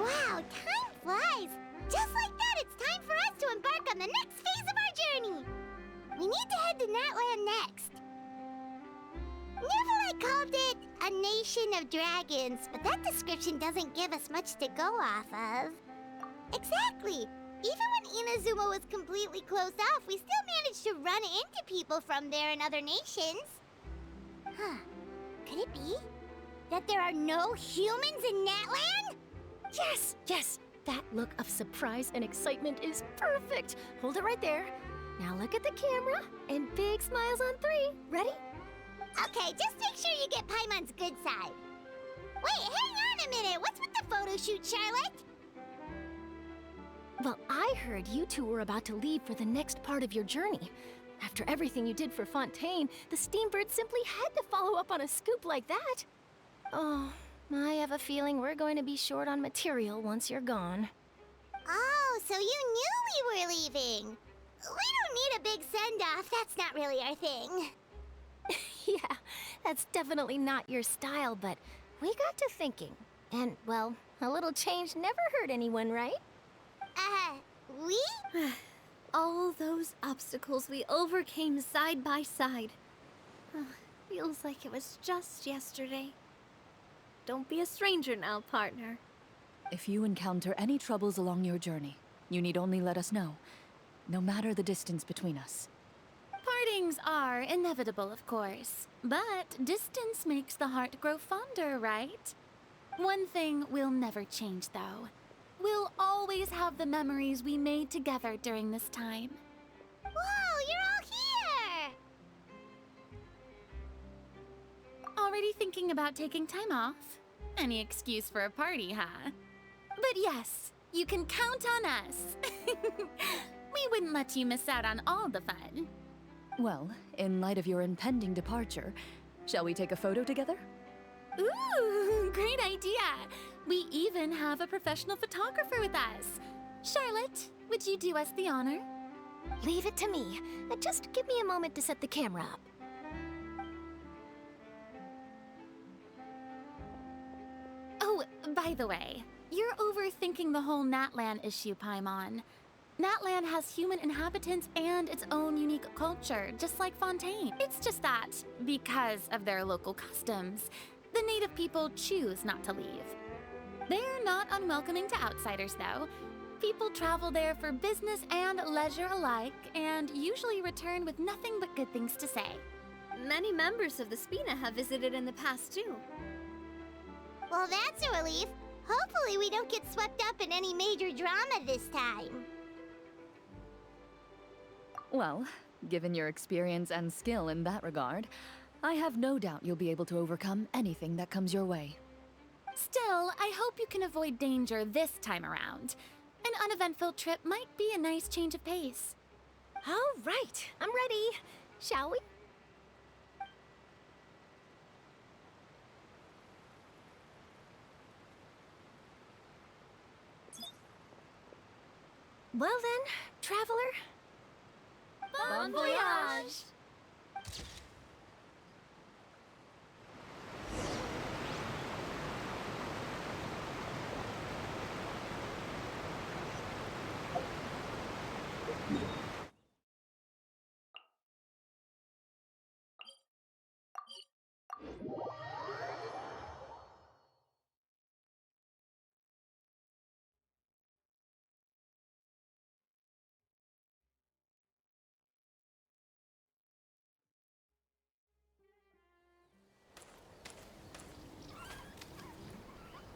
Wow, time flies! Just like that, it's time for us to embark on the next phase of our journey! We need to head to Natlan next. Never called it a nation of dragons, but that description doesn't give us much to go off of. Exactly! Even when Inazuma was completely closed off, we still managed to run into people from there in other nations. Huh. Could it be that there are no humans in Natlan? Yes, yes! That look of surprise and excitement is perfect! Hold it right there. Now look at the camera, and big smiles on 3. Ready? Okay, just make sure you get Paimon's good side. Wait, hang on a minute! What's with the photo shoot, Charlotte? Well, I heard you two were about to leave for the next part of your journey. After everything you did for Fontaine, the Steambird simply had to follow up on a scoop like that. Oh, I have a feeling we're going to be short on material once you're gone. Oh, so you knew we were leaving. We don't need a big send-off. That's not really our thing. Yeah, that's definitely not your style, but we got to thinking. And, well, a little change never hurt anyone, right? We? All those obstacles we overcame side by side. Feels like it was just yesterday. Don't be a stranger now, partner. If you encounter any troubles along your journey, you need only let us know, no matter the distance between us. Partings are inevitable, of course, but distance makes the heart grow fonder, right? One thing will never change, though. We'll always have the memories we made together during this time. Whoa, you're all here! Already thinking about taking time off? Any excuse for a party, huh? But yes, you can count on us. We wouldn't let you miss out on all the fun. Well, in light of your impending departure, shall we take a photo together? Ooh, great idea! We even have a professional photographer with us. Charlotte, would you do us the honor? Leave it to me. Just give me a moment to set the camera up. Oh, by the way, you're overthinking the whole Natlan issue, Paimon. Natlan has human inhabitants and its own unique culture, just like Fontaine. It's just that, because of their local customs, the native people choose not to leave. They're not unwelcoming to outsiders, though. People travel there for business and leisure alike, and usually return with nothing but good things to say. Many members of the Spina have visited in the past, too. Well, that's a relief. Hopefully we don't get swept up in any major drama this time. Well, given your experience and skill in that regard, I have no doubt you'll be able to overcome anything that comes your way. Still, I hope you can avoid danger this time around. An uneventful trip might be a nice change of pace. All right, I'm ready. Shall we? Well then, traveler. Bon voyage!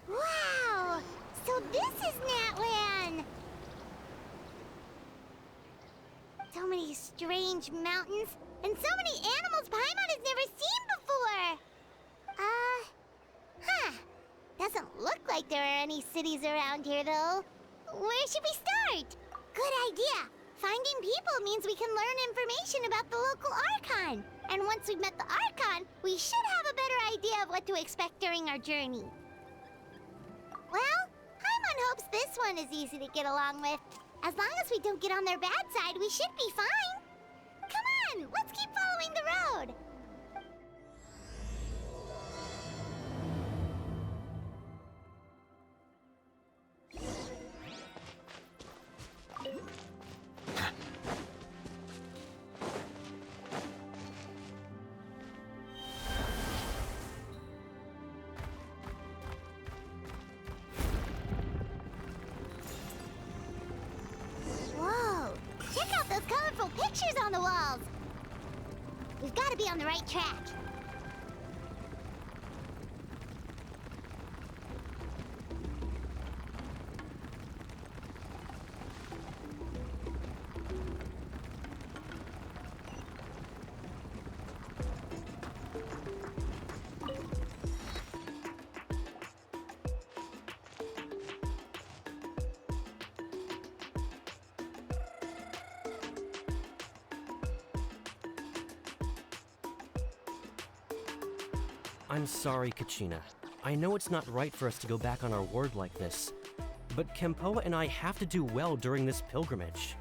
Wow! So this is Natlan! So many strange mountains, and so many animals Paimon has never seen before! Doesn't look like there are any cities around here, though. Where should we start? Good idea! Finding people means we can learn information about the local Archon. And once we've met the Archon, we should have a better idea of what to expect during our journey. Well, Paimon hopes this one is easy to get along with. As long as we don't get on their bad side, we should be fine. Come on, let's keep following the road. gotta be on the right track. I'm sorry, Kachina. I know it's not right for us to go back on our word like this, but Kempoa and I have to do well during this pilgrimage.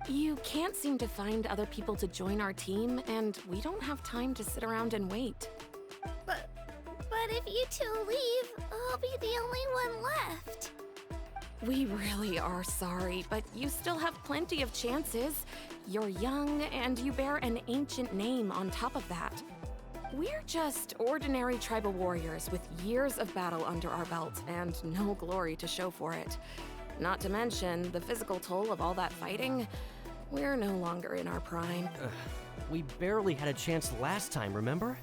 You can't seem to find other people to join our team, and we don't have time to sit around and wait. But if you two leave, I'll be the only one left. We really are sorry, but you still have plenty of chances. You're young, and you bear an ancient name on top of that. We're just ordinary tribal warriors with years of battle under our belt and no glory to show for it. Not to mention the physical toll of all that fighting. We're no longer in our prime. We barely had a chance last time, remember?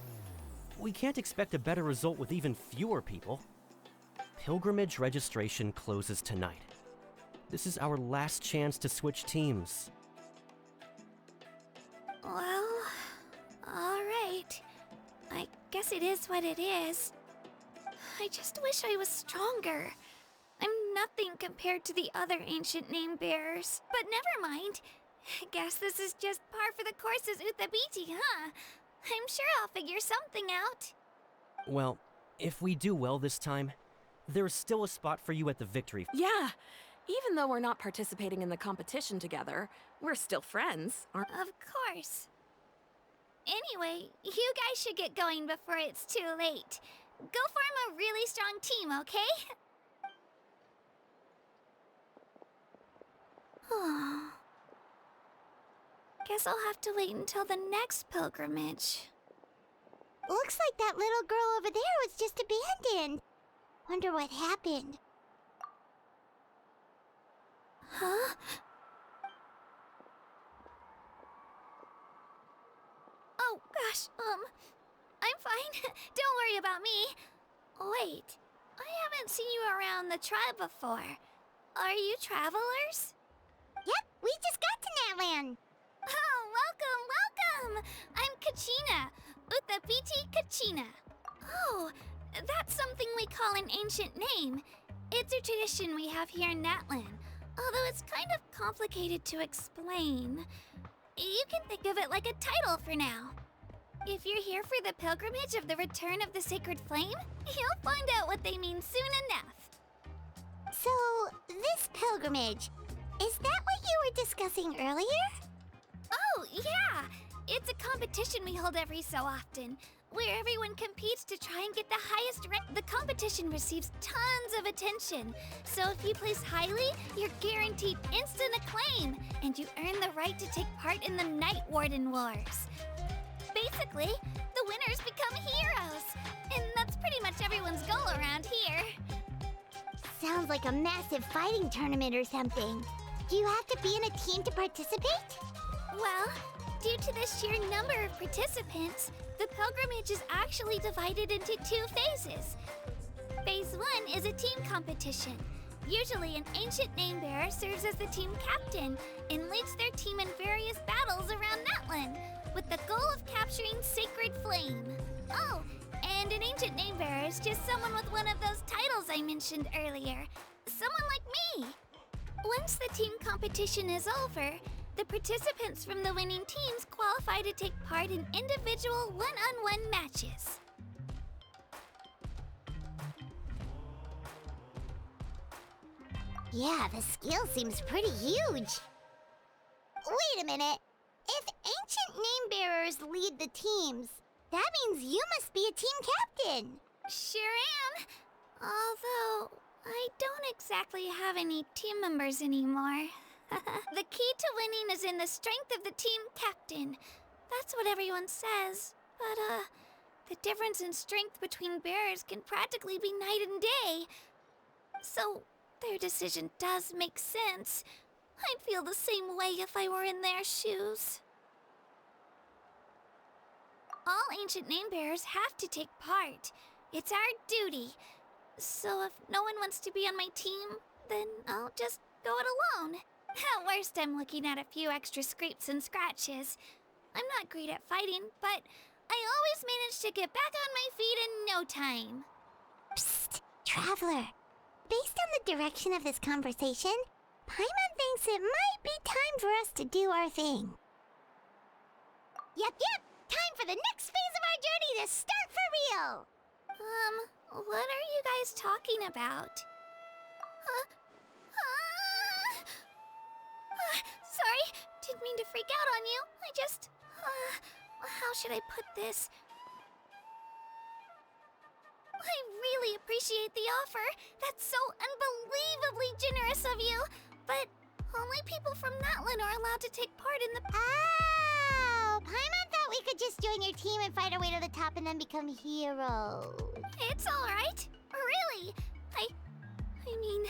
We can't expect a better result with even fewer people. Pilgrimage registration closes tonight. This is our last chance to switch teams. Well, all right. I guess it is what it is. I just wish I was stronger. I'm nothing compared to the other ancient name bearers. But never mind. I guess this is just par for the course as Uthabiti, huh? I'm sure I'll figure something out. Well, if we do well this time, there's still a spot for you at the victory. Yeah, even though we're not participating in the competition together, we're still friends, aren't Of course. Anyway, you guys should get going before it's too late. Go form a really strong team, okay? Guess I'll have to wait until the next pilgrimage. Looks like that little girl over there was just abandoned. Wonder what happened. Huh? Oh, gosh, I'm fine. Don't worry about me. Wait, I haven't seen you around the tribe before. Are you travelers? Yep, we just got to Natlan. Oh, welcome! I'm Kachina, Uthabiti Kachina. Oh, that's something we call an ancient name. It's a tradition we have here in Natlan, although it's kind of complicated to explain. You can think of it like a title for now. If you're here for the pilgrimage of the return of the sacred flame, you'll find out what they mean soon enough. So, this pilgrimage, is that what you were discussing earlier? Oh, yeah! It's a competition we hold every so often, where everyone competes to try and get the highest rank. The competition receives tons of attention, so if you place highly, you're guaranteed instant acclaim, and you earn the right to take part in the Night Warden Wars. Basically, the winners become heroes, and that's pretty much everyone's goal around here. Sounds like a massive fighting tournament or something. Do you have to be in a team to participate? Well, due to the sheer number of participants, the pilgrimage is actually divided into 2 phases. Phase 1 is a team competition. Usually, an ancient name bearer serves as the team captain and leads their team in various battles around Natlan, with the goal of capturing Sacred Flame. Oh, and an ancient name bearer is just someone with one of those titles I mentioned earlier. Someone like me. Once the team competition is over, the participants from the winning teams qualify to take part in individual one-on-one matches. Yeah, the skill seems pretty huge. Wait a minute. If ancient name bearers lead the teams, that means you must be a team captain. Sure am. Although, I don't exactly have any team members anymore. The key to winning is in the strength of the team captain. That's what everyone says. But, the difference in strength between bearers can practically be night and day. So, their decision does make sense. I'd feel the same way if I were in their shoes. All ancient name bearers have to take part. It's our duty. So if no one wants to be on my team, then I'll just go it alone. At worst, I'm looking at a few extra scrapes and scratches. I'm not great at fighting, but I always manage to get back on my feet in no time. Psst, Traveler. Based on the direction of this conversation, Paimon thinks it might be time for us to do our thing. Yep. Time for the next phase of our journey to start for real. What are you guys talking about? Sorry, didn't mean to freak out on you. I just, how should I put this? I really appreciate the offer. That's so unbelievably generous of you. But only people from Natlan are allowed to take part in the... Oh, Paimon thought we could just join your team and fight our way to the top and then become heroes. It's all right. Really. I mean,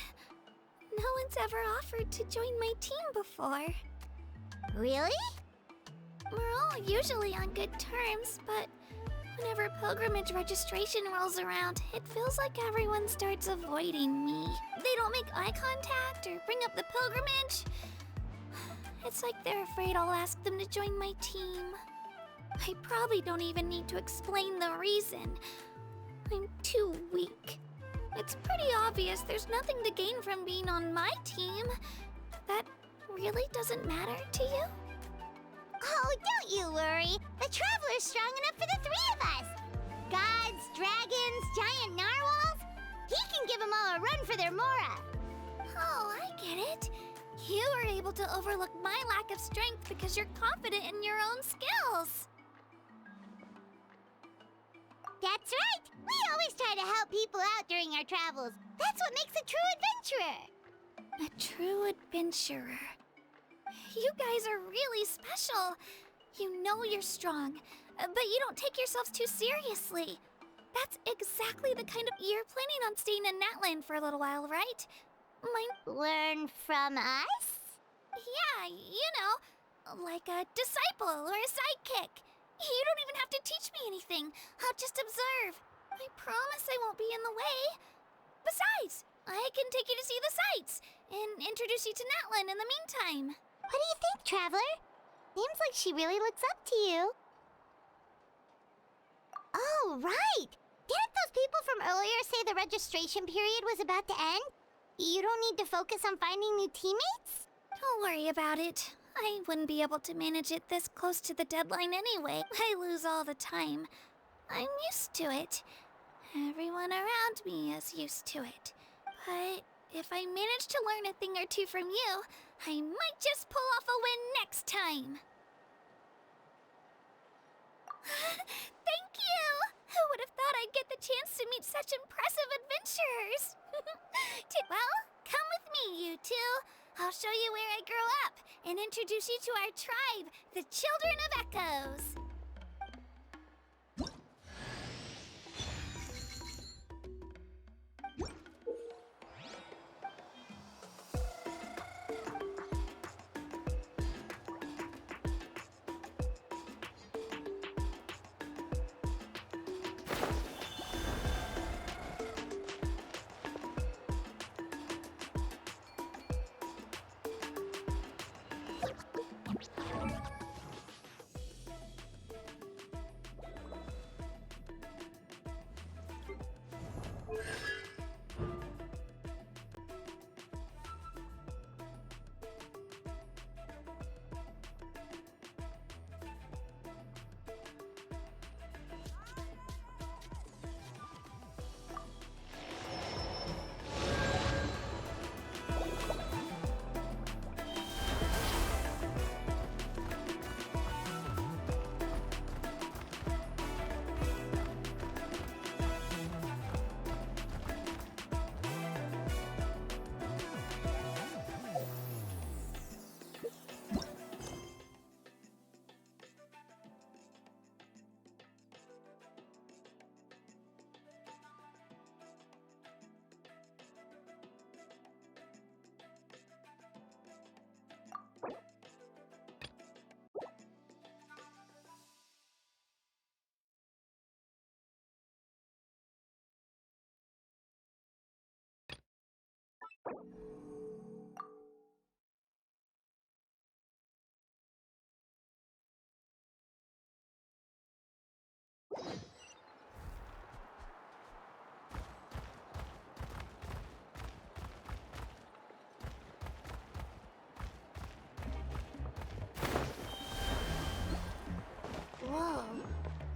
no one's ever offered to join my team before. Really? We're all usually on good terms, but whenever pilgrimage registration rolls around, it feels like everyone starts avoiding me. They don't make eye contact or bring up the pilgrimage. It's like they're afraid I'll ask them to join my team. I probably don't even need to explain the reason. I'm too weak. It's pretty obvious there's nothing to gain from being on my team. That really doesn't matter to you? Oh, don't you worry. The Traveler's strong enough for the three of us. Gods, dragons, giant narwhals. He can give them all a run for their Mora. Oh, I get it. You were able to overlook my lack of strength because you're confident in your own skills. That's right. We always try to help people out during our travels. That's what makes a true adventurer. A true adventurer. You guys are really special. You know you're strong, but you don't take yourselves too seriously. That's exactly the kind of... You're planning on staying in Natlan for a little while, right? Learn from us? Yeah, you know, like a disciple or a sidekick. You don't even have to teach me anything. I'll just observe. I promise I won't be in the way. Besides, I can take you to see the sights and introduce you to Natlan in the meantime. What do you think, Traveler? Seems like she really looks up to you. Oh, right! Didn't those people from earlier say the registration period was about to end? You don't need to focus on finding new teammates? Don't worry about it. I wouldn't be able to manage it this close to the deadline anyway. I lose all the time. I'm used to it. Everyone around me is used to it. But if I manage to learn a thing or two from you, I might just pull off a win next time. Thank you! Who would have thought I'd get the chance to meet such impressive adventurers? Well, come with me, you two. I'll show you where I grew up and introduce you to our tribe, the Children of Echoes. Whoa.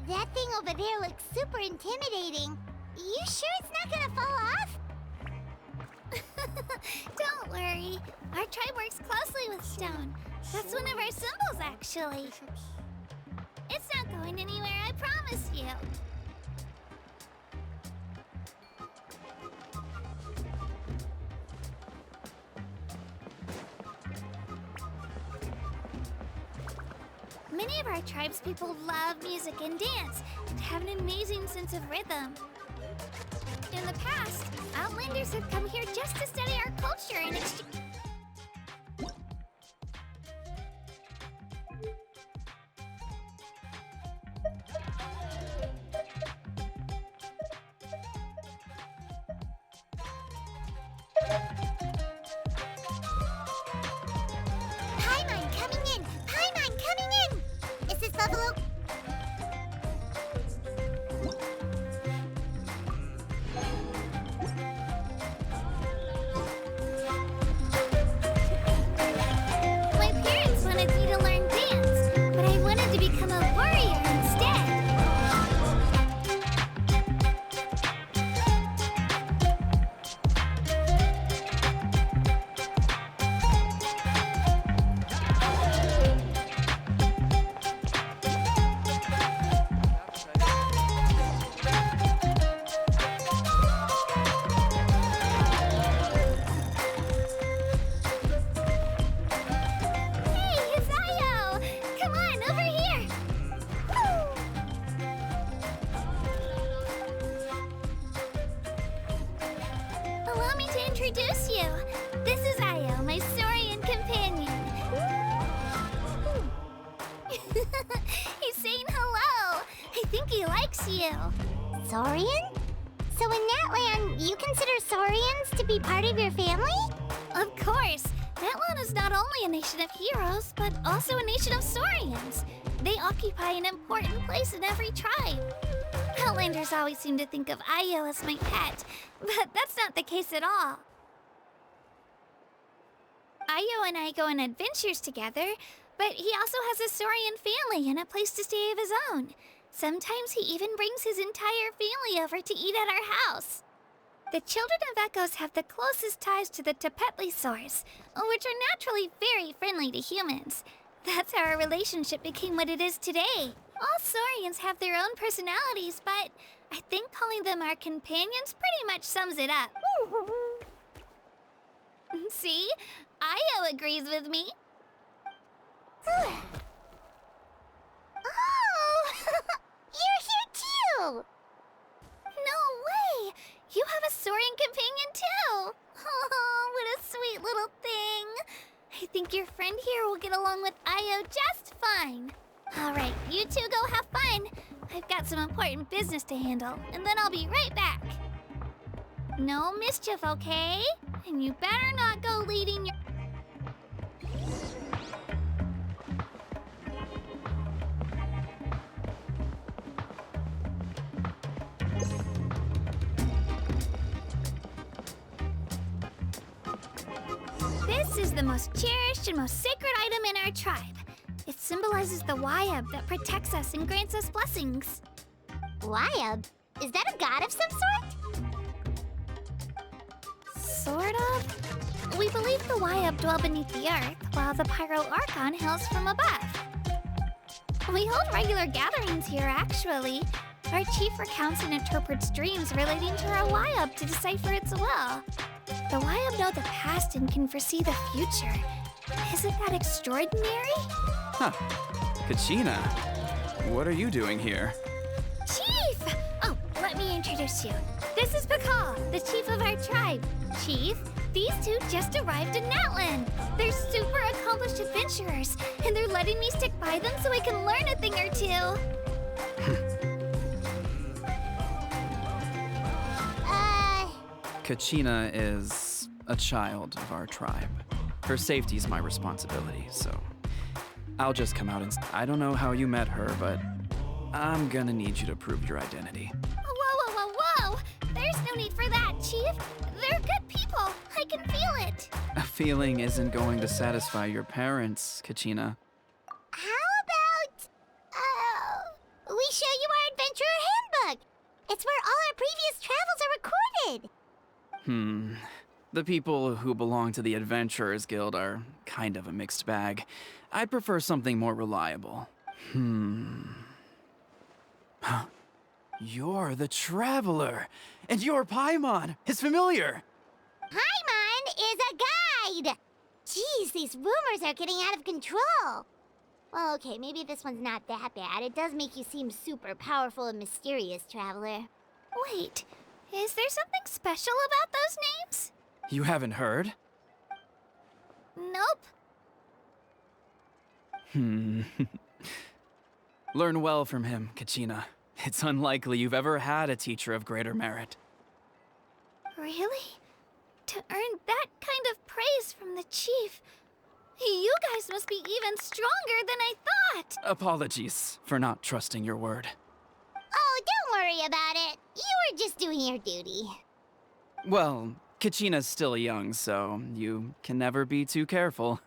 That thing over there looks super intimidating. You sure it's not gonna fall off? Don't worry. Our tribe works closely with stone. That's one of our symbols, actually. It's not going anywhere, I promise you. Many of our tribespeople love music and dance and have an amazing sense of rhythm. In the past, Outlanders have come here just to study our culture and exchange. Paimon coming in! Paimon coming in! Is this Buffalo? My parents wanted me to learn dance, but I wanted to become a warrior instead. Hey, it's Ayo! Come on, over here! Allow me to introduce you. This is Ayo, my Saurian companion. He's saying hello. I think he likes you. Saurian? So in Natlan, you consider Saurians to be part of your family? Of course. Natlan is not only a nation of heroes, but also a nation of Saurians. They occupy an important place in every tribe. Outlanders always seem to think of Ayo as my pet, but that's not the case at all. Ayo and I go on adventures together, but he also has a Saurian family and a place to stay of his own. Sometimes he even brings his entire family over to eat at our house. The children of Echoes have the closest ties to the Tepetlisaurs, which are naturally very friendly to humans. That's how our relationship became what it is today. All Saurians have their own personalities, but I think calling them our companions pretty much sums it up. See? Ayo agrees with me. Oh! You're here too! No way! You have a Saurian companion too! Oh, what a sweet little thing! I think your friend here will get along with Ayo just fine. Alright, you two go have fun. I've got some important business to handle, and then I'll be right back. No mischief, okay? And you better not go leading your... This is the most cherished and most sacred item in our tribe. It symbolizes the Wayab that protects us and grants us blessings. Wayab? Is that a god of some sort? Sort of. We believe the Wayab dwell beneath the earth, while the 5.0 Archon hails from above. We hold regular gatherings here, actually. Our chief recounts and interprets dreams relating to our Wayab to decipher its will. The Wayab know the past and can foresee the future. Isn't that extraordinary? Huh. Kachina, what are you doing here? Chief! Oh, let me introduce you. This is Pakal, the chief of our tribe. Chief, these two just arrived in Natlan. They're super accomplished adventurers, and they're letting me stick by them so I can learn a thing or two. Kachina is a child of our tribe. Her safety's my responsibility, so I'll just come out and... I don't know how you met her, but I'm gonna need you to prove your identity. Whoa, whoa, whoa, whoa! There's no need for that, Chief. They're good people. I can feel it. A feeling isn't going to satisfy your parents, Kachina. How about, we show you our adventurer handbook? It's where all our previous travels are recorded. The people who belong to the Adventurers Guild are kind of a mixed bag. I'd prefer something more reliable. Huh. You're the Traveler, and your Paimon is familiar. Paimon is a guide! Jeez, these rumors are getting out of control. Well, okay, maybe this one's not that bad. It does make you seem super powerful and mysterious, Traveler. Wait, is there something special about those names? You haven't heard? Nope. Learn well from him, Kachina. It's unlikely you've ever had a teacher of greater merit. Really? To earn that kind of praise from the Chief, you guys must be even stronger than I thought! Apologies for not trusting your word. Oh, don't worry about it. You were just doing your duty. Well, Kachina's still young, so you can never be too careful.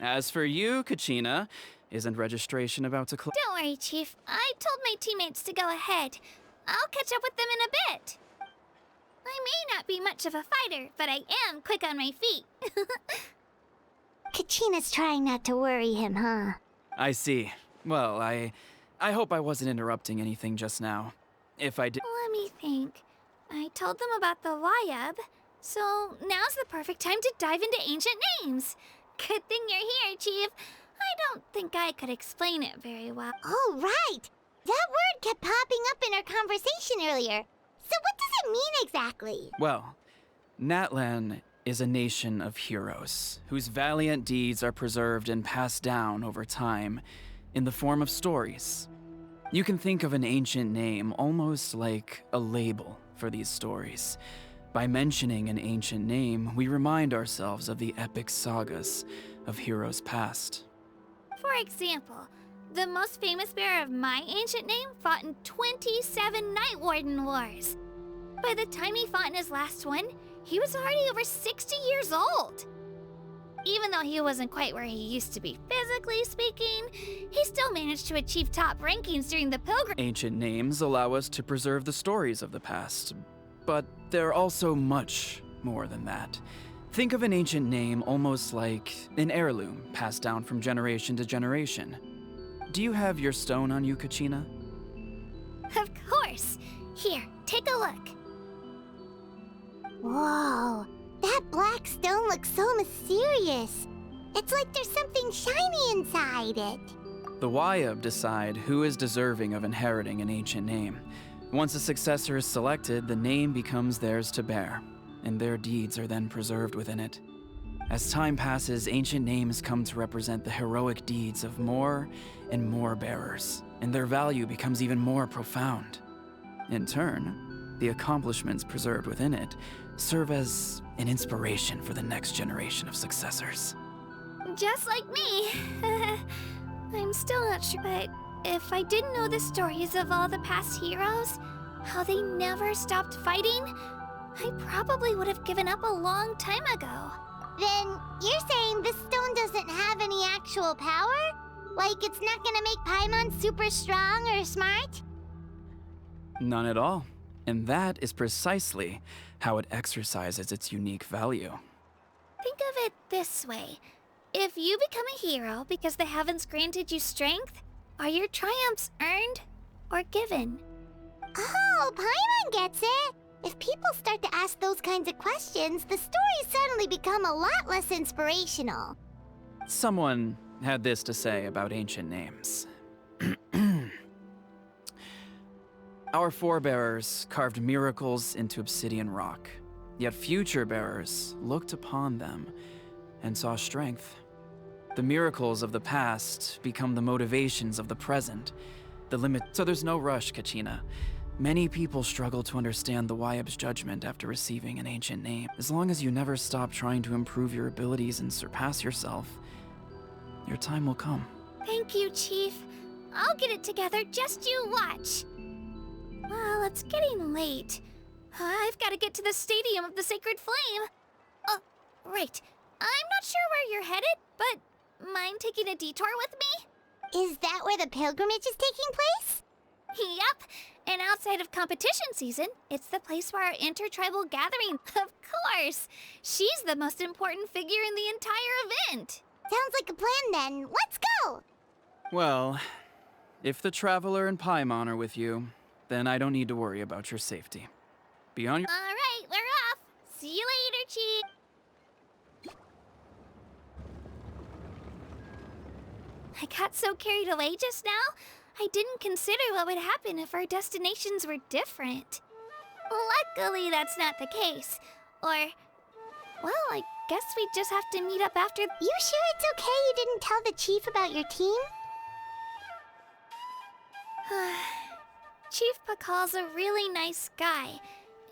As for you, Kachina, isn't registration about to close? Don't worry, Chief. I told my teammates to go ahead. I'll catch up with them in a bit. I may not be much of a fighter, but I am quick on my feet. Kachina's trying not to worry him, huh? I see. Well, I hope I wasn't interrupting anything just now. If I did... Let me think. I told them about the Wayab, so now's the perfect time to dive into ancient names. Good thing you're here, Chief. I don't think I could explain it very well. Oh, right! That word kept popping up in our conversation earlier. So what does it mean exactly? Well, Natlan is a nation of heroes whose valiant deeds are preserved and passed down over time in the form of stories. You can think of an ancient name almost like a label for these stories. By mentioning an ancient name, we remind ourselves of the epic sagas of heroes past. For example, the most famous bearer of my ancient name fought in 27 Night Warden Wars. By the time he fought in his last one, he was already over 60 years old. Even though he wasn't quite where he used to be physically speaking, he still managed to achieve top rankings during the pilgrim. Ancient names allow us to preserve the stories of the past, but they're also much more than that. Think of an ancient name almost like an heirloom passed down from generation to generation. Do you have your stone on you, Kachina? Of course. Here, take a look. Whoa, that black stone looks so mysterious. It's like there's something shiny inside it. The Wayab decide who is deserving of inheriting an ancient name. Once a successor is selected, the name becomes theirs to bear, and their deeds are then preserved within it. As time passes, ancient names come to represent the heroic deeds of more and more bearers, and their value becomes even more profound. In turn, the accomplishments preserved within it serve as an inspiration for the next generation of successors. Just like me. I'm still not sure, but if I didn't know the stories of all the past heroes, how they never stopped fighting, I probably would have given up a long time ago. Then you're saying this stone doesn't have any actual power? Like it's not gonna make Paimon super strong or smart? None at all. And that is precisely how it exercises its unique value. Think of it this way. If you become a hero because the heavens granted you strength, are your triumphs earned or given? Oh, Paimon gets it! If people start to ask those kinds of questions, the stories suddenly become a lot less inspirational. Someone had this to say about ancient names. Our forebears carved miracles into obsidian rock, yet future bearers looked upon them and saw strength. The miracles of the past become the motivations of the present, the limit. So there's no rush, Kachina. Many people struggle to understand the Wyeb's judgment after receiving an ancient name. As long as you never stop trying to improve your abilities and surpass yourself, your time will come. Thank you, Chief. I'll get it together, just you watch. Well, it's getting late. I've got to get to the Stadium of the Sacred Flame. Oh, right. I'm not sure where you're headed, but mind taking a detour with me? Is that where the pilgrimage is taking place? Yep. And outside of competition season, it's the place for our intertribal gathering. Of course. She's the most important figure in the entire event. Sounds like a plan then. Let's go! Well, if the Traveler and Paimon are with you, then I don't need to worry about your safety. Be on your— All right, we're off. See you later, Chief. I got so carried away just now, I didn't consider what would happen if our destinations were different. Luckily, that's not the case. Or, well, I guess we just have to meet up after. You sure it's okay you didn't tell the chief about your team? Chief Pakal's a really nice guy.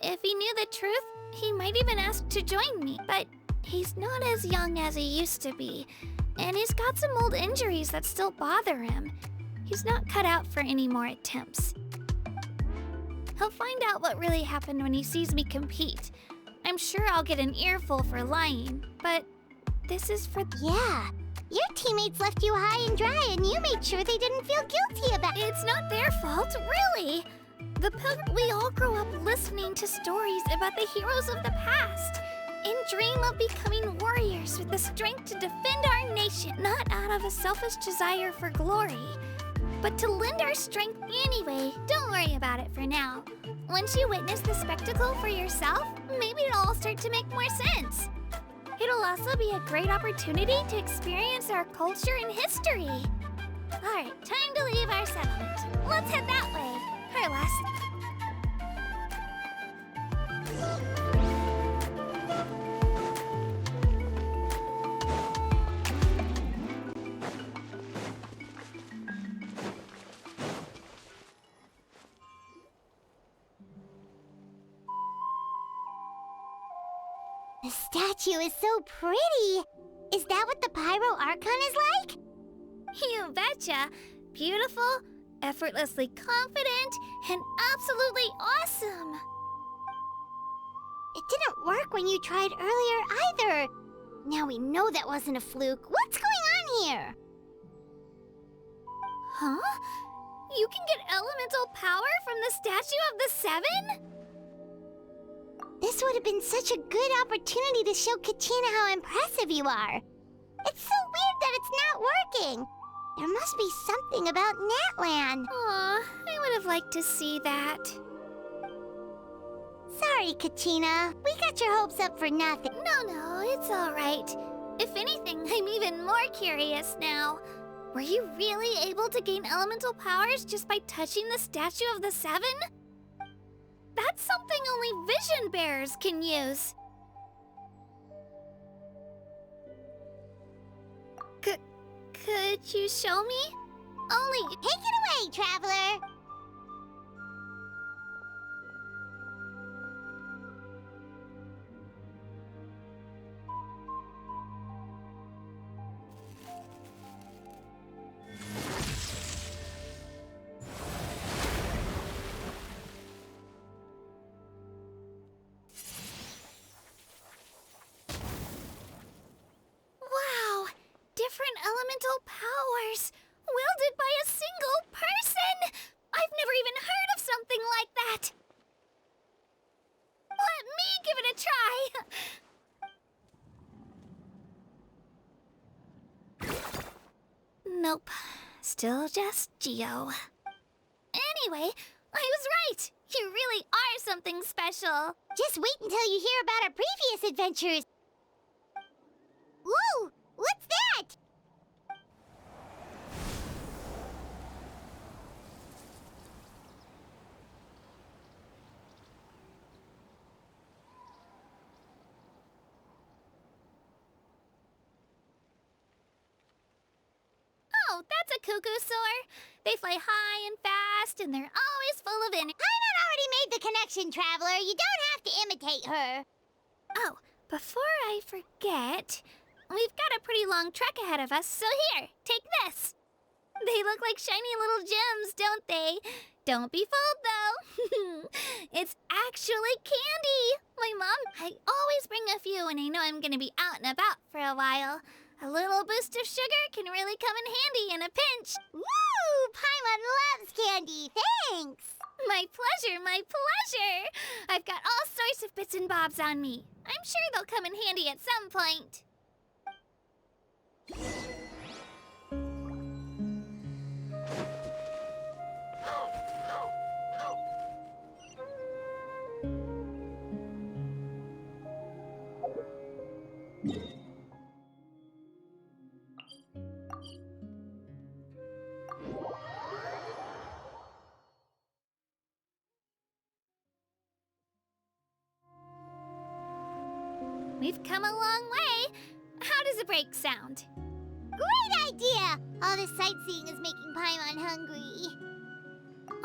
If he knew the truth, he might even ask to join me. But he's not as young as he used to be. And he's got some old injuries that still bother him. He's not cut out for any more attempts. He'll find out what really happened when he sees me compete. I'm sure I'll get an earful for lying, but this is for— Yeah. Your teammates left you high and dry and you made sure they didn't feel guilty about it. It's not their fault, really. We all grow up listening to stories about the heroes of the past and dream of becoming warriors with the strength to defend our nation, not out of a selfish desire for glory, but to lend our strength anyway. Don't worry about it for now. Once you witness the spectacle for yourself, maybe it'll all start to make more sense. It'll also be a great opportunity to experience our culture and history. All right, time to leave our settlement. Let's head that way. Carlos. The statue is so pretty. Is that what the 5.0 Archon is like? You betcha. Beautiful, effortlessly confident, and absolutely awesome. It didn't work when you tried earlier either. Now we know that wasn't a fluke. What's going on here? Huh? You can get elemental power from the Statue of the Seven? This would have been such a good opportunity to show Kachina how impressive you are. It's so weird that it's not working. There must be something about Natlan. Aw, I would have liked to see that. Sorry, Kachina. We got your hopes up for nothing. No, it's all right. If anything, I'm even more curious now. Were you really able to gain elemental powers just by touching the Statue of the Seven? That's something only vision bearers can use. Could you show me? Only— Take it away, Traveler. Wow! Different elemental powers, wielded by a single person! I've never even heard of something like that! Let me give it a try! Nope. Still just Geo. Anyway, I was right! You really are something special! Just wait until you hear about our previous adventures. Whoa! What's that? Oh, that's a cuckoo soar. They fly high and fast, and they're always full of energy. I'm not the connection, Traveler. You don't have to imitate her. Oh, before I forget, we've got a pretty long trek ahead of us, so here, take this. They look like shiny little gems, don't they? Don't be fooled, though. It's actually candy. My mom, I always bring a few when I know I'm gonna be out and about for a while. A little boost of sugar can really come in handy in a pinch. Woo! Paimon loves candy. Thanks. My pleasure, my pleasure. I've got all sorts of bits and bobs on me. I'm sure they'll come in handy at some point. We've come a long way. How does a break sound? Great idea! All this sightseeing is making Paimon hungry.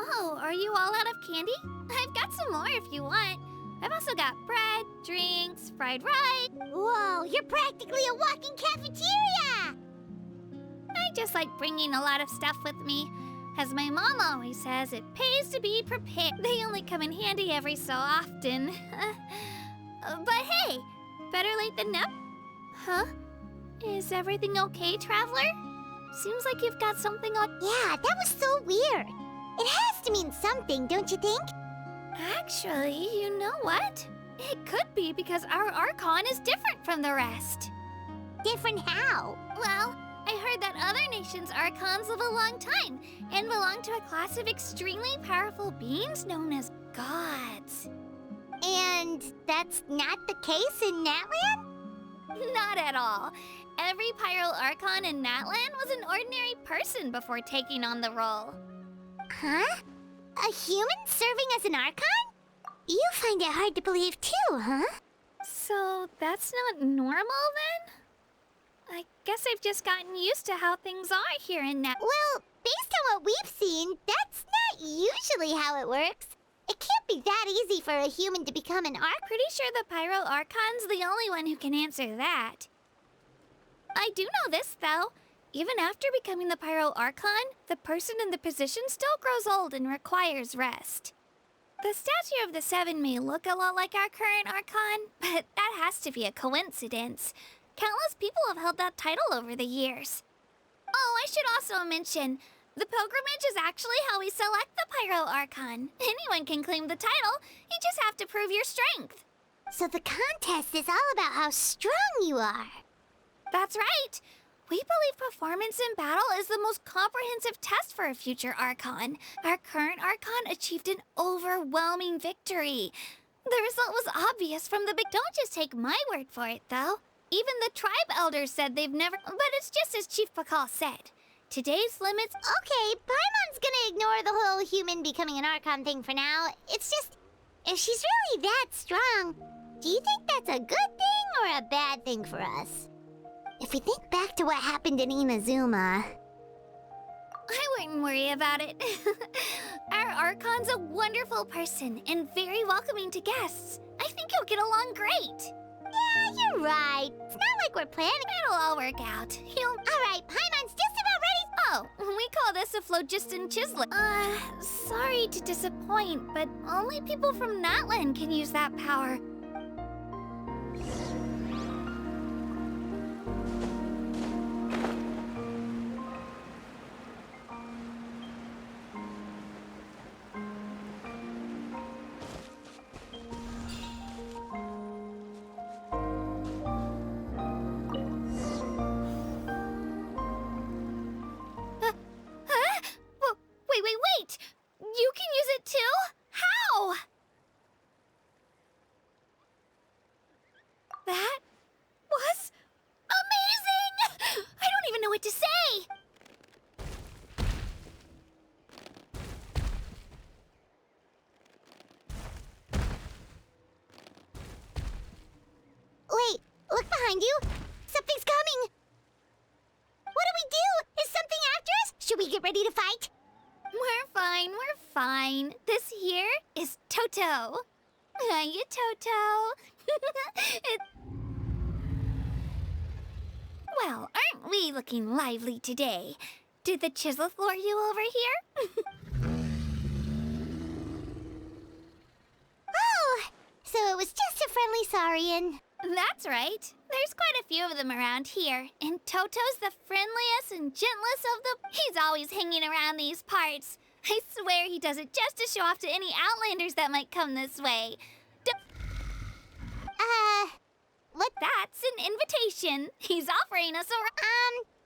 Oh, are you all out of candy? I've got some more if you want. I've also got bread, drinks, fried rice. Whoa, you're practically a walking cafeteria! I just like bringing a lot of stuff with me. As my mom always says, it pays to be prepared. They only come in handy every so often. But hey, better late than never. Huh? Is everything okay, Traveler? Seems like you've got something on. Yeah, that was so weird. It has to mean something, don't you think? Actually, you know what? It could be because our Archon is different from the rest. Different how? Well, I heard that other nations' Archons live a long time and belong to a class of extremely powerful beings known as gods. And that's not the case in Natlan? Not at all. Every 5.0 Archon in Natlan was an ordinary person before taking on the role. Huh? A human serving as an Archon? You find it hard to believe too, huh? So that's not normal then? I guess I've just gotten used to how things are here in Natlan. Well, based on what we've seen, that's not usually how it works. It can't be that easy for a human to become an Archon. Pretty sure the 5.0 Archon's the only one who can answer that. I do know this, though. Even after becoming the 5.0 Archon, the person in the position still grows old and requires rest. The statue of the Seven may look a lot like our current Archon, but that has to be a coincidence. Countless people have held that title over the years. Oh, I should also mention, the pilgrimage is actually how we select the 5.0 Archon. Anyone can claim the title, you just have to prove your strength. So the contest is all about how strong you are. That's right. We believe performance in battle is the most comprehensive test for a future Archon. Our current Archon achieved an overwhelming victory. The result was obvious from the big. Don't just take my word for it, though. Even the tribe elders said they've never. But it's just as Chief Pakal said. Today's limits. Okay, Paimon's gonna ignore the whole human becoming an Archon thing for now. It's just, if she's really that strong, do you think that's a good thing or a bad thing for us? If we think back to what happened in Inazuma... I wouldn't worry about it. Our Archon's a wonderful person and very welcoming to guests. I think you'll get along great. Yeah, you're right. It's not like we're planning. It'll all work out. All right, Paimon's just about ready. Oh, we call this a phlogiston chiseling. Sorry to disappoint, but only people from Natlan can use that power. Wait! You can use it too? How? That was amazing! I don't even know what to say! Wait, look behind you. Something's coming. What do? Is something after us? Should we get ready to fight? We're fine, we're fine. This here is Toto. Hiya, Toto. Well, aren't we looking lively today? Did the chisel lure you over here? Oh, so it was just a friendly saurian. That's right. There's quite a few of them around here, and Toto's the friendliest and gentlest of the... He's always hanging around these parts. I swear he does it just to show off to any Outlanders that might come this way. What? That's an invitation. He's offering us a...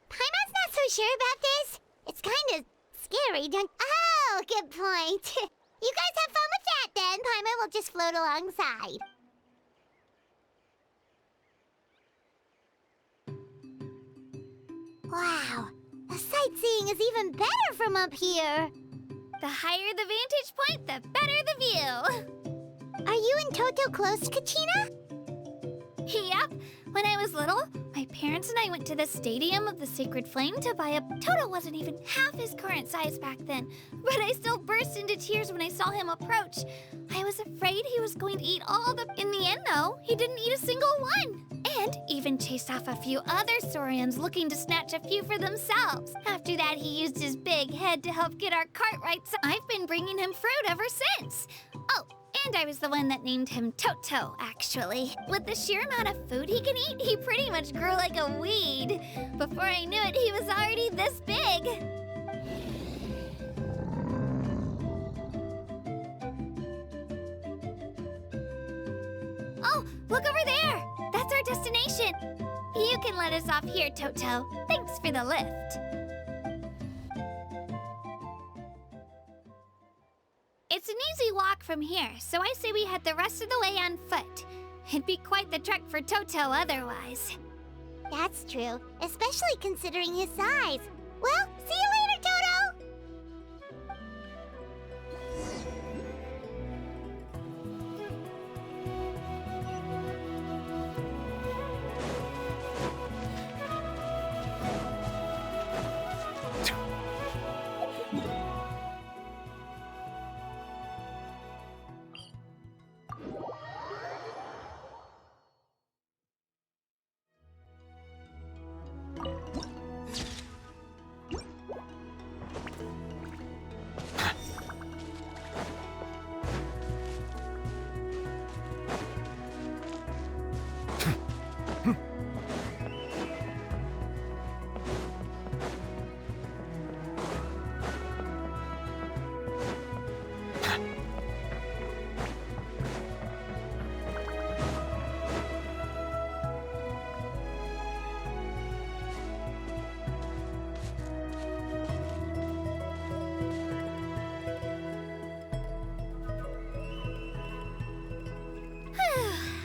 Paimon's not so sure about this. It's kind of scary, don't... Oh, good point. You guys have fun with that, then. Paimon will just float alongside. Wow, the sightseeing is even better from up here. The higher the vantage point, the better the view. Are you and Toto close, Kachina? Yep. When I was little, my parents and I went to the Stadium of the Sacred Flame to buy a... Toto wasn't even half his current size back then, but I still burst into tears when I saw him approach. I was afraid he was going to eat all the... In the end, though, he didn't eat a single one. And even chased off a few other saurians looking to snatch a few for themselves. After that, he used his big head to help get our cart right, so I've been bringing him fruit ever since. Oh, and I was the one that named him Toto, actually. With the sheer amount of food he can eat, he pretty much grew like a weed. Before I knew it, he was already this big. Oh, look over there! That's our destination. You can let us off here, Toto. Thanks for the lift. It's an easy walk from here, so I say we head the rest of the way on foot. It'd be quite the trek for Toto otherwise. That's true, especially considering his size. Well, see you later, Toto!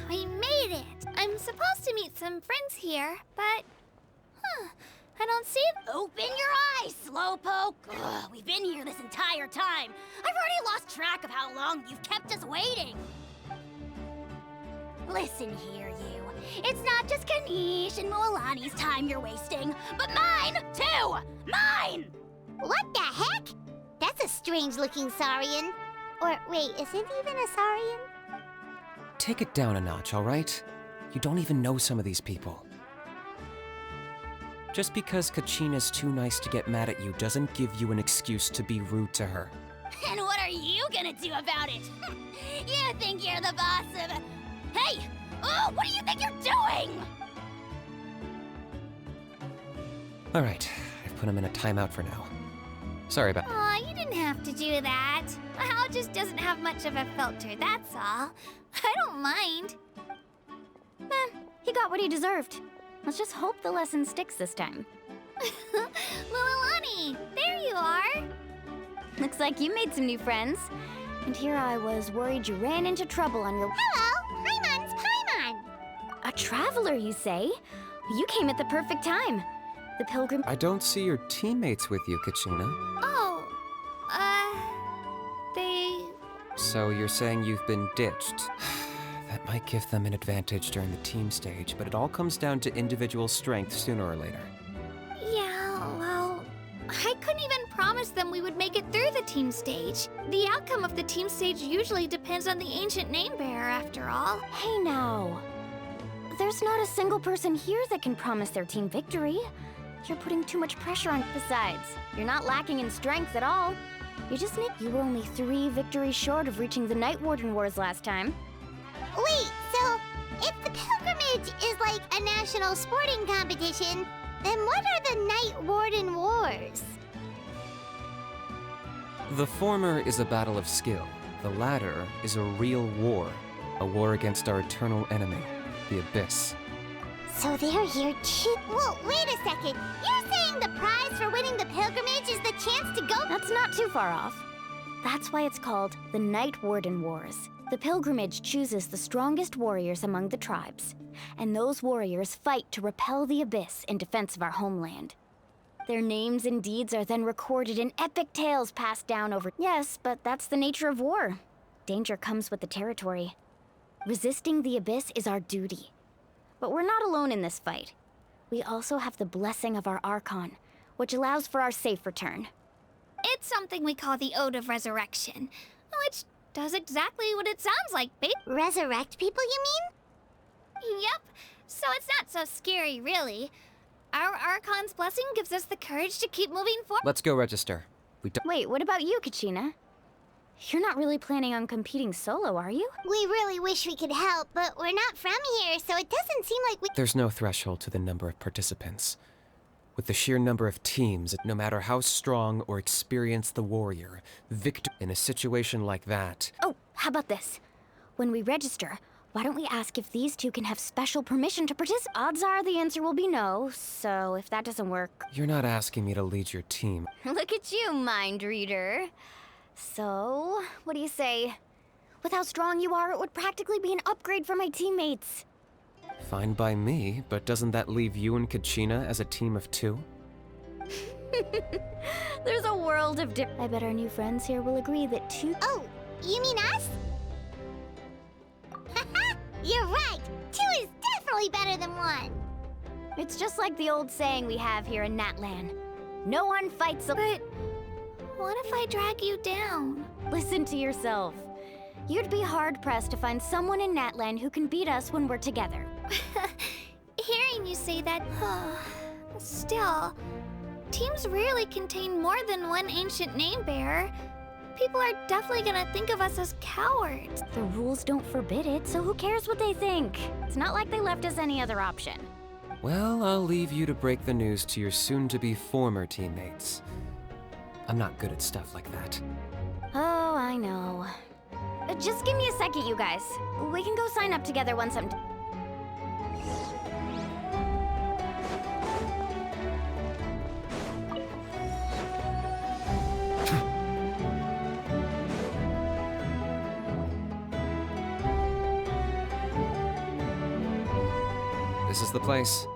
We made it. I'm supposed to meet some friends here, but... I don't see them. Open your eyes, Slowpoke! Ugh, we've been here this entire time. I've already lost track of how long you've kept us waiting. Listen here, you. It's not just Kanish and Mualani's time you're wasting, but mine, too! Mine! What the heck? That's a strange-looking saurian. Or, wait, is it even a saurian? Take it down a notch, all right? You don't even know some of these people. Just because Kachina's too nice to get mad at you doesn't give you an excuse to be rude to her. And what are you gonna do about it? You think you're the boss of... Hey! Oh, what do you think you're doing? All right, I've put him in a timeout for now. Sorry about... Aw, you didn't have to do that. Hal just doesn't have much of a filter, that's all. I don't mind. He got what he deserved. Let's just hope the lesson sticks this time. Mualani, there you are. Looks like you made some new friends. And here I was worried you ran into trouble on your... Hello, Paimon's Paimon. A traveler, you say? You came at the perfect time. The pilgrim... I don't see your teammates with you, Kachina. Oh, they... So you're saying you've been ditched? That might give them an advantage during the team stage, but it all comes down to individual strength sooner or later. Yeah, well, I couldn't even promised them we would make it through the team stage. The outcome of the team stage usually depends on the ancient name bearer, after all. Hey now. There's not a single person here that can promise their team victory. You're putting too much pressure on. Besides, you're not lacking in strength at all. You were only 3 victories short of reaching the Night Warden Wars last time. Wait, so if the pilgrimage is like a national sporting competition, then what are the Night Warden Wars? The former is a battle of skill. The latter is a real war. A war against our eternal enemy, the Abyss. So they're here too? Whoa, wait a second. You're saying the prize for winning the pilgrimage is the chance to go? That's not too far off. That's why it's called the Night Warden Wars. The pilgrimage chooses the strongest warriors among the tribes, and those warriors fight to repel the Abyss in defense of our homeland. Their names and deeds are then recorded in epic tales passed down over... Yes, but that's the nature of war. Danger comes with the territory. Resisting the Abyss is our duty. But we're not alone in this fight. We also have the blessing of our Archon, which allows for our safe return. It's something we call the Ode of Resurrection, which does exactly what it sounds like, babe. Resurrect people, you mean? Yep, so it's not so scary, really. Our Archon's blessing gives us the courage to keep moving forward. Let's go register. Wait, what about you, Kachina? You're not really planning on competing solo, are you? We really wish we could help, but we're not from here, so it doesn't seem like we... There's no threshold to the number of participants. With the sheer number of teams, no matter how strong or experienced the warrior, victor in a situation like that... Oh, how about this? When we register, why don't we ask if these two can have special permission to participate? Odds are the answer will be no, so if that doesn't work... You're not asking me to lead your team. Look at you, mind reader. So, what do you say? With how strong you are, it would practically be an upgrade for my teammates. Fine by me, but doesn't that leave you and Kachina as a team of 2? There's a world of I bet our new friends here will agree that 2... Oh, you mean us? Haha, you're right. 2 is definitely better than 1. It's just like the old saying we have here in Natlan. No one fights a... But what if I drag you down? Listen to yourself. You'd be hard-pressed to find someone in Natlan who can beat us when we're together. Hearing you say that, still, teams rarely contain more than one ancient name bearer. People are definitely gonna think of us as cowards. The rules don't forbid it, so who cares what they think? It's not like they left us any other option. Well, I'll leave you to break the news to your soon-to-be former teammates. I'm not good at stuff like that. Oh, I know. Just give me a second, you guys. We can go sign up together once I'm... This is the place.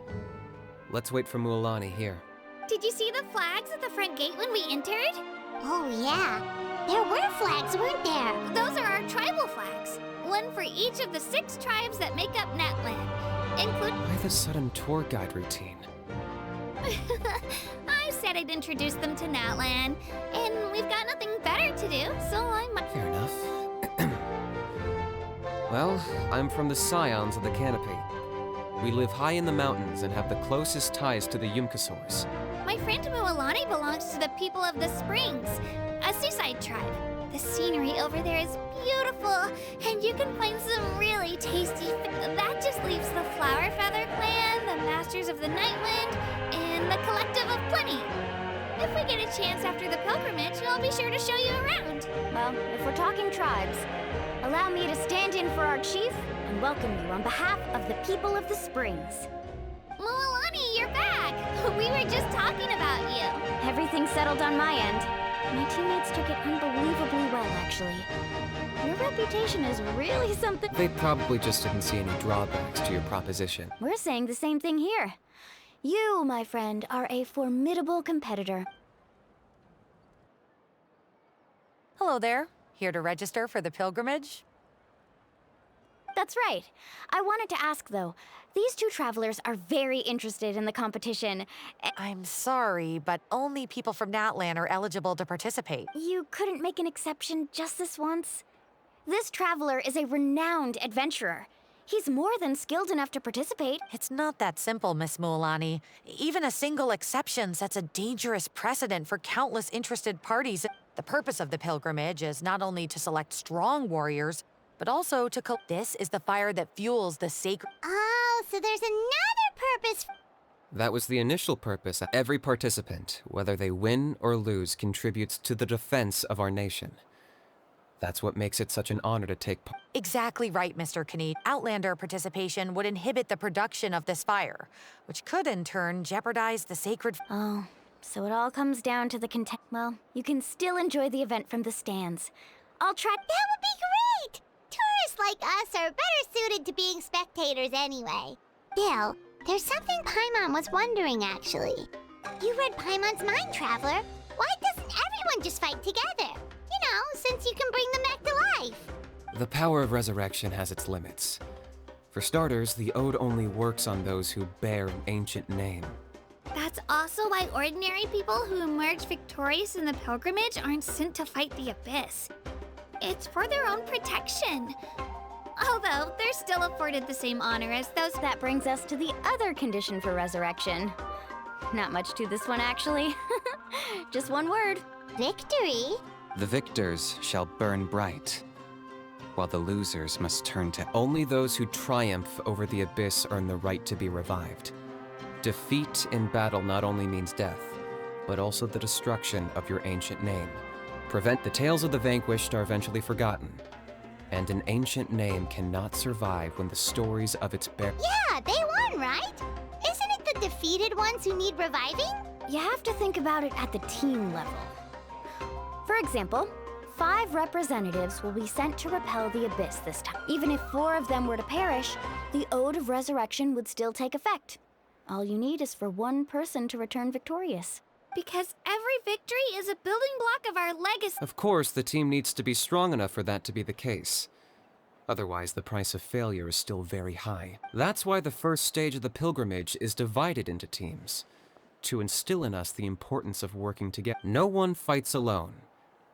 Let's wait for Mualani here. Did you see the flags at the front gate when we entered? Oh, yeah. There were flags, weren't there? Those are our tribal flags. One for each of the 6 tribes that make up Natlan. Include... Why the sudden tour guide routine? I said I'd introduce them to Natlan, and we've got nothing better to do, so I might... Fair enough. Well, I'm from the Scions of the Canopy. We live high in the mountains and have the closest ties to the Yumkasaurs. My friend Mualani belongs to the people of the Springs, a seaside tribe. The scenery over there is beautiful, and you can find some really tasty That just leaves the Flower Feather Clan, the Masters of the Nightwind, and the Collective of Plenty. If we get a chance after the pilgrimage, I'll be sure to show you around. Well, if we're talking tribes, allow me to stand in for our chief and welcome you on behalf of the people of the Springs. Mualani, you're back! We were just talking about you. Everything's settled on my end. My teammates took it unbelievably well, actually. Your reputation is really something... They probably just didn't see any drawbacks to your proposition. We're saying the same thing here. You, my friend, are a formidable competitor. Hello there. Here to register for the pilgrimage? That's right. I wanted to ask, though, These two travelers are very interested in the competition. I'm sorry, but only people from Natlan are eligible to participate. You couldn't make an exception just this once? This traveler is a renowned adventurer. He's more than skilled enough to participate. It's not that simple, Miss Mualani. Even a single exception sets a dangerous precedent for countless interested parties. The purpose of the pilgrimage is not only to select strong warriors, but also to This is the fire that fuels the sacred— Oh, so there's another purpose. That was the initial purpose. Every participant, whether they win or lose, contributes to the defense of our nation. That's what makes it such an honor to take part. Exactly right, Mr. Knight. Outlander participation would inhibit the production of this fire, which could in turn jeopardize the sacred— Oh, so it all comes down to the content. Well, you can still enjoy the event from the stands. I'll try— That would be great! Tourists like us are better suited to being spectators anyway. Bill, there's something Paimon was wondering, actually. You read Paimon's mind, Traveler. Why doesn't everyone just fight together? You know, since you can bring them back to life. The power of resurrection has its limits. For starters, the ode only works on those who bear an ancient name. That's also why ordinary people who emerge victorious in the pilgrimage aren't sent to fight the abyss. It's for their own protection. Although, they're still afforded the same honor as those— That brings us to the other condition for resurrection. Not much to this one, actually. Just one word. Victory? The victors shall burn bright, while the losers must turn to— Only those who triumph over the abyss earn the right to be revived. Defeat in battle not only means death, but also the destruction of your ancient name. The tales of the vanquished are eventually forgotten, and an ancient name cannot survive when the stories of its Yeah, they won, right? Isn't it the defeated ones who need reviving? You have to think about it at the team level. For example, 5 representatives will be sent to repel the abyss this time. Even if 4 of them were to perish, the Ode of Resurrection would still take effect. All you need is for 1 person to return victorious. because every victory is a building block of our legacy. Of course, the team needs to be strong enough for that to be the case. Otherwise, the price of failure is still very high. That's why the first stage of the pilgrimage is divided into teams, to instill in us the importance of working together. No one fights alone.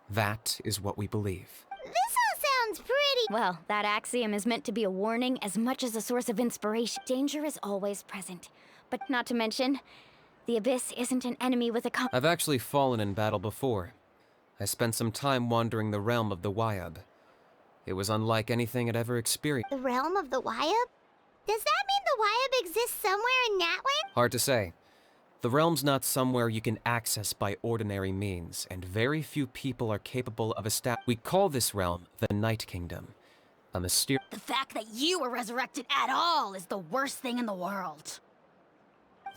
That is what we believe. This all sounds pretty... Well, that axiom is meant to be a warning as much as a source of inspiration. Danger is always present. But not to mention, the Abyss isn't an enemy with a I've actually fallen in battle before. I spent some time wandering the realm of the Wyab. It was unlike anything I'd ever experienced. The realm of the Wyab? Does that mean the Wyab exists somewhere in Natlan? Hard to say. The realm's not somewhere you can access by ordinary means, and very few people are capable of We call this realm the Night Kingdom. A mysterious... The fact that you were resurrected at all is the worst thing in the world.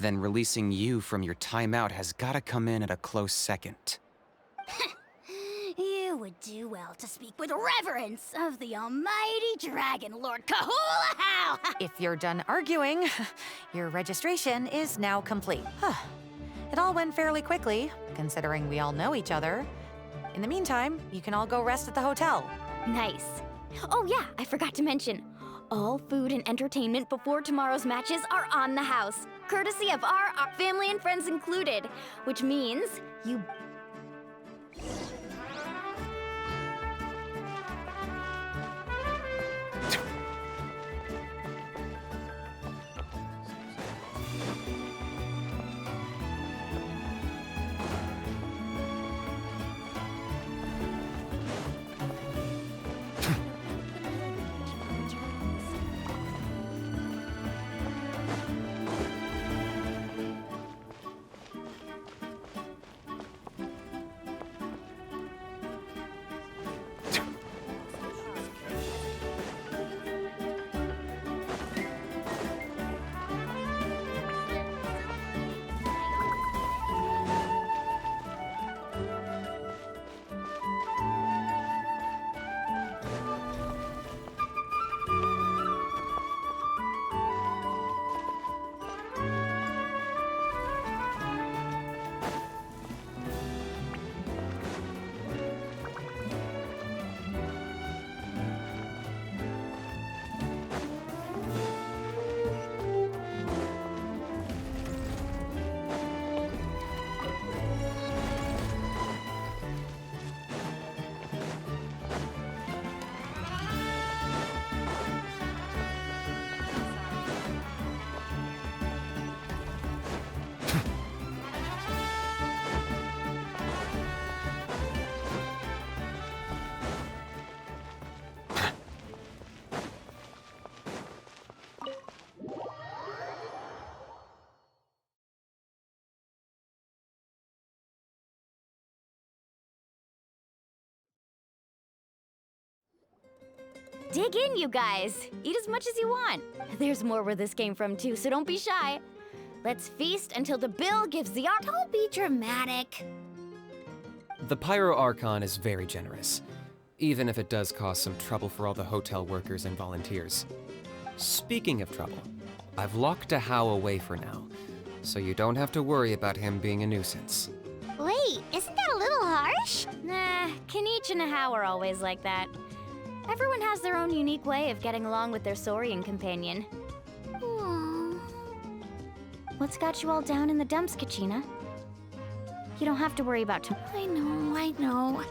Then releasing you from your timeout has gotta come in at a close second. You would do well to speak with reverence of the almighty Dragon Lord Kahula-How! If you're done arguing, your registration is now complete. It all went fairly quickly, considering we all know each other. In the meantime, you can all go rest at the hotel. Nice. Oh yeah, I forgot to mention. All food and entertainment before tomorrow's matches are on the house, courtesy of our family and friends included, which means you... Dig in, you guys. Eat as much as you want. There's more where this came from, too, so don't be shy. Let's feast until the bill gives the art. Don't be dramatic. The 5.0 Archon is very generous, even if it does cause some trouble for all the hotel workers and volunteers. Speaking of trouble, I've locked a How away for now, so you don't have to worry about him being a nuisance. Wait, isn't that a little harsh? Nah, Kanich and How are always like that. Everyone has their own unique way of getting along with their Saurian companion. What's got you all down in the dumps, Kachina? You don't have to worry about I know.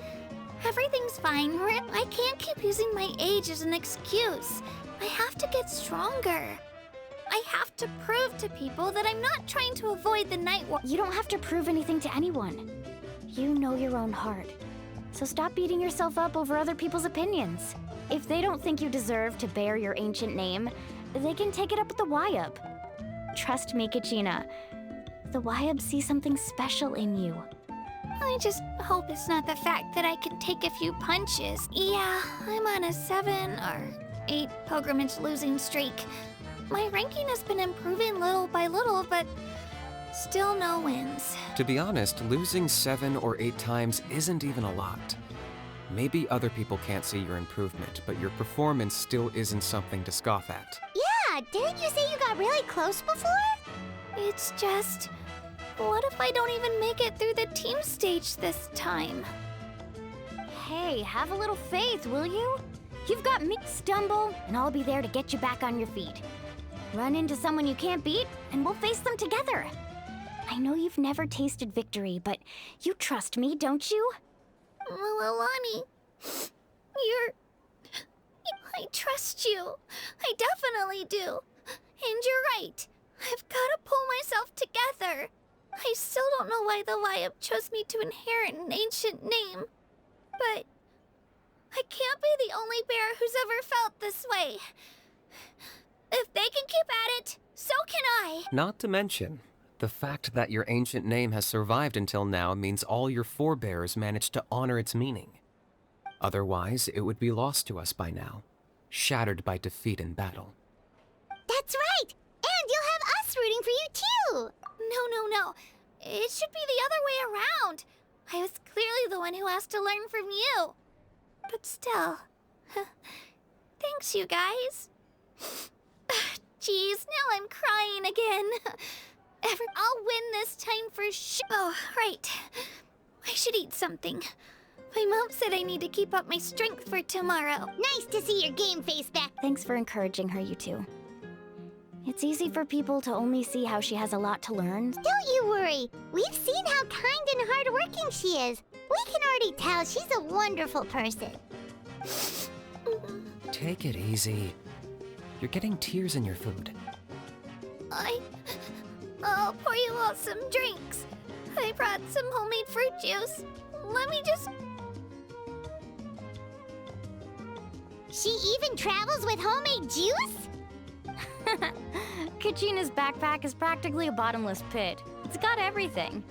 Everything's fine. I can't keep using my age as an excuse. I have to get stronger. I have to prove to people that I'm not trying to avoid the night war. You don't have to prove anything to anyone. You know your own heart. So stop beating yourself up over other people's opinions. If they don't think you deserve to bear your ancient name, they can take it up with the Wyub. Trust me, Kachina. The Wyub see something special in you. I just hope it's not the fact that I can take a few punches. Yeah, I'm on a 7 or 8 pilgrimage losing streak. My ranking has been improving little by little, but still no wins. To be honest, losing 7 or 8 times isn't even a lot. Maybe other people can't see your improvement, but your performance still isn't something to scoff at. Yeah, didn't you say you got really close before? It's just, what if I don't even make it through the team stage this time? Hey, have a little faith, will you? You've got me. Stumble, and I'll be there to get you back on your feet. Run into someone you can't beat, and we'll face them together. I know you've never tasted victory, but you trust me, don't you? Mualani, I trust you. I definitely do. And you're right. I've got to pull myself together. I still don't know why the Wyub chose me to inherit an ancient name. But I can't be the only bear who's ever felt this way. If they can keep at it, so can I. Not to mention, the fact that your ancient name has survived until now means all your forebears managed to honor its meaning. Otherwise, it would be lost to us by now, shattered by defeat in battle. That's right! And you'll have us rooting for you too! No. It should be the other way around. I was clearly the one who asked to learn from you. But still, thanks you guys. Geez, now I'm crying again. I'll win this time for sure. Oh, right. I should eat something. My mom said I need to keep up my strength for tomorrow. Nice to see your game face back. Thanks for encouraging her, you two. It's easy for people to only see how she has a lot to learn. Don't you worry. We've seen how kind and hardworking she is. We can already tell she's a wonderful person. Take it easy. You're getting tears in your food. I'll pour you all some drinks. I brought some homemade fruit juice. Let me just... She even travels with homemade juice? Kachina's backpack is practically a bottomless pit. It's got everything.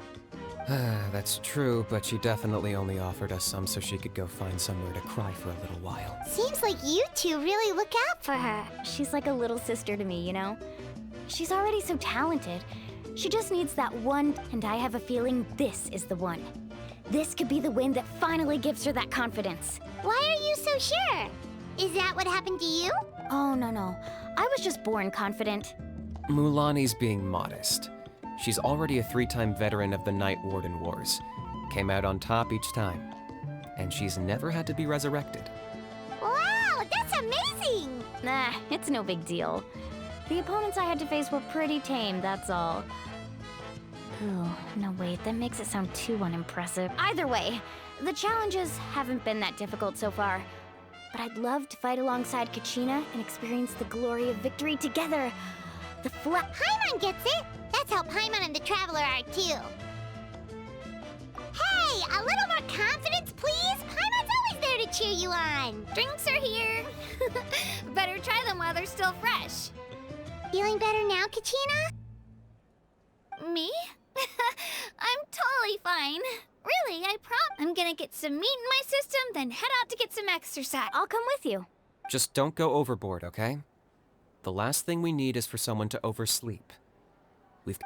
That's true, but she definitely only offered us some so she could go find somewhere to cry for a little while. Seems like you two really look out for her. She's like a little sister to me, you know? She's already so talented. She just needs that one, and I have a feeling this is the one. This could be the win that finally gives her that confidence. Why are you so sure? Is that what happened to you? Oh, no. I was just born confident. Mualani's being modest. She's already a 3-time veteran of the Night Warden Wars. Came out on top each time. And she's never had to be resurrected. Wow, that's amazing! Nah, it's no big deal. The opponents I had to face were pretty tame, that's all. Ooh, no wait, that makes it sound too unimpressive. Either way, the challenges haven't been that difficult so far. But I'd love to fight alongside Kachina and experience the glory of victory together. Paimon gets it! That's how Paimon and the Traveler are too. Hey, a little more confidence, please! Paimon's always there to cheer you on! Drinks are here. Better try them while they're still fresh. Feeling better now, Kachina? Me? I'm totally fine. Really, I promise. I'm gonna get some meat in my system, then head out to get some exercise. I'll come with you. Just don't go overboard, okay? The last thing we need is for someone to oversleep. We've...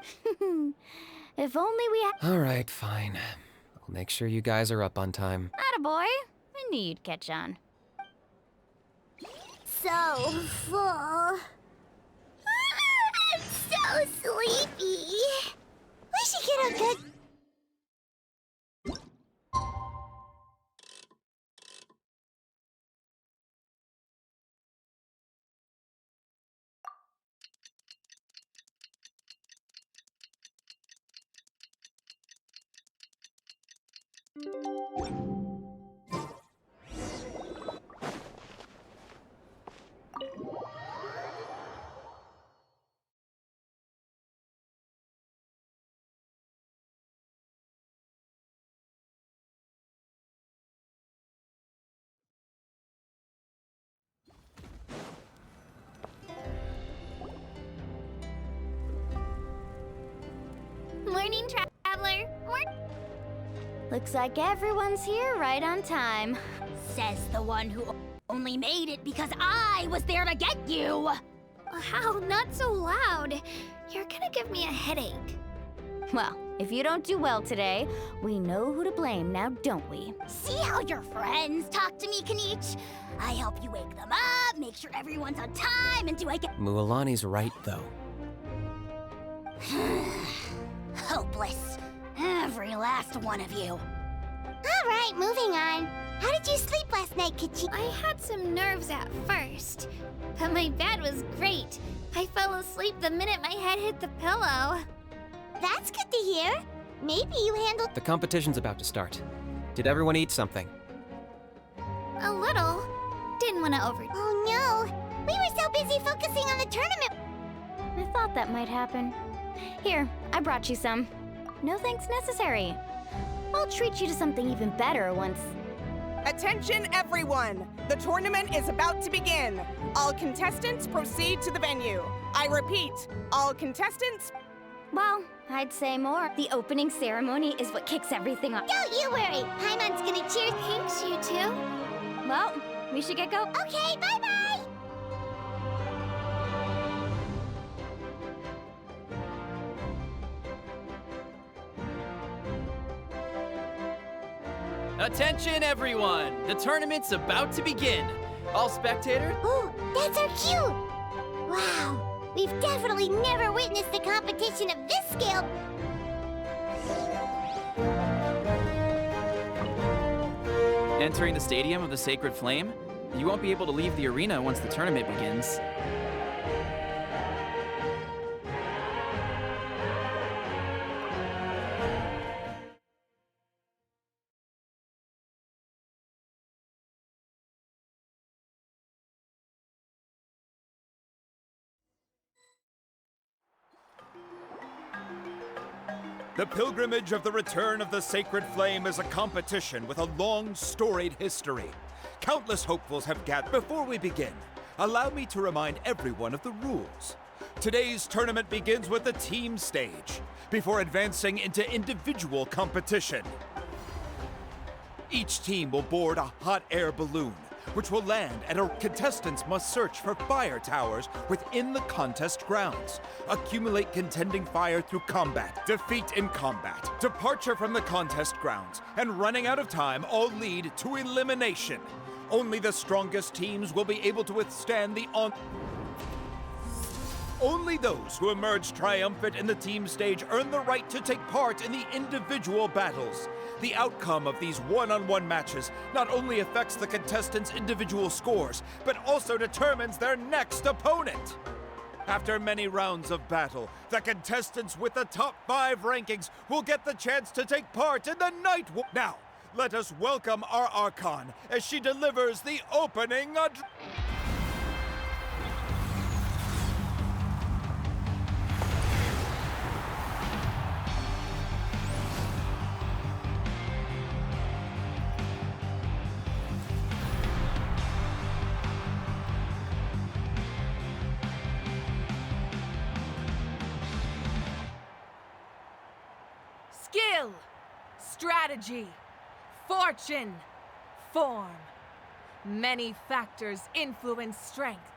If only we had. Alright, fine. I'll make sure you guys are up on time. Attaboy. I knew you'd catch on. So full. I'm so sleepy. We should get a good... Morning, traveler. Looks like everyone's here right on time. Says the one who only made it because I was there to get you. How? Not so loud. You're gonna give me a headache. Well, if you don't do well today, we know who to blame now, don't we? See how your friends talk to me, Kanich? I help you wake them up, make sure everyone's on time, and do I get... Mualani's right, though. Hopeless. Every last one of you. All right, moving on. How did you sleep last night, Kachi? I had some nerves at first, but my bed was great. I fell asleep the minute my head hit the pillow. That's good to hear. Maybe you handled... The competition's about to start. Did everyone eat something? A little. Didn't want to over... Oh no! We were so busy focusing on the tournament. I thought that might happen. Here, I brought you some. No thanks necessary. I'll treat you to something even better once... Attention everyone! The tournament is about to begin. All contestants proceed to the venue. I repeat, all contestants... Well, I'd say more. The opening ceremony is what kicks everything off. Don't you worry! Paimon's gonna cheer... Thanks, you two. Well, we should get going. Okay, bye-bye! Attention, everyone! The tournament's about to begin. All spectators... Ooh, that's our cue! Wow, we've definitely never witnessed a competition of this scale. Entering the Stadium of the Sacred Flame, you won't be able to leave the arena once the tournament begins. The pilgrimage of the return of the Sacred Flame is a competition with a long, storied history. Countless hopefuls have gathered. Before we begin, allow me to remind everyone of the rules. Today's tournament begins with the team stage, before advancing into individual competition. Each team will board a hot air balloon, which will land, and our contestants must search for fire towers within the contest grounds. Accumulate contending fire through combat, defeat in combat, departure from the contest grounds, and running out of time all lead to elimination. Only the strongest teams will be able to withstand the Only those who emerge triumphant in the team stage earn the right to take part in the individual battles. The outcome of these one-on-one matches not only affects the contestants' individual scores, but also determines their next opponent. After many rounds of battle, the contestants with the top 5 rankings will get the chance to take part in the night war. Now, let us welcome our Archon as she delivers the opening Skill, strategy, fortune, form. Many factors influence strength,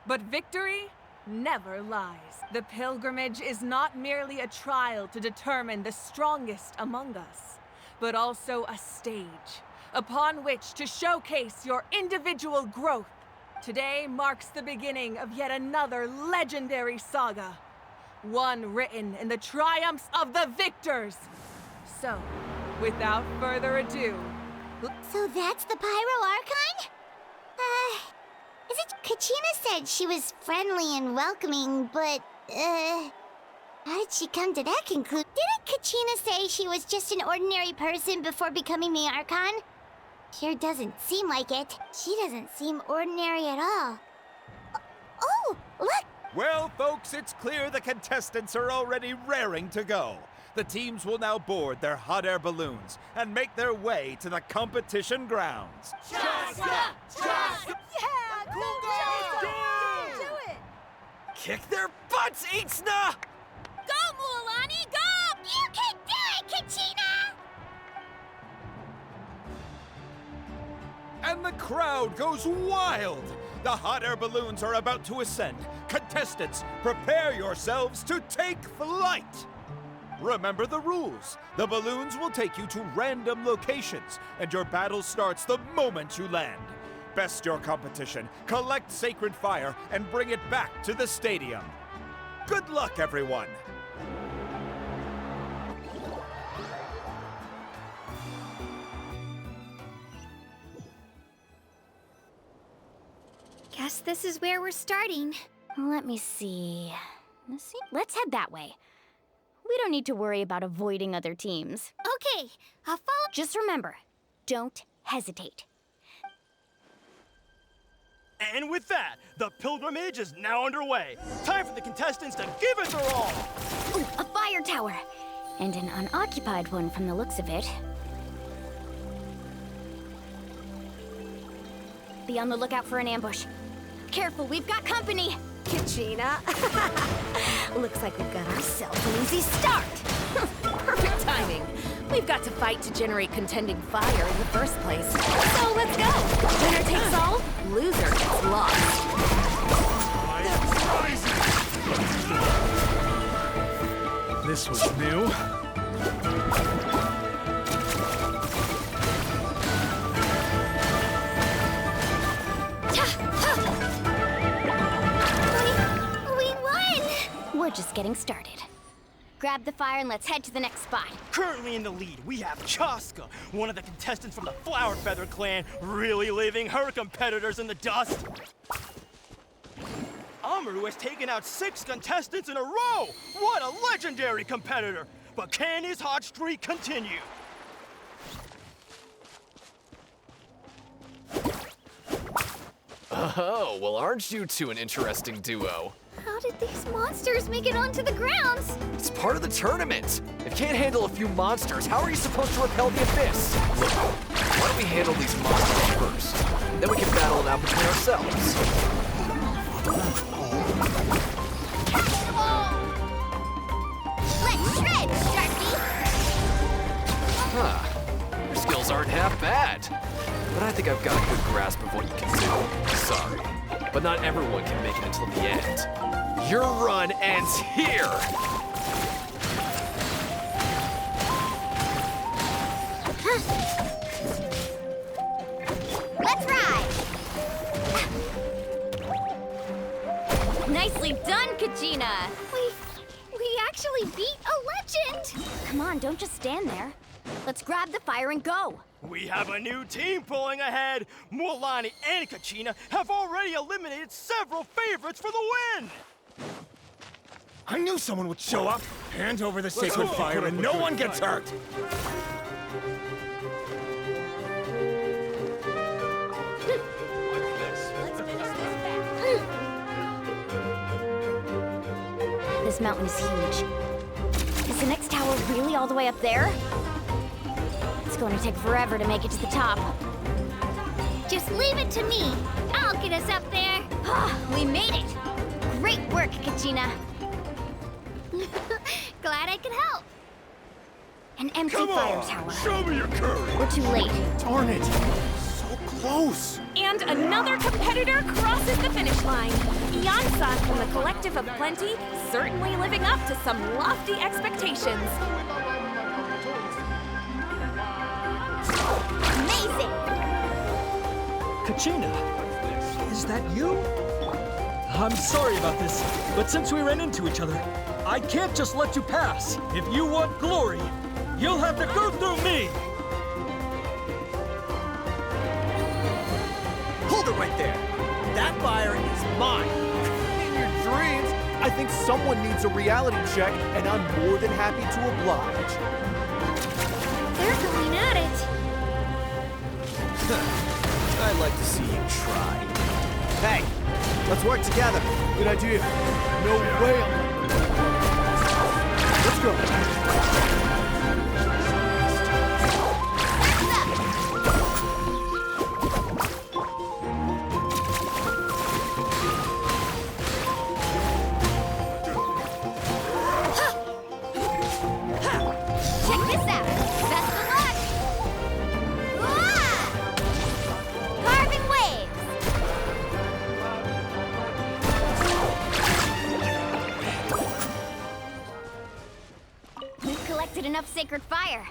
but victory never lies. The pilgrimage is not merely a trial to determine the strongest among us, but also a stage upon which to showcase your individual growth. Today marks the beginning of yet another legendary saga, one written in the triumphs of the victors. So, without further ado... So that's the 5.0 Archon? Is it Kachina said she was friendly and welcoming, but, how did she come to that conclusion? Didn't Kachina say she was just an ordinary person before becoming the Archon? Sure doesn't seem like it. She doesn't seem ordinary at all. Oh, look! Well, folks, it's clear the contestants are already raring to go. The teams will now board their hot air balloons and make their way to the competition grounds. Chaska! Chaska! Yeah! Cool guys! Do it! Kick their butts, Itzna! Go, Mualani, go! You can do it, Kachina! And the crowd goes wild! The hot air balloons are about to ascend. Contestants, prepare yourselves to take flight! Remember the rules. The balloons will take you to random locations, and your battle starts the moment you land. Best your competition, collect sacred fire, and bring it back to the stadium. Good luck, everyone! Guess this is where we're starting. Let me see. Let's head that way. We don't need to worry about avoiding other teams. Okay, I'll follow. Just remember, don't hesitate. And with that, the pilgrimage is now underway. Time for the contestants to give it their all. Ooh, a fire tower. And an unoccupied one from the looks of it. Be on the lookout for an ambush. Careful, we've got company! Kachina. Looks like we've got ourselves an easy start. Perfect timing. We've got to fight to generate contending fire in the first place. So let's go! Winner takes all, loser gets lost. This was new. We're just getting started. Grab the fire and let's head to the next spot. Currently in the lead, we have Chaska, one of the contestants from the Flower Feather clan, really leaving her competitors in the dust. Amaru has taken out 6 contestants in a row! What a legendary competitor! But can his hot streak continue? Oh, well, aren't you two an interesting duo? How did these monsters make it onto the grounds? It's part of the tournament. If you can't handle a few monsters, how are you supposed to repel the abyss? Look, why don't we handle these monsters first? Then we can battle it out between ourselves. Let's shred, Sharky! Huh. Your skills aren't half bad. But I think I've got a good grasp of what you can do. Sorry. But not everyone can make it until the end. Your run ends here! Let's ride! Nicely done, Kachina! We actually beat a legend! Come on, don't just stand there. Let's grab the fire and go! We have a new team pulling ahead. Mualani and Kachina have already eliminated several favorites for the win. I knew someone would show up. Hand over the sacred fire and no one gets hurt. This mountain is huge. Is the next tower really all the way up there? It's going to take forever to make it to the top. Just leave it to me. I'll get us up there. We made it! Great work, Kachina. Glad I could help. An empty Come fire on, tower. show me your courage. We're too late. Darn it. So close. close! And another competitor crosses the finish line. Yansan from the Collective of Plenty certainly living up to some lofty expectations. Amazing! Kachina, is that you? I'm sorry about this, but since we ran into each other, I can't just let you pass. If you want glory, you'll have to go through me! Hold it right there! That fire is mine! In your dreams, I think someone needs a reality check, and I'm more than happy to oblige. They're going at it. I'd like to see you try. Hey, let's work together. Good idea. No way Let's go. Check this out! Best of luck! Wah! Carving waves! We've collected enough sacred fire.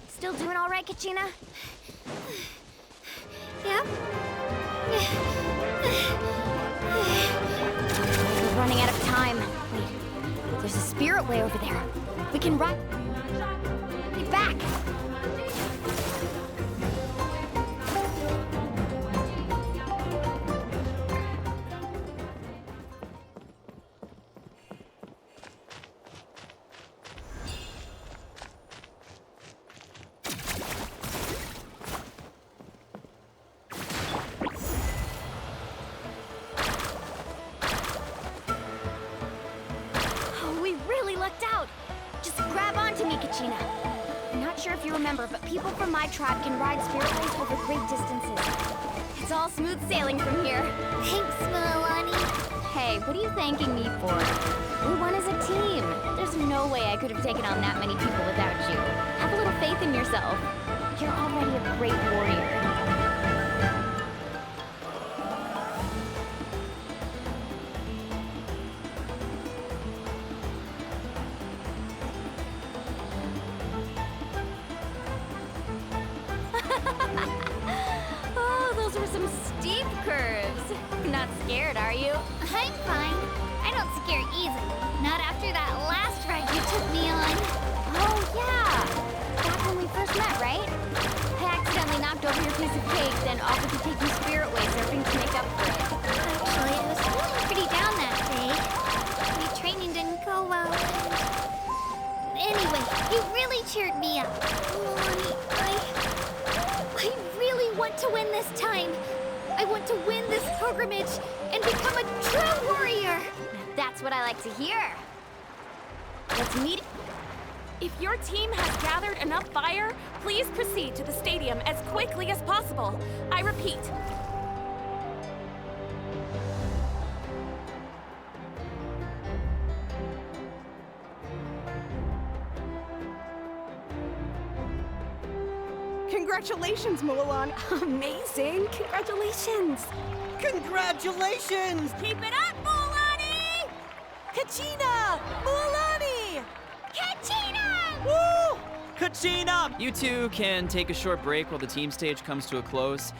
Still doing all right, Kachina? Yep. We're running out of time. Wait, there's a spirit way over there. We can ride it back. Oh, we really lucked out. Just grab onto me, Kachina. I'm not sure if you remember, but people from my tribe can ride spirit ways over great distances. It's all smooth sailing from here. Thanks, Mualani. Hey, what are you thanking me for? We won as a team. There's no way I could have taken on that many people without you. Have a little faith in yourself. You're already a great warrior. Oh, those were some steep curves. Not scared, are you? I'm fine. I don't scare easily. Not after that last ride you took me on. Oh, yeah. Back when we first met, right? I accidentally knocked over your piece of cake, then offered to take you spirit way surfing to make up for it. Actually, I was feeling pretty down that day. My training didn't go well. Anyway, you really cheered me up. Mualani, I really want to win this time. I want to win this pilgrimage and become a true warrior. That's what I like to hear. Let's meet. If your team has gathered enough fire, please proceed to the stadium as quickly as possible. I repeat. Congratulations, Mulan. Amazing. Congratulations. Congratulations! Keep it up, Mualani! Kachina! Mualani! Kachina! Woo! Kachina! You two can take a short break while the team stage comes to a close.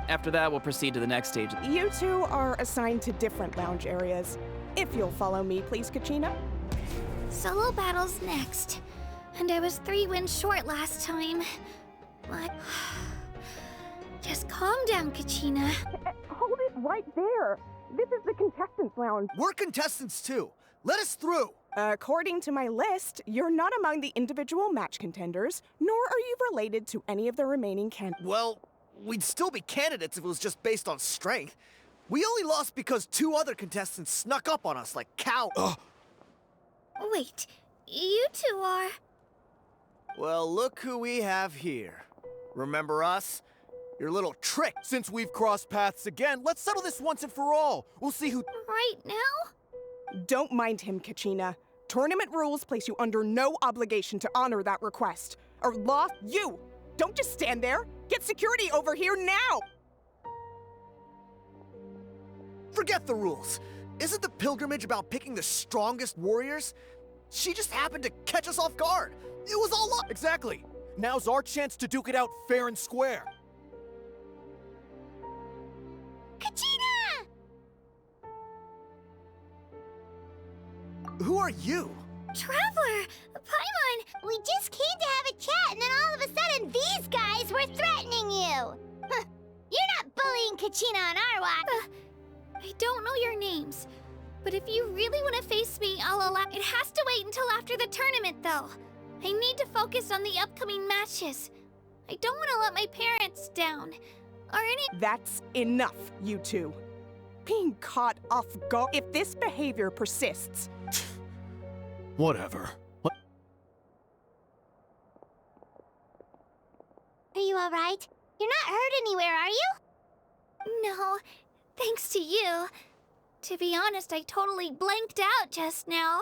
After that, we'll proceed to the next stage. You two are assigned to different lounge areas. If you'll follow me, please, Kachina. Solo battles next. And I was 3 wins short last time. But... Just calm down, Kachina. Hold it right there. This is the contestants' lounge. We're contestants too. Let us through. According to my list, you're not among the individual match contenders, nor are you related to any of the remaining Well, we'd still be candidates if it was just based on strength. We only lost because 2 other contestants snuck up on us like cow. Wait, you two are... Well, look who we have here. Remember us? Your little trick. Since we've crossed paths again, let's settle this once and for all. We'll see who... Right now? Don't mind him, Kachina. Tournament rules place you under no obligation to honor that request. Or law, you! Don't just stand there! Get security over here now! Forget the rules. Isn't the pilgrimage about picking the strongest warriors? She just happened to catch us off guard. It was all luck. Exactly. Now's our chance to duke it out fair and square. Kachina! Who are you? Traveler! Paimon! We just came to have a chat and then all of a sudden these guys were threatening you! Huh. You're not bullying Kachina on our watch! I don't know your names, but if you really want to face me, I'll allow. It has to wait until after the tournament, though. I need to focus on the upcoming matches. I don't want to let my parents down. Or any. That's enough, you two. Being caught off guard. If this behavior persists. Whatever. Are you alright? You're not hurt anywhere, are you? No, thanks to you. To be honest, I totally blanked out just now.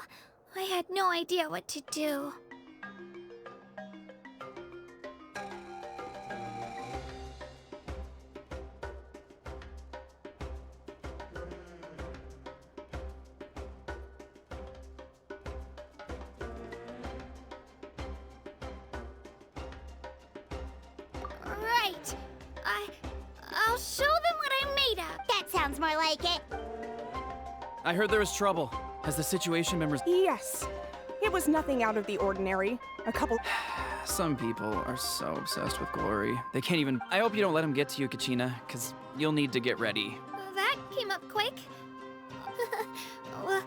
I had no idea what to do. Right. I'll show them what I'm made of. That sounds more like it. I heard there was trouble. Has the situation been Yes. It was nothing out of the ordinary. A couple. Some people are so obsessed with glory. They can't even. I hope you don't let him get to you, Kachina, because you'll need to get ready. That came up quick. Well,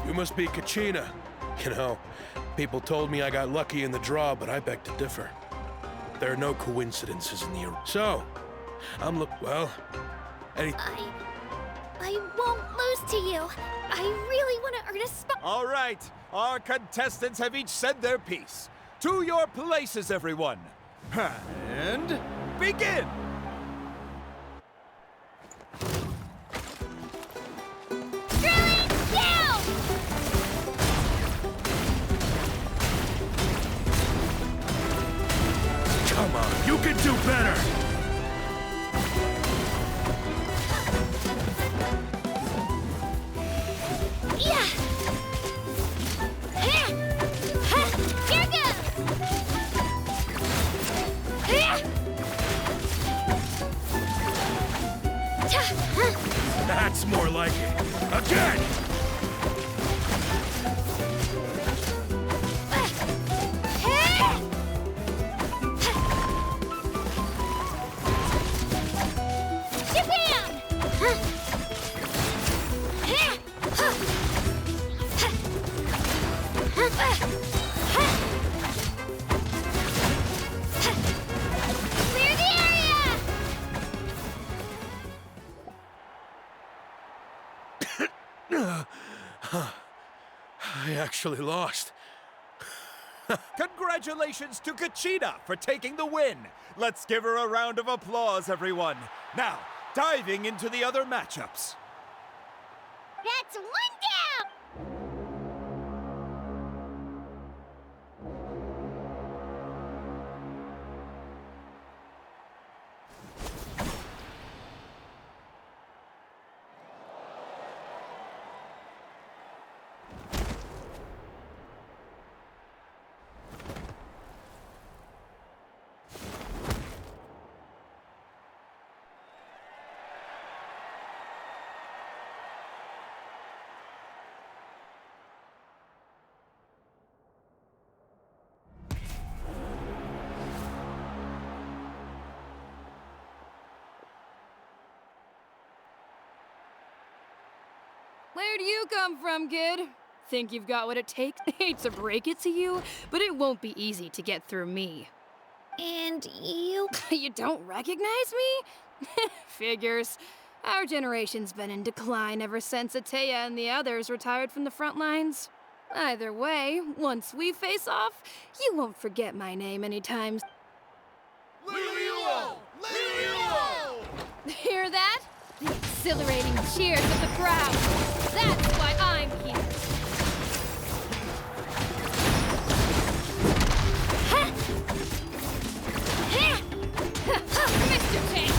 You must be Kachina. You know, people told me I got lucky in the draw, but I beg to differ. There are no coincidences in the... So, well, I won't lose to you. I really want to earn a spot. All right, our contestants have each said their piece. To your places, everyone. And begin! come on, you can do better! Yeah. Here goes. That's more like it. Again! Clear the area! I actually lost. Congratulations to Kachina for taking the win. Let's give her a round of applause, everyone. Now, diving into the other matchups. That's one down! Where do you come from, kid? Think you've got what it takes? Hate to break it to you, but it won't be easy to get through me. And you... You don't recognize me? Figures. Our generation's been in decline ever since Ateya and the others retired from the front lines. Either way, once we face off, you won't forget my name anytime. Liliuo! Liliuo! Hear that? exhilarating cheers of the crowd. That's why I'm here. Mr. Chase!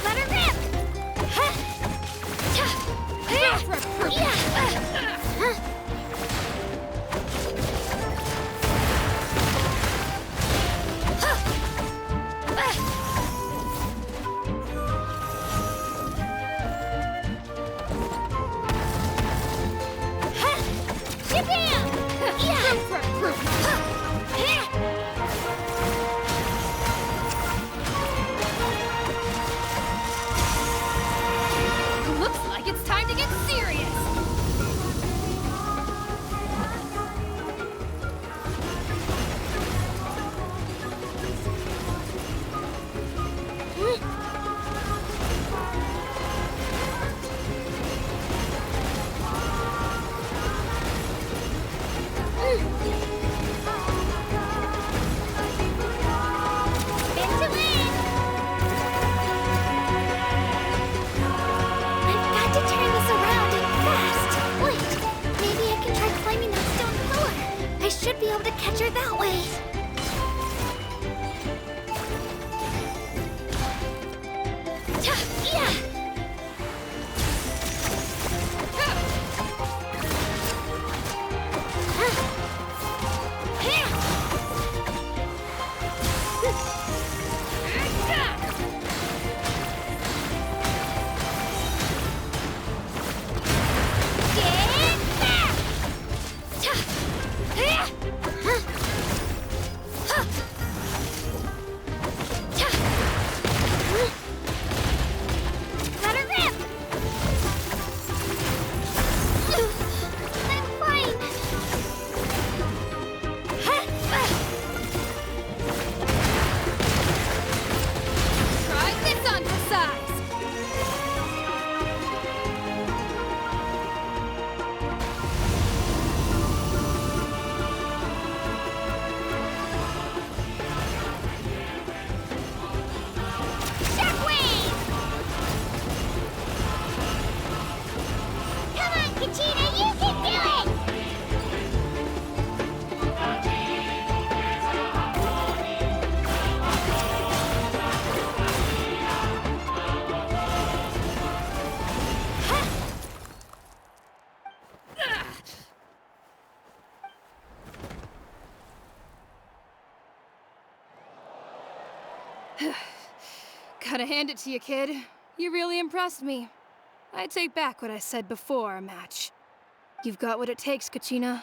Let her rip! Looks like it's time to get serious. Should be able to catch her that way. Gotta hand it to you, kid. You really impressed me. I take back what I said before our match. You've got what it takes, Kachina.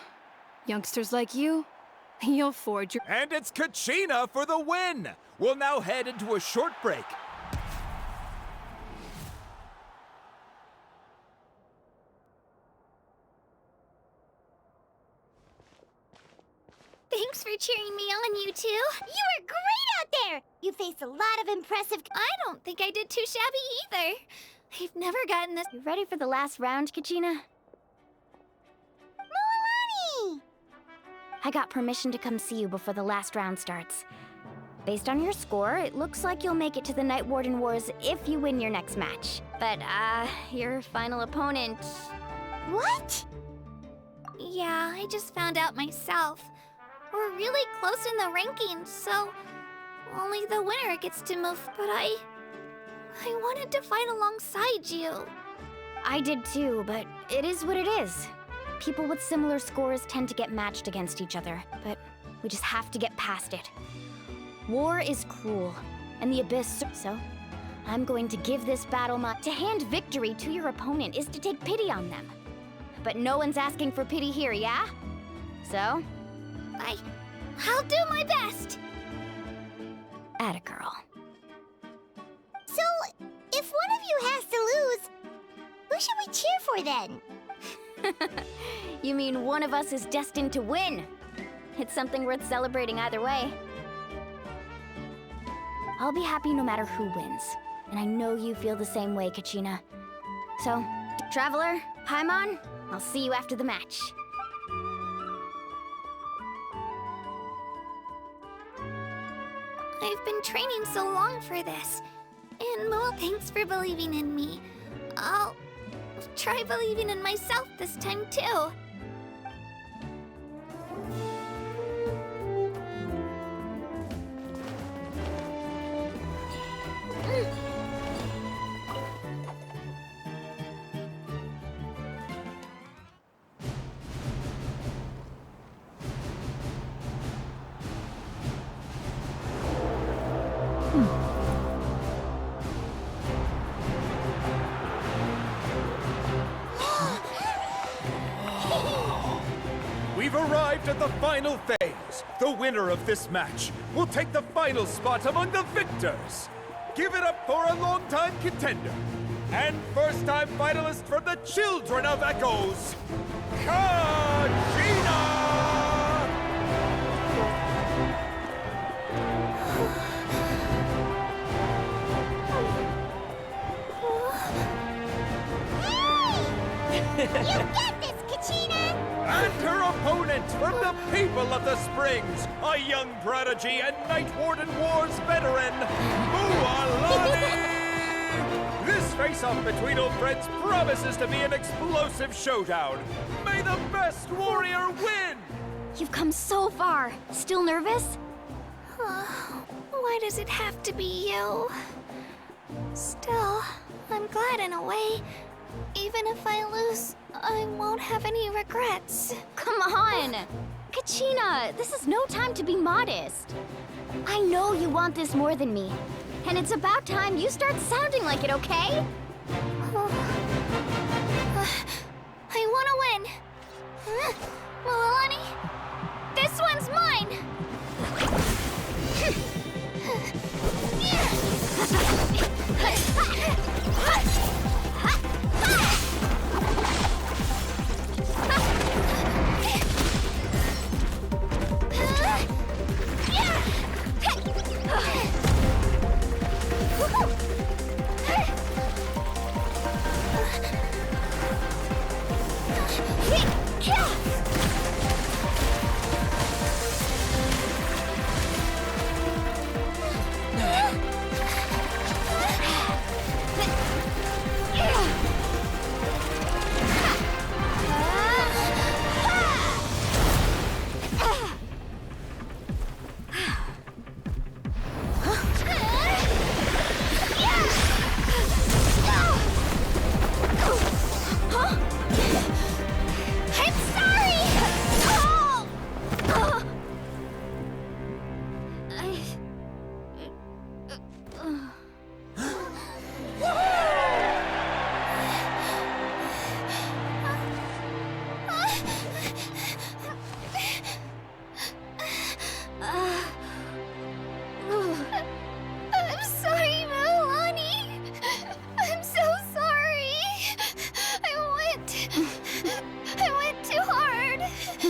Youngsters like you, you'll forge your— And it's Kachina for the win! We'll now head into a short break. Thanks for cheering me on, you two. You were great out there. You faced a lot of impressive— I don't think I did too shabby either. I've never gotten this— You ready for the last round, Kachina? Mualani! I got permission to come see you before the last round starts. Based on your score, it looks like you'll make it to the Night Warden Wars if you win your next match. But, your final opponent— What? Yeah, I just found out myself. We're really close in the rankings, so only the winner gets to move. But I wanted to fight alongside you. I did too, but it is what it is. People with similar scores tend to get matched against each other, but we just have to get past it. War is cruel, and the Abyss— So, I'm going to give this battle to hand victory to your opponent is to take pity on them. But no one's asking for pity here, yeah? So? I'll do my best! Atta girl. So, if one of you has to lose, who should we cheer for then? You mean one of us is destined to win? It's something worth celebrating either way. I'll be happy no matter who wins, and I know you feel the same way, Kachina. So, Traveler, Paimon, I'll see you after the match. I've been training so long for this. And well, thanks for believing in me. I'll try believing in myself this time too. We've arrived at the final phase. The winner of this match will take the final spot among the victors. Give it up for a longtime contender and first-time finalist from the Children of Echoes, Kachina! You get this, Kachina! And her opponent from the people of the Springs, a young prodigy and Night Warden Wars veteran, mualani! This face-off between old friends promises to be an explosive showdown. May the best warrior win! You've come so far. Still nervous? Why does it have to be you? Still, I'm glad in a way. Even if I lose, I won't have any regrets. Come on! Kachina, this is no time to be modest. I know you want this more than me. And it's about time you start sounding like it, okay? I want to win. Mualani, this one's mine!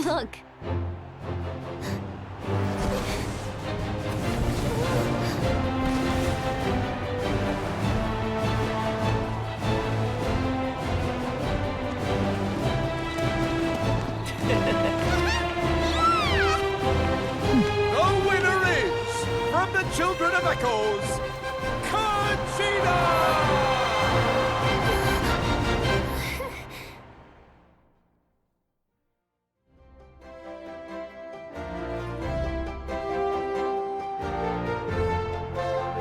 Look. The winner is, from the Children of Echoes, Kachina!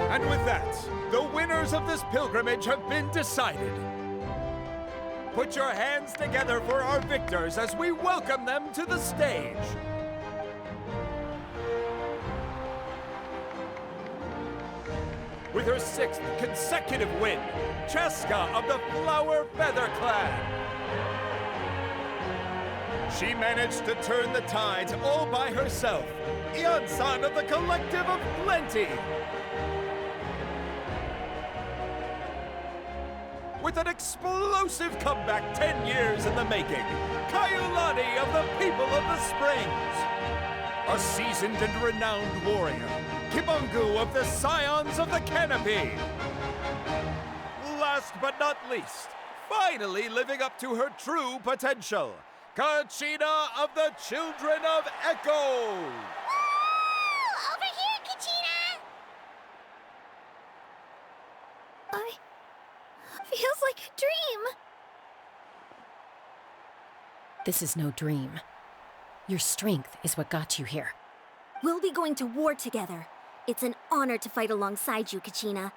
And with that, the winners of this pilgrimage have been decided. Put your hands together for our victors as we welcome them to the stage. With her 6th consecutive win, Cheska of the Flower Feather Clan. She managed to turn the tides all by herself. Ian-san of the Collective of Plenty. With an explosive comeback 10 years in the making, Kayulani of the People of the Springs. A seasoned and renowned warrior, Kibangu of the Scions of the Canopy. Last but not least, finally living up to her true potential. Kachina of the Children of Echo! Over here, Kachina! Feels like a dream. This is no dream. Your strength is what got you here. We'll be going to war together. It's an honor to fight alongside you, Kachina.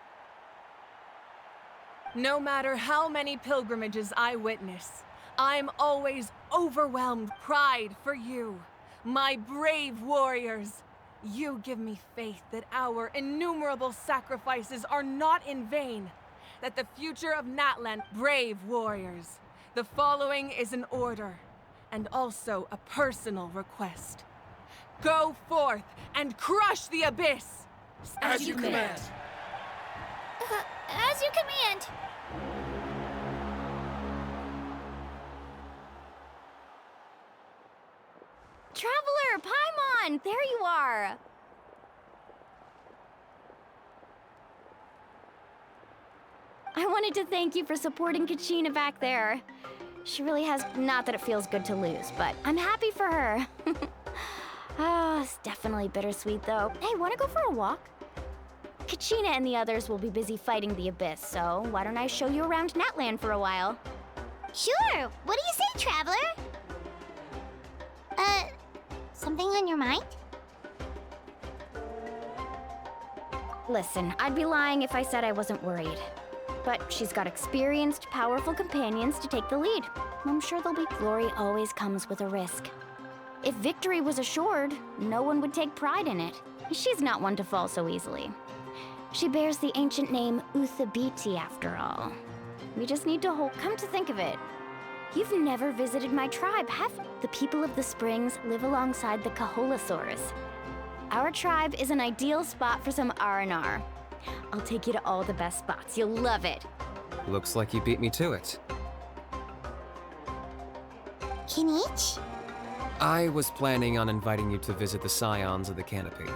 No matter how many pilgrimages I witness, I'm always overwhelmed pride for you, my brave warriors. You give me faith that our innumerable sacrifices are not in vain, that the future of Natlan, brave warriors. The following is an order, and also a personal request. Go forth and crush the abyss! As you command. As you command. Traveler, Paimon, there you are. I wanted to thank you for supporting Kachina back there. She really has, not that it feels good to lose, but I'm happy for her. Oh, it's definitely bittersweet though. Hey, wanna go for a walk? Kachina and the others will be busy fighting the abyss, so why don't I show you around Natlan for a while? Sure. What do you say, Traveler? Something on your mind? Listen, I'd be lying if I said I wasn't worried. But she's got experienced, powerful companions to take the lead. I'm sure there'll be glory always comes with a risk. If victory was assured, no one would take pride in it. She's not one to fall so easily. She bears the ancient name Uthabiti after all. We just need to hold. Come to think of it, you've never visited my tribe, have you? The people of the springs live alongside the Kaholasaurs. Our tribe is an ideal spot for some R&R. I'll take you to all the best spots. You'll love it. Looks like you beat me to it. Kinich? I was planning on inviting you to visit the Scions of the Canopy.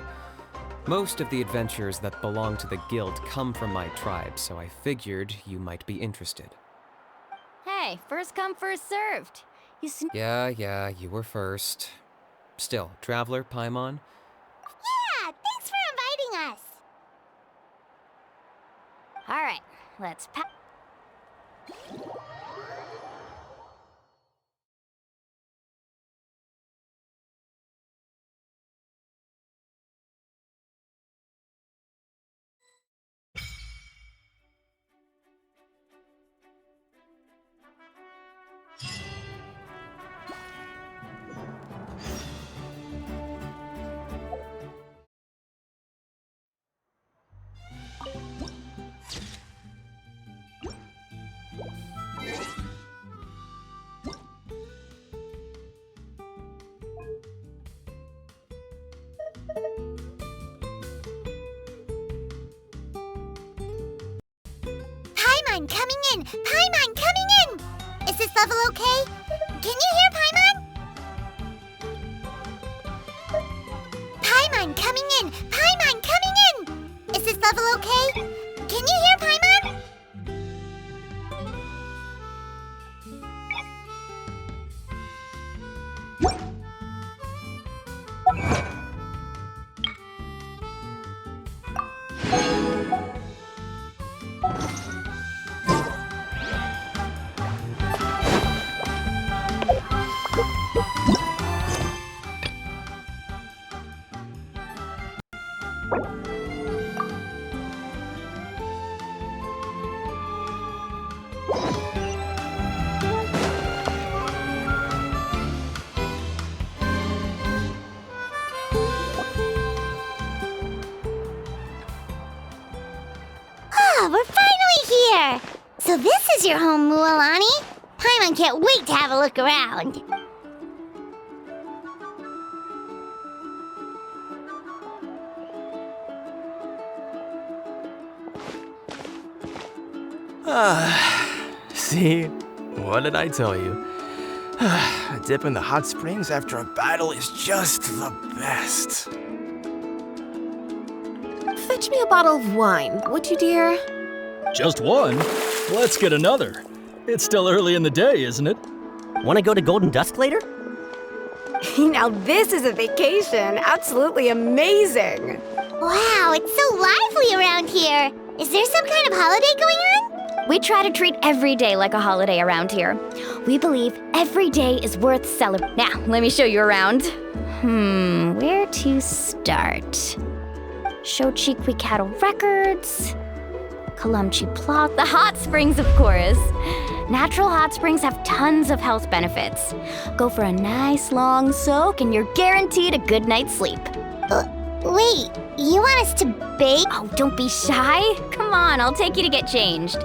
Most of the adventures that belong to the guild come from my tribe, so I figured you might be interested. Hey, first come, first served. Yeah, you were first. Still, Traveler, Paimon? Yeah, thanks for inviting us. All right, let's Paimon coming in! Paimon coming in! Is this level okay? Can you hear Paimon? Paimon coming in! Paimon coming in! Is this level okay? Can you hear Paimon? Oh, we're finally here! So this is your home, Mualani? Paimon can't wait to have a look around. See? What did I tell you? A dip in the hot springs after a battle is just the best. Fetch me a bottle of wine, would you, dear? Just one? Let's get another. It's still early in the day, isn't it? Want to go to Golden Dusk later? Now this is a vacation. Absolutely amazing. Wow, it's so lively around here. Is there some kind of holiday going on? We try to treat every day like a holiday around here. We believe every day is worth celebrating. Now, let me show you around. Where to start? Xochitl Records, Kalamchi Plot, the hot springs, of course. Natural hot springs have tons of health benefits. Go for a nice long soak and you're guaranteed a good night's sleep. Wait, you want us to bathe? Oh, don't be shy. Come on, I'll take you to get changed.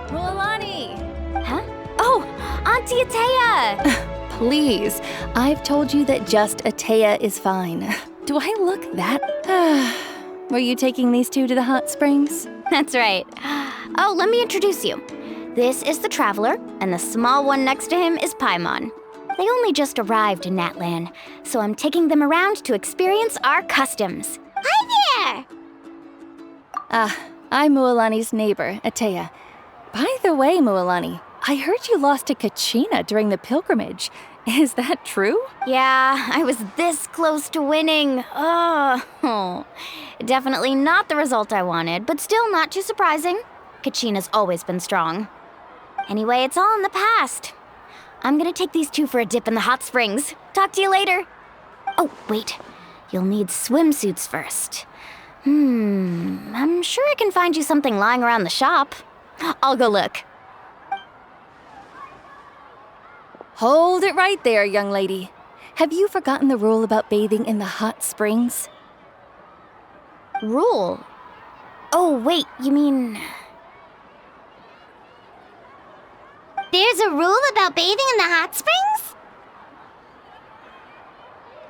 Mualani! Huh? Oh, Auntie Atea! Please, I've told you that just Atea is fine. Do I look that? Were you taking these two to the hot springs? That's right. Oh, let me introduce you. This is the Traveler, and the small one next to him is Paimon. They only just arrived in Natlan, so I'm taking them around to experience our customs. Hi there! I'm Mualani's neighbor, Atea. By the way, Mualani, I heard you lost to Kachina during the pilgrimage. Is that true? Yeah, I was this close to winning. Oh, definitely not the result I wanted, but still not too surprising. Kachina's always been strong. Anyway, it's all in the past. I'm gonna take these two for a dip in the hot springs. Talk to you later. Oh, wait. You'll need swimsuits first. I'm sure I can find you something lying around the shop. I'll go look. Hold it right there, young lady. Have you forgotten the rule about bathing in the hot springs? Rule? Oh, wait, you mean... There's a rule about bathing in the hot springs?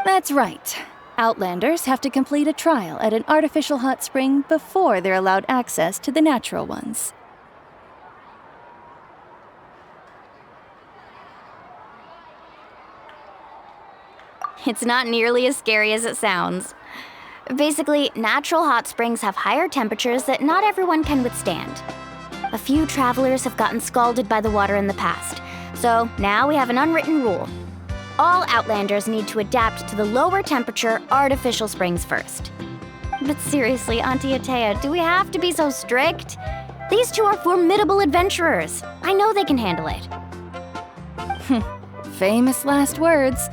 That's right. Outlanders have to complete a trial at an artificial hot spring before they're allowed access to the natural ones. It's not nearly as scary as it sounds. Basically, natural hot springs have higher temperatures that not everyone can withstand. A few travelers have gotten scalded by the water in the past, so now we have an unwritten rule. All Outlanders need to adapt to the lower temperature artificial springs first. But seriously, Auntie Atea, do we have to be so strict? These two are formidable adventurers. I know they can handle it. Famous last words.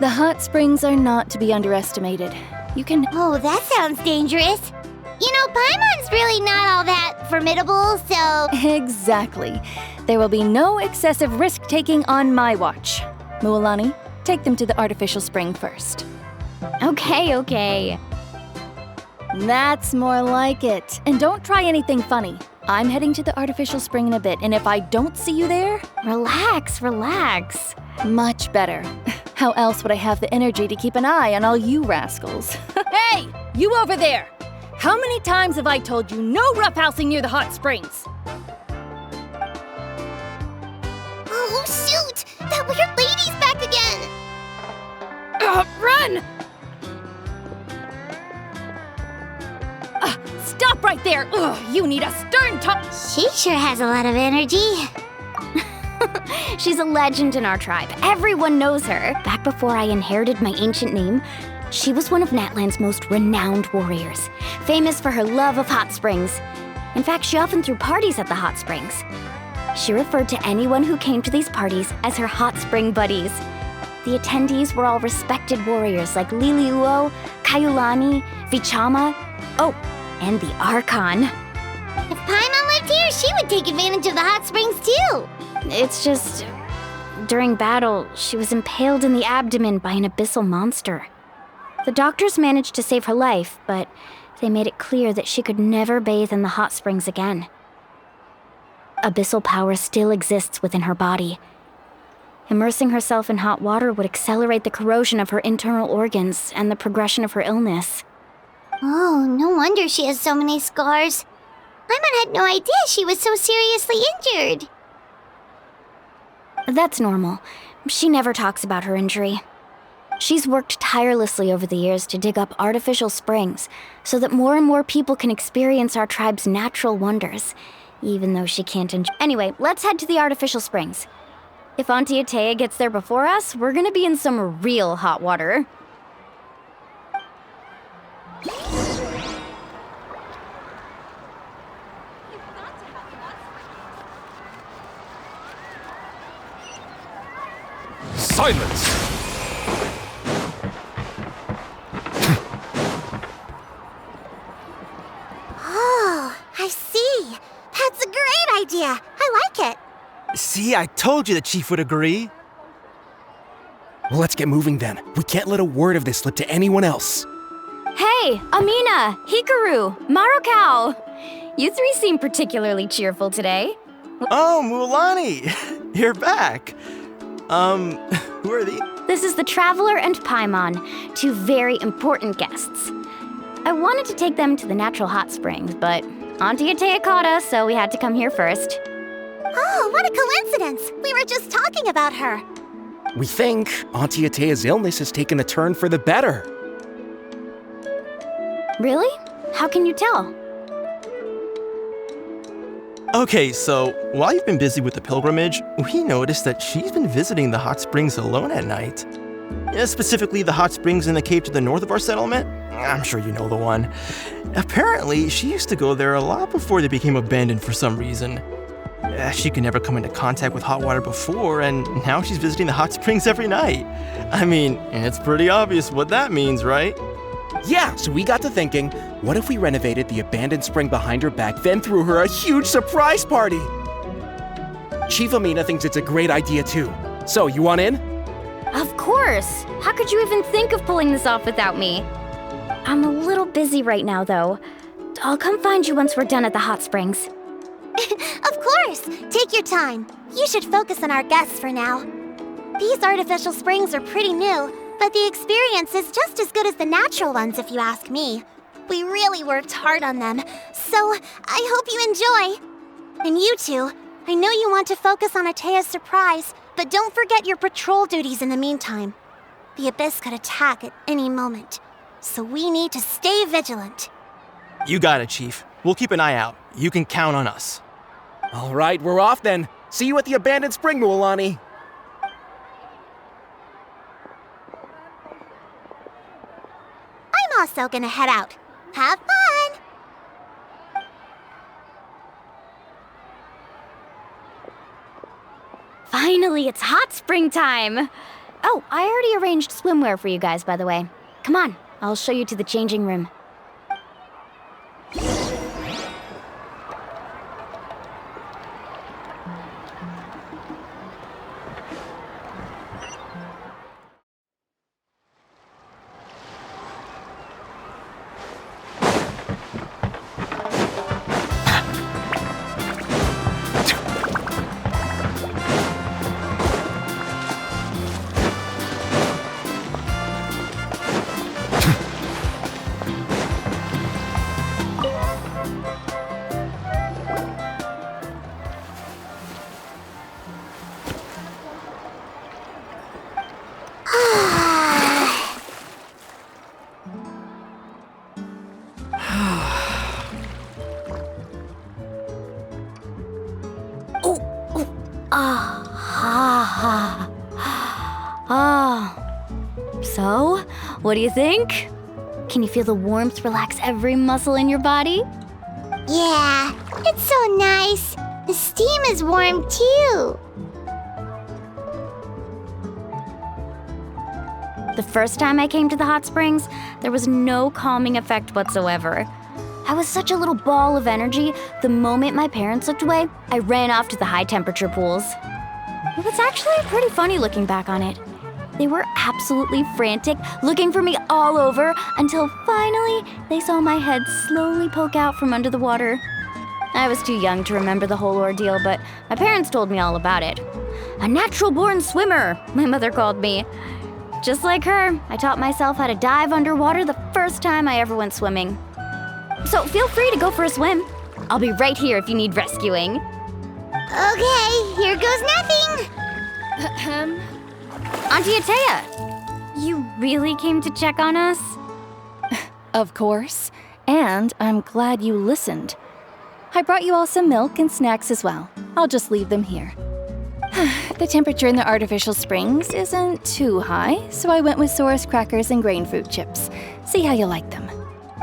The hot springs are not to be underestimated. You can... Oh, that sounds dangerous. You know, Paimon's really not all that formidable, so... Exactly. There will be no excessive risk-taking on my watch. Mualani, take them to the artificial spring first. Okay. That's more like it. And don't try anything funny. I'm heading to the artificial spring in a bit, and if I don't see you there... Relax. Much better. How else would I have the energy to keep an eye on all you rascals? Hey! You over there! How many times have I told you no roughhousing near the hot springs? Oh, shoot! That weird lady's back again! Run! Stop right there! Ugh, you need a stern talk. She sure has a lot of energy. She's a legend in our tribe. Everyone knows her. Back before I inherited my ancient name, she was one of Natlan's most renowned warriors, famous for her love of hot springs. In fact, she often threw parties at the hot springs. She referred to anyone who came to these parties as her hot spring buddies. The attendees were all respected warriors like Liliuo, Kaiulani, Vichama, and the Archon. If Paimon lived here, she would take advantage of the hot springs too. It's just... during battle, she was impaled in the abdomen by an abyssal monster. The doctors managed to save her life, but they made it clear that she could never bathe in the hot springs again. Abyssal power still exists within her body. Immersing herself in hot water would accelerate the corrosion of her internal organs and the progression of her illness. Oh, no wonder she has so many scars. Paimon had no idea she was so seriously injured. That's normal. She never talks about her injury. She's worked tirelessly over the years to dig up artificial springs so that more and more people can experience our tribe's natural wonders. Even though she can't enjoy. Anyway, let's head to the artificial springs. If Auntie Atea gets there before us, we're gonna be in some real hot water. Silence! Oh, I see. That's a great idea. I like it. See, I told you the chief would agree. Well, let's get moving then. We can't let a word of this slip to anyone else. Hey, Amina, Hikaru, Marukao. You three seem particularly cheerful today. Oh, Mualani! You're back. Who are these? This is the Traveler and Paimon, two very important guests. I wanted to take them to the natural hot springs, but Auntie Atea caught us, so we had to come here first. Oh, what a coincidence! We were just talking about her. We think Auntie Atea's illness has taken a turn for the better. Really? How can you tell? Okay, so while you've been busy with the pilgrimage, we noticed that she's been visiting the hot springs alone at night. Specifically, the hot springs in the cave to the north of our settlement. I'm sure you know the one. Apparently, she used to go there a lot before they became abandoned for some reason. She could never come into contact with hot water before, and now she's visiting the hot springs every night. I mean, it's pretty obvious what that means, right? Yeah, so we got to thinking, what if we renovated the abandoned spring behind her back, then threw her a huge surprise party? Chief Amina thinks it's a great idea too. So, you want in? Of course! How could you even think of pulling this off without me? I'm a little busy right now, though. I'll come find you once we're done at the hot springs. Of course! Take your time. You should focus on our guests for now. These artificial springs are pretty new, but the experience is just as good as the natural ones if you ask me. We really worked hard on them, so I hope you enjoy. And you two, I know you want to focus on Atea's surprise, but don't forget your patrol duties in the meantime. The Abyss could attack at any moment, so we need to stay vigilant. You got it, Chief. We'll keep an eye out. You can count on us. All right, we're off then. See you at the abandoned spring, Mualani. I'm also gonna head out. Have fun! Finally, it's hot spring time! Oh, I already arranged swimwear for you guys, by the way. Come on, I'll show you to the changing room. So, what do you think? Can you feel the warmth relax every muscle in your body? Yeah, it's so nice. The steam is warm too. The first time I came to the hot springs, there was no calming effect whatsoever. I was such a little ball of energy, the moment my parents looked away, I ran off to the high temperature pools. It was actually pretty funny looking back on it. They were absolutely frantic, looking for me all over, until finally they saw my head slowly poke out from under the water. I was too young to remember the whole ordeal, but my parents told me all about it. A natural-born swimmer, my mother called me. Just like her, I taught myself how to dive underwater the first time I ever went swimming. So feel free to go for a swim. I'll be right here if you need rescuing. Okay, here goes nothing. Auntie Atea, you really came to check on us? Of course. And I'm glad you listened. I brought you all some milk and snacks as well. I'll just leave them here. The temperature in the artificial springs isn't too high, so I went with Saurus crackers and grain fruit chips. See how you like them.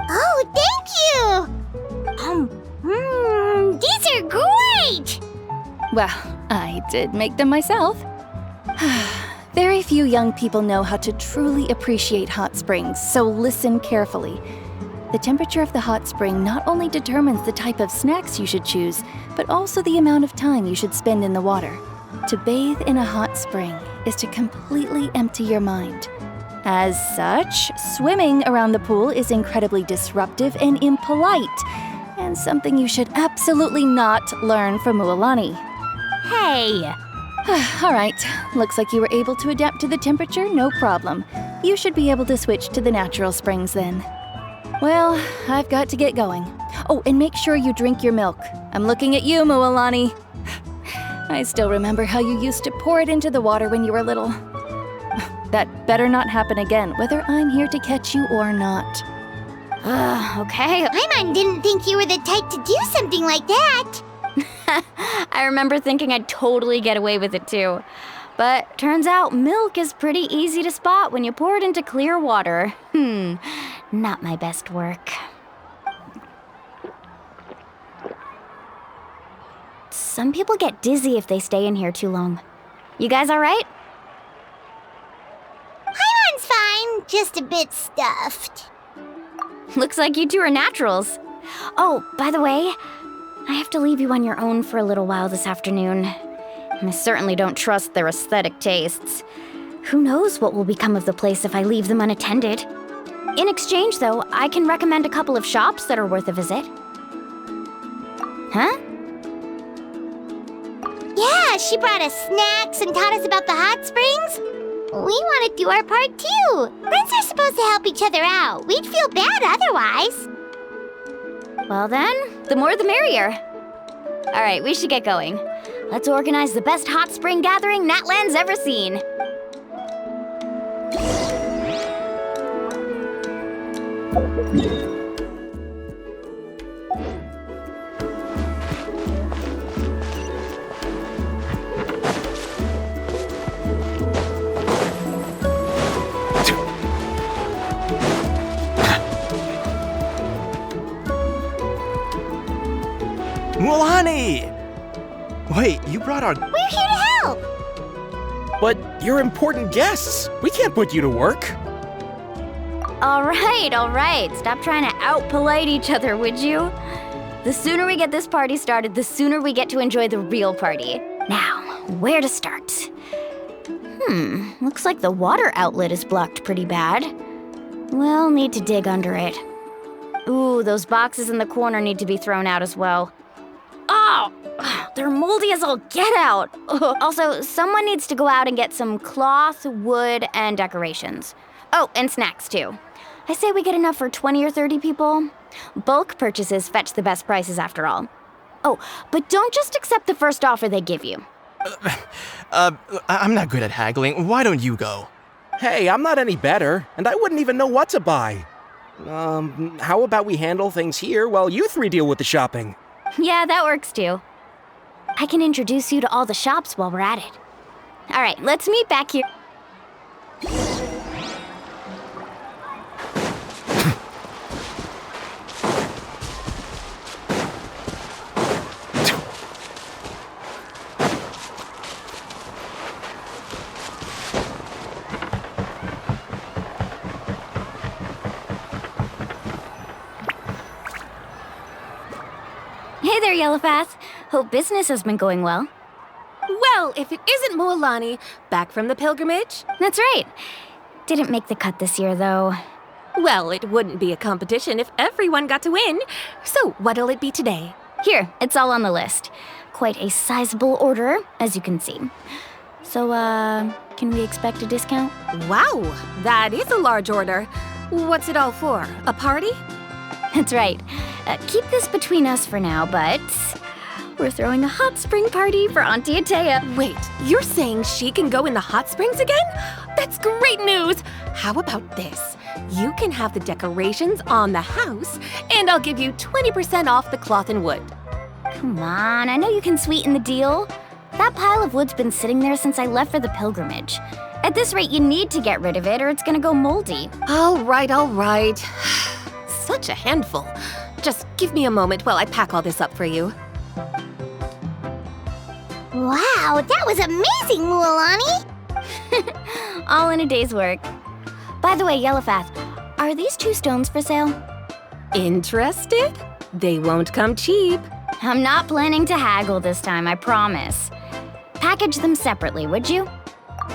Oh, thank you! These are great! Well, I did make them myself. Very few young people know how to truly appreciate hot springs, so listen carefully. The temperature of the hot spring not only determines the type of snacks you should choose, but also the amount of time you should spend in the water. To bathe in a hot spring is to completely empty your mind. As such, swimming around the pool is incredibly disruptive and impolite, and something you should absolutely not learn from Mualani. Hey! All right, looks like you were able to adapt to the temperature, no problem. You should be able to switch to the natural springs then. Well, I've got to get going. Oh, and make sure you drink your milk. I'm looking at you, Mualani. I still remember how you used to pour it into the water when you were little. That better not happen again, whether I'm here to catch you or not. Okay. Paimon didn't think you were the type to do something like that. I remember thinking I'd totally get away with it too. But turns out milk is pretty easy to spot when you pour it into clear water. Not my best work. Some people get dizzy if they stay in here too long. You guys all right? Paimon's fine, just a bit stuffed. Looks like you two are naturals. Oh, by the way, I have to leave you on your own for a little while this afternoon. I certainly don't trust their aesthetic tastes. Who knows what will become of the place if I leave them unattended? In exchange, though, I can recommend a couple of shops that are worth a visit. Huh? Yeah, she brought us snacks and taught us about the hot springs. We want to do our part too. Friends are supposed to help each other out. We'd feel bad otherwise. Well then, the more the merrier. All right, we should get going. Let's organize the best hot spring gathering Natlan's ever seen. Mualani! Wait, you brought our... We're here to help! But you're important guests. We can't put you to work. All right. Stop trying to out-polite each other, would you? The sooner we get this party started, the sooner we get to enjoy the real party. Now, where to start? Looks like the water outlet is blocked pretty bad. We'll need to dig under it. Ooh, those boxes in the corner need to be thrown out as well. Oh, they're moldy as all get out. Also, someone needs to go out and get some cloth, wood, and decorations. Oh, and snacks too. I say we get enough for 20 or 30 people. Bulk purchases fetch the best prices after all. Oh, but don't just accept the first offer they give you. I'm not good at haggling. Why don't you go? Hey, I'm not any better, and I wouldn't even know what to buy. How about we handle things here while you three deal with the shopping? Yeah, that works too. I can introduce you to all the shops while we're at it. All right, let's meet back here. Hey there, Yellowface. Hope business has been going well. Well, if it isn't Mualani, back from the pilgrimage? That's right. Didn't make the cut this year, though. Well, it wouldn't be a competition if everyone got to win. So, what'll it be today? Here, it's all on the list. Quite a sizable order, as you can see. So, can we expect a discount? Wow, that is a large order. What's it all for? A party? That's right. Keep this between us for now, but we're throwing a hot spring party for Auntie Atea. Wait, you're saying she can go in the hot springs again? That's great news! How about this? You can have the decorations on the house, and I'll give you 20% off the cloth and wood. Come on, I know you can sweeten the deal. That pile of wood's been sitting there since I left for the pilgrimage. At this rate, you need to get rid of it or it's gonna go moldy. All right, all right. Such a handful. Just give me a moment while I pack all this up for you. Wow, that was amazing, mualani! All in a day's work. By the way, Yellowfath, are these 2 stones for sale? Interested? They won't come cheap. I'm not planning to haggle this time, I promise. Package them separately, would you?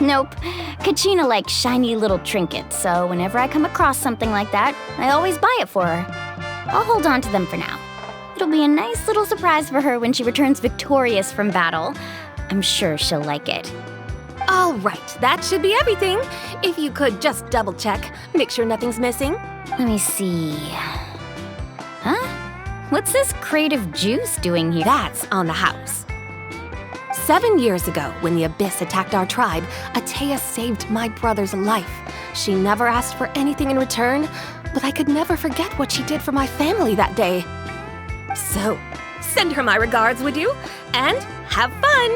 Nope. Kachina likes shiny little trinkets, so whenever I come across something like that, I always buy it for her. I'll hold on to them for now. It'll be a nice little surprise for her when she returns victorious from battle. I'm sure she'll like it. All right, that should be everything. If you could just double check, make sure nothing's missing. Let me see. Huh? What's this crate of juice doing here? That's on the house. 7 years ago, when the Abyss attacked our tribe, Atea saved my brother's life. She never asked for anything in return, but I could never forget what she did for my family that day. So, send her my regards, would you? And have fun!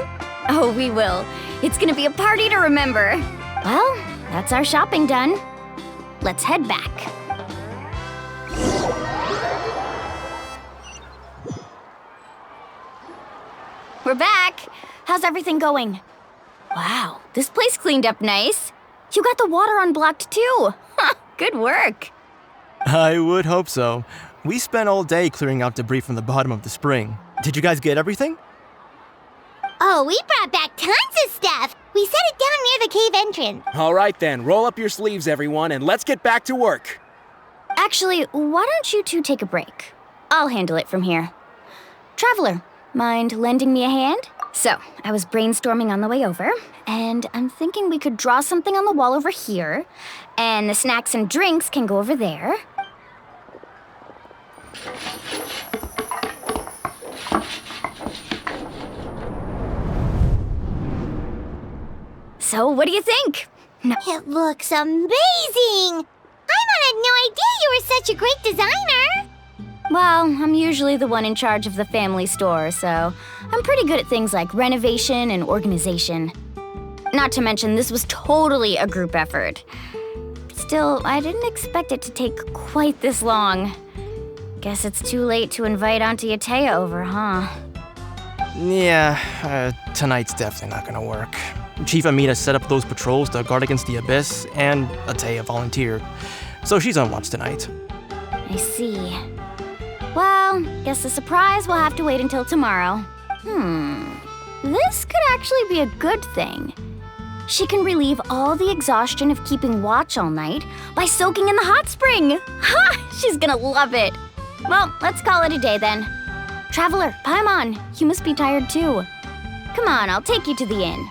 Oh, we will. It's gonna be a party to remember. Well, that's our shopping done. Let's head back. We're back. How's everything going? Wow, this place cleaned up nice. You got the water unblocked too. Good work. I would hope so. We spent all day clearing out debris from the bottom of the spring. Did you guys get everything? Oh, we brought back tons of stuff! We set it down near the cave entrance. All right then, roll up your sleeves, everyone, and let's get back to work. Actually, why don't you 2 take a break? I'll handle it from here. Traveler, mind lending me a hand? So, I was brainstorming on the way over, and I'm thinking we could draw something on the wall over here, and the snacks and drinks can go over there. So, what do you think? No. It looks amazing! Paimon had no idea you were such a great designer! Well, I'm usually the one in charge of the family store, so I'm pretty good at things like renovation and organization. Not to mention, this was totally a group effort. Still, I didn't expect it to take quite this long. Guess it's too late to invite Auntie Atea over, huh? Yeah, tonight's definitely not gonna work. Chief Amina set up those patrols to guard against the Abyss, and Atea volunteered. So she's on watch tonight. I see. Well, guess the surprise will have to wait until tomorrow. This could actually be a good thing. She can relieve all the exhaustion of keeping watch all night by soaking in the hot spring. Ha! She's gonna love it. Well, let's call it a day then. Traveler, Paimon, you must be tired too. Come on, I'll take you to the inn.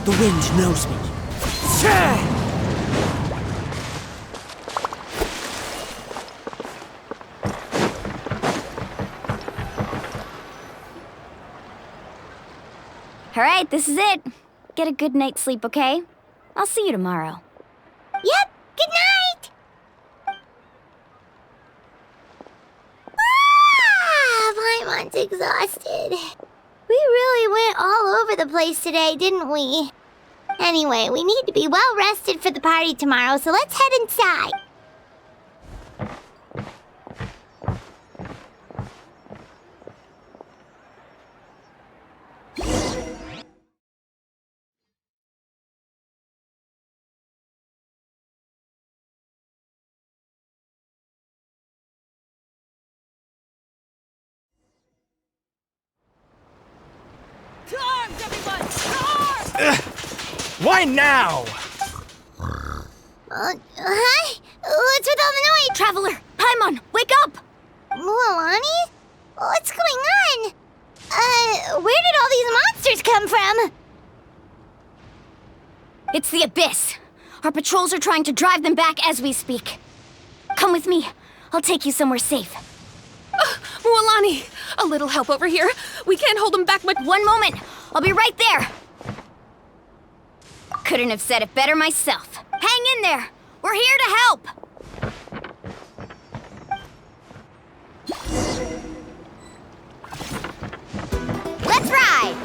The wind knows me. All right, this is it. Get a good night's sleep, okay? I'll see you tomorrow. Yep, good night! Paimon's exhausted. We really went all over the place today, didn't we? Anyway, we need to be well rested for the party tomorrow, so let's head inside. Why now? Hi? What's with all the noise? Traveler, Paimon, wake up! Mualani? What's going on? Where did all these monsters come from? It's the Abyss. Our patrols are trying to drive them back as we speak. Come with me. I'll take you somewhere safe. Mualani, a little help over here. We can't hold them back much. One moment. I'll be right there. Couldn't have said it better myself. Hang in there. We're here to help. Let's ride.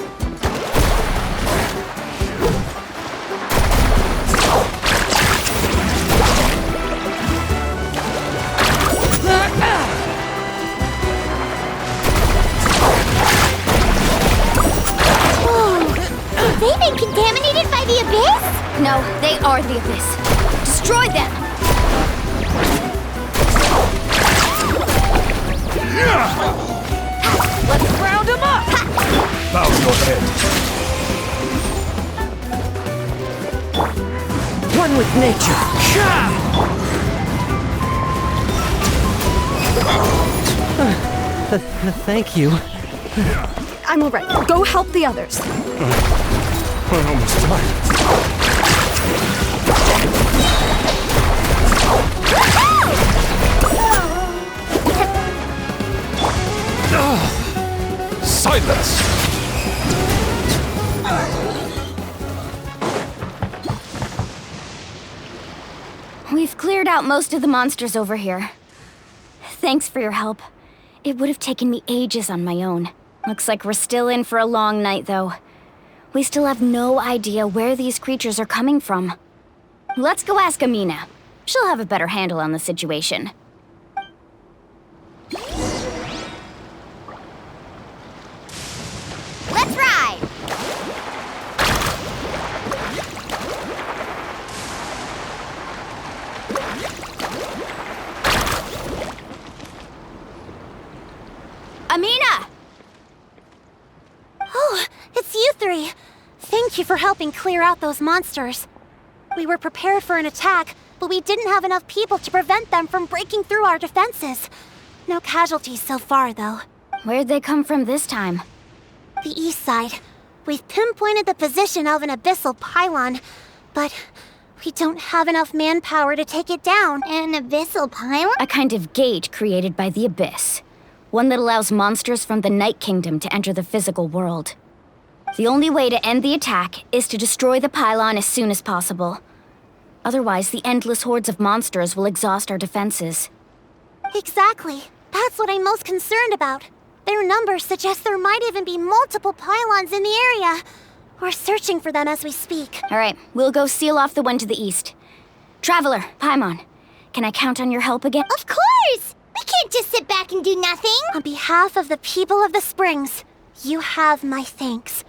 Have they been contaminated by the Abyss? No, they are the Abyss. Destroy them! Let's round them up! Bow your head. One with nature. Thank you. I'm alright. Go help the others. We're almost done. Silence! We've cleared out most of the monsters over here. Thanks for your help. It would have taken me ages on my own. Looks like we're still in for a long night, though. We still have no idea where these creatures are coming from. Let's go ask Amina. She'll have a better handle on the situation. Let's ride! Amina! Oh, it's you three. Thank you for helping clear out those monsters. We were prepared for an attack, but we didn't have enough people to prevent them from breaking through our defenses. No casualties so far, though. Where'd they come from this time? The east side. We've pinpointed the position of an abyssal pylon, but we don't have enough manpower to take it down. An abyssal pylon? A kind of gate created by the Abyss. One that allows monsters from the Night Kingdom to enter the physical world. The only way to end the attack is to destroy the pylon as soon as possible. Otherwise, the endless hordes of monsters will exhaust our defenses. Exactly. That's what I'm most concerned about. Their numbers suggest there might even be multiple pylons in the area. We're searching for them as we speak. All right, we'll go seal off the one to the east. Traveler, Paimon, can I count on your help again? Of course! We can't just sit back and do nothing! On behalf of the people of the Springs, you have my thanks.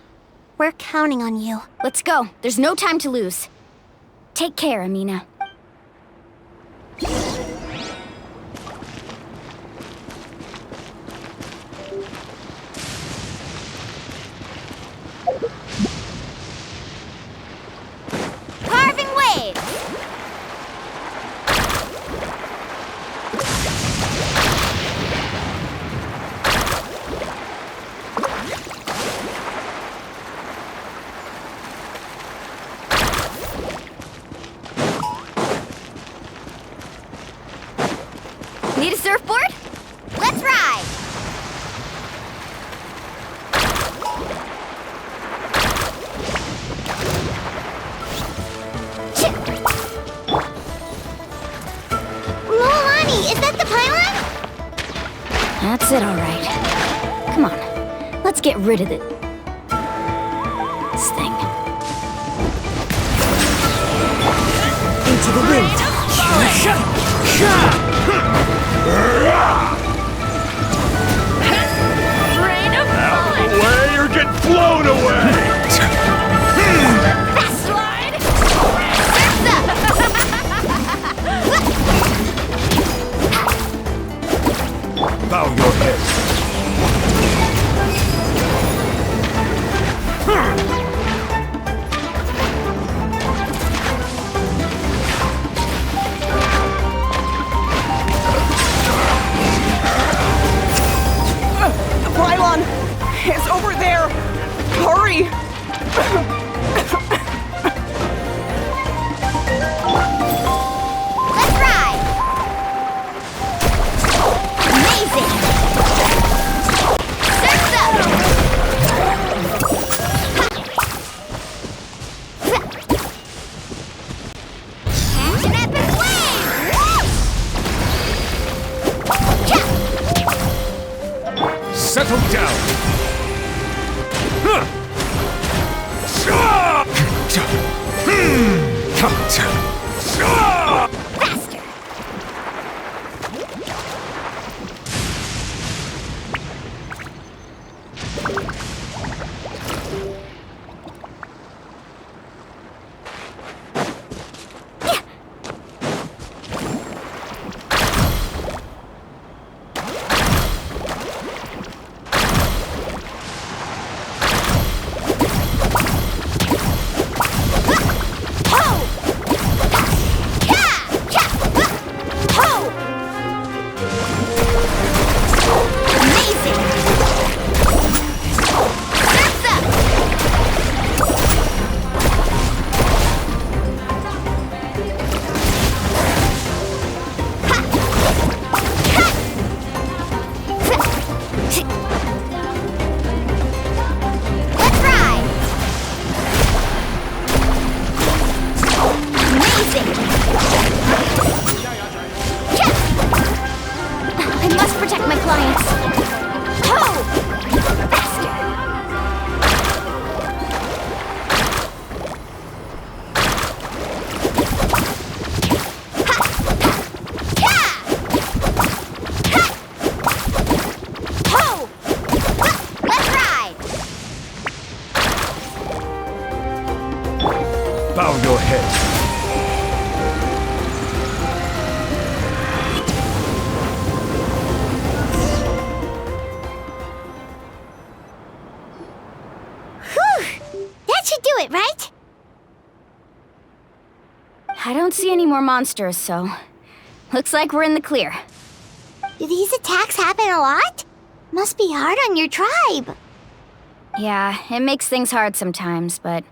We're counting on you. Let's go. There's no time to lose. Take care, Amina. Carving waves! Need a surfboard? Let's ride! Mualani, is that the pylon? That's it, all right. Come on, let's get rid of this thing. Into the wind. Out of the way or get blown away! Fast slide! Bow your head. an epic wave! Settle down! Faster! I must protect my clients. Oh! Faster! Ho! Let's ride! Bow your head. That should do it, right? I don't see any more monsters, so looks like we're in the clear. Do these attacks happen a lot? Must be hard on your tribe. Yeah, it makes things hard sometimes, but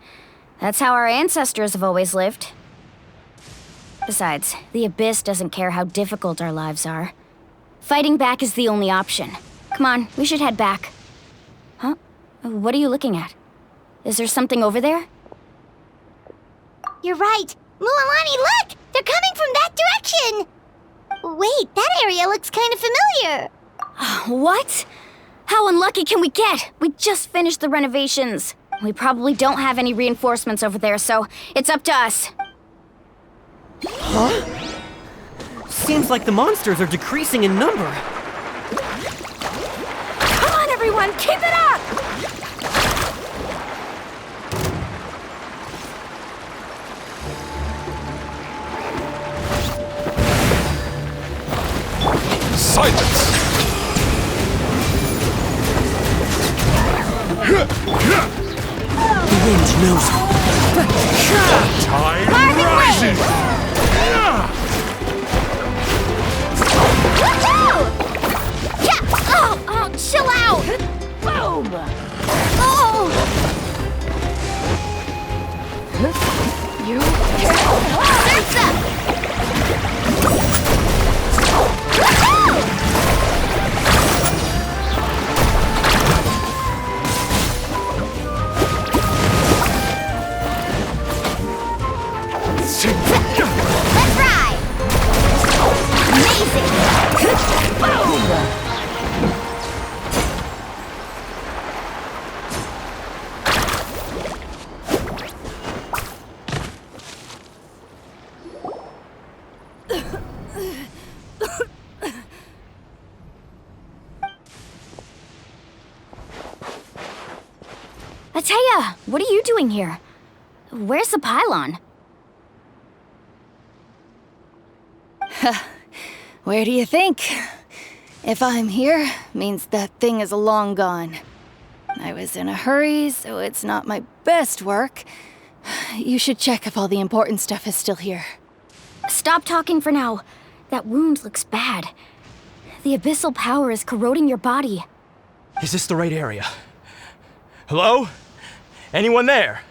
that's how our ancestors have always lived. Besides, the Abyss doesn't care how difficult our lives are. Fighting back is the only option. Come on, we should head back. Huh? What are you looking at? Is there something over there? You're right. Mualani, look! They're coming from that direction! Wait, that area looks kind of familiar. What? How unlucky can we get? We just finished the renovations. We probably don't have any reinforcements over there, so it's up to us. Huh? Seems like the monsters are decreasing in number. Come on, everyone, keep it up! Silence! The wind knows me. Time rises! Oh, chill out! Boom! Oh! You Let's ride! Amazing! Boom! Ateya, what are you doing here? Where's the pylon? Where do you think? If I'm here, means that thing is long gone. I was in a hurry, so it's not my best work. You should check if all the important stuff is still here. Stop talking for now. That wound looks bad. The abyssal power is corroding your body. Is this the right area? Hello? Anyone there?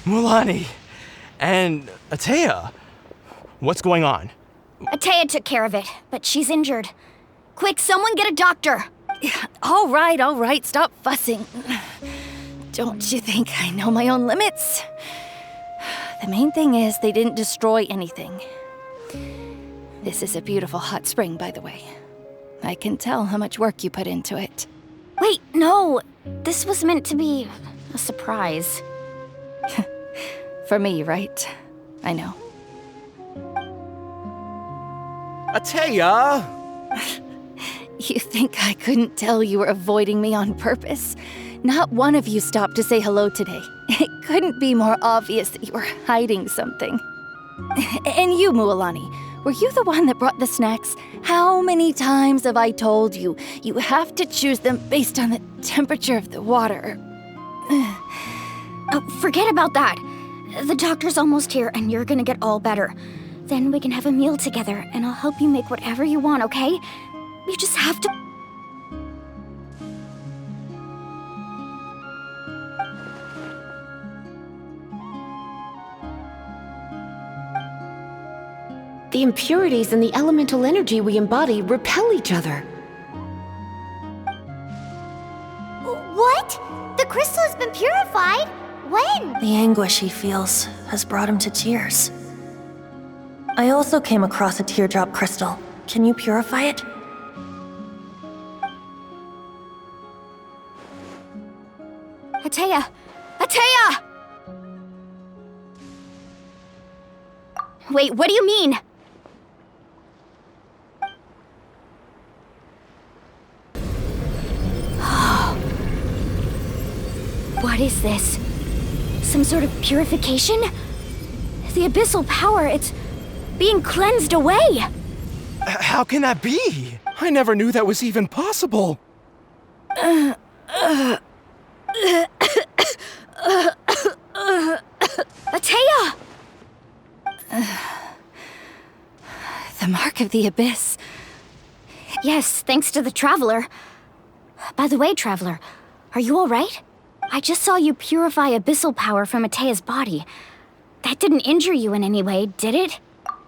Mualani and Ateya. What's going on? Ateya took care of it, but she's injured. Quick, someone get a doctor! All right, stop fussing. Don't you think I know my own limits? The main thing is they didn't destroy anything. This is a beautiful hot spring, by the way. I can tell how much work you put into it. Wait, no! This was meant to be a surprise. For me, right? I know. Ateya! You think I couldn't tell you were avoiding me on purpose? Not one of you stopped to say hello today. It couldn't be more obvious that you were hiding something. And you, Mualani, were you the one that brought the snacks? How many times have I told you, you have to choose them based on the temperature of the water? Oh, forget about that. The doctor's almost here and you're gonna get all better. Then we can have a meal together and I'll help you make whatever you want, okay? You just have to... The impurities and the elemental energy we embody repel each other. What? The crystal has been purified? When? The anguish he feels has brought him to tears. I also came across a teardrop crystal. Can you purify it? Ateya! Ateya! Wait, what do you mean? What is this? Some sort of purification? The abyssal power, it's being cleansed away! How can that be? I never knew that was even possible. Ateya! The mark of the abyss. Yes, thanks to the Traveler. By the way, Traveler, are you alright? I just saw you purify abyssal power from Ateya's body. That didn't injure you in any way, did it?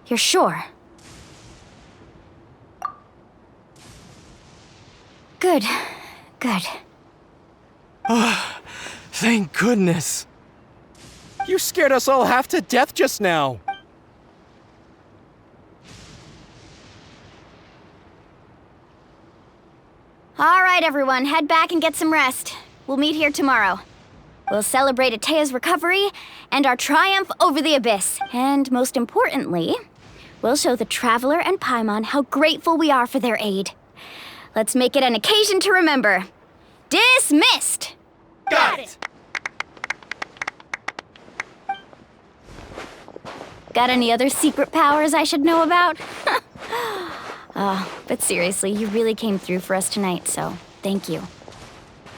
You're sure? Good. Good. Oh, thank goodness. You scared us all half to death just now. Alright, everyone, head back and get some rest. We'll meet here tomorrow. We'll celebrate Ateya's recovery and our triumph over the Abyss. And most importantly, we'll show the Traveler and Paimon how grateful we are for their aid. Let's make it an occasion to remember. Dismissed! Got it! Got any other secret powers I should know about? But seriously, you really came through for us tonight, so thank you.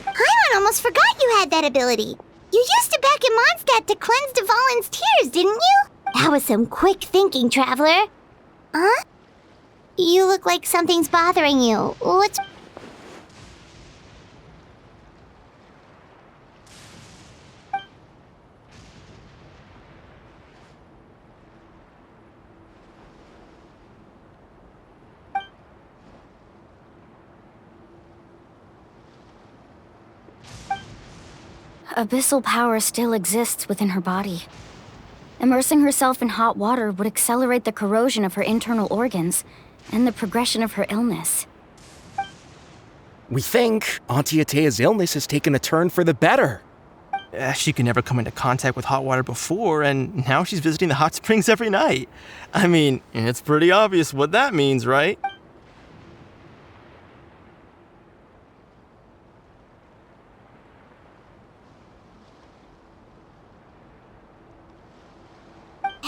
Paimon almost forgot you had that ability. You used it back in Mondstadt to cleanse Dvalin's tears, didn't you? That was some quick thinking, Traveler. Huh? You look like something's bothering you. What's... Abyssal power still exists within her body. Immersing herself in hot water would accelerate the corrosion of her internal organs and the progression of her illness. We think Auntie Ateya's illness has taken a turn for the better. She could never come into contact with hot water before, and now she's visiting the hot springs every night. I mean, it's pretty obvious what that means, right?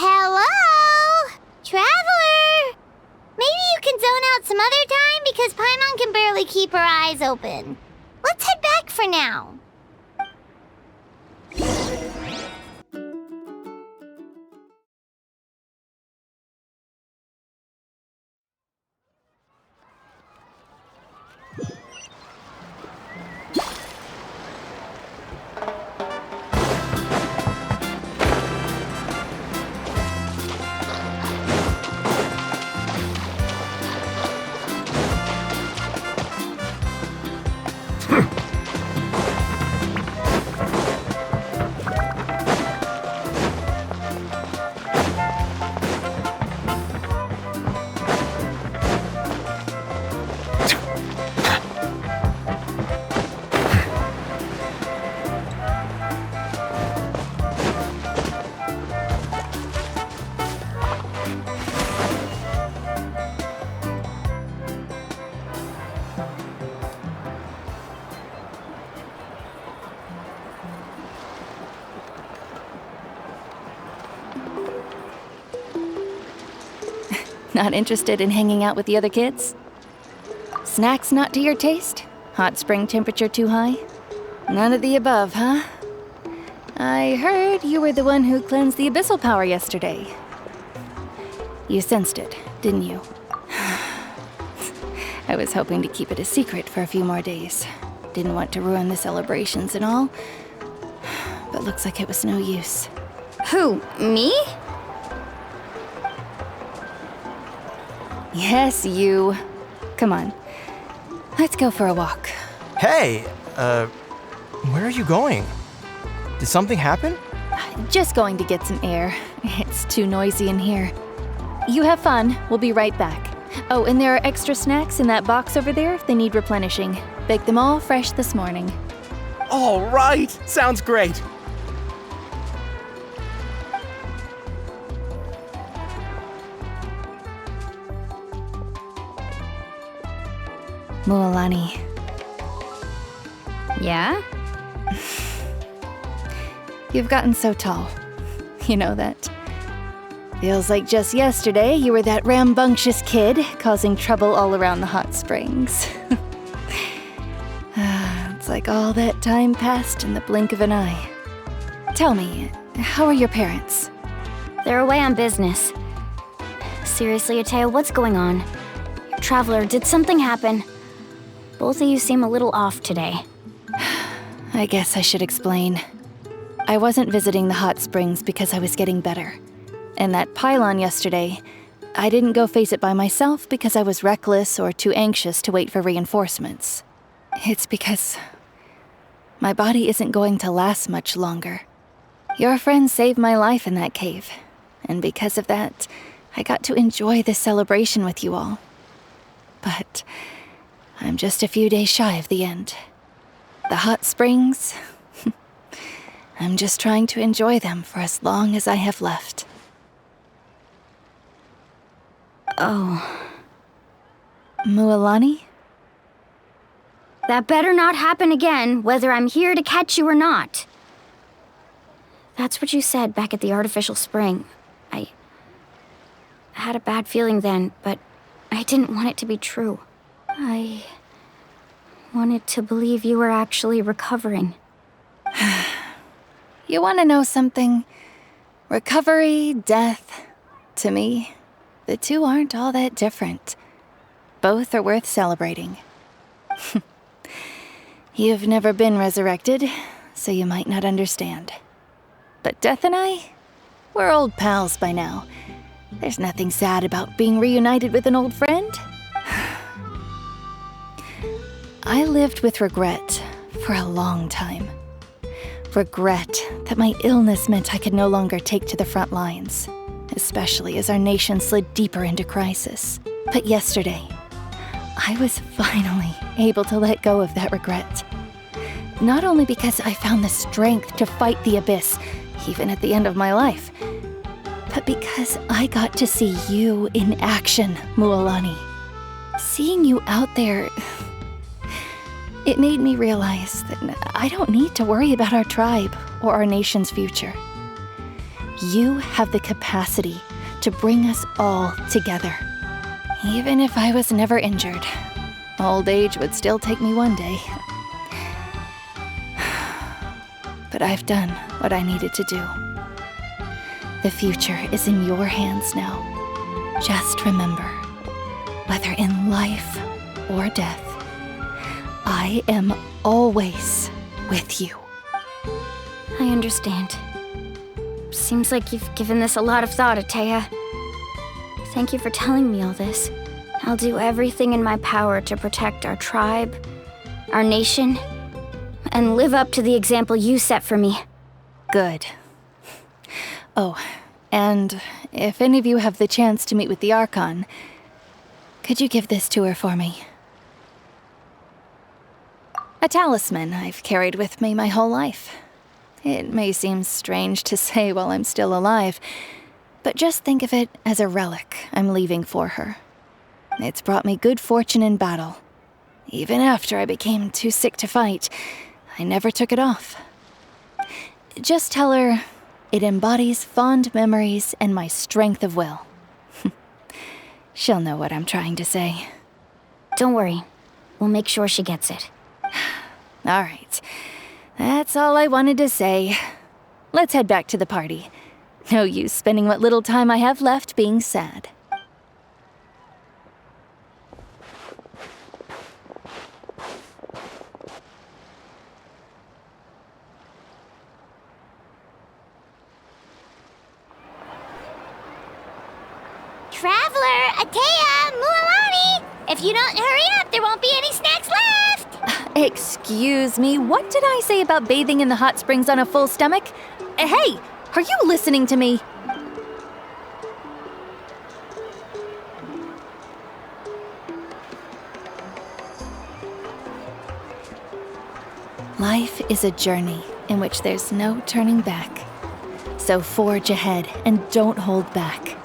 Hello? Traveler? Maybe you can zone out some other time because Paimon can barely keep her eyes open. Let's head back for now. Not interested in hanging out with the other kids? Snacks not to your taste? Hot spring temperature too high? None of the above, huh? I heard you were the one who cleansed the abyssal power yesterday. You sensed it, didn't you? I was hoping to keep it a secret for a few more days. Didn't want to ruin the celebrations and all, but looks like it was no use. Who, me? Yes, you. Come on. Let's go for a walk. Hey, where are you going? Did something happen? Just going to get some air. It's too noisy in here. You have fun. We'll be right back. Oh, and there are extra snacks in that box over there if they need replenishing. Baked them all fresh this morning. All right! Sounds great! Mualani. Yeah? You've gotten so tall. You know that. Feels like just yesterday you were that rambunctious kid causing trouble all around the hot springs. It's like all that time passed in the blink of an eye. Tell me, how are your parents? They're away on business. Seriously, Atea, what's going on? Traveler, did something happen? Both of you seem a little off today. I guess I should explain. I wasn't visiting the hot springs because I was getting better. And that pylon yesterday, I didn't go face it by myself because I was reckless or too anxious to wait for reinforcements. It's because my body isn't going to last much longer. Your friend saved my life in that cave, and because of that, I got to enjoy this celebration with you all. But I'm just a few days shy of the end. The hot springs, I'm just trying to enjoy them for as long as I have left. Oh. Mualani? That better not happen again, whether I'm here to catch you or not. That's what you said back at the artificial spring. I had a bad feeling then, but I didn't want it to be true. I wanted to believe you were actually recovering. You want to know something? Recovery, death, to me, the two aren't all that different. Both are worth celebrating. You've never been resurrected, so you might not understand. But Death and I, we're old pals by now. There's nothing sad about being reunited with an old friend. I lived with regret for a long time. Regret that my illness meant I could no longer take to the front lines, especially as our nation slid deeper into crisis. But yesterday, I was finally able to let go of that regret. Not only because I found the strength to fight the abyss, even at the end of my life, but because I got to see you in action, Mualani. Seeing you out there, it made me realize that I don't need to worry about our tribe or our nation's future. You have the capacity to bring us all together. Even if I was never injured, old age would still take me one day. But I've done what I needed to do. The future is in your hands now. Just remember, whether in life or death, I am always with you. I understand. Seems like you've given this a lot of thought, Atea. Thank you for telling me all this. I'll do everything in my power to protect our tribe, our nation, and live up to the example you set for me. Good. Oh, and if any of you have the chance to meet with the Archon, could you give this to her for me? A talisman I've carried with me my whole life. It may seem strange to say while I'm still alive, but just think of it as a relic I'm leaving for her. It's brought me good fortune in battle. Even after I became too sick to fight, I never took it off. Just tell her it embodies fond memories and my strength of will. She'll know what I'm trying to say. Don't worry. We'll make sure she gets it. All right. That's all I wanted to say. Let's head back to the party. No use spending what little time I have left being sad. Traveler, Atea, Mualani! If you don't hurry up, there won't be any snacks left! Excuse me, what did I say about bathing in the hot springs on a full stomach? Hey, are you listening to me? Life is a journey in which there's no turning back. So forge ahead and don't hold back.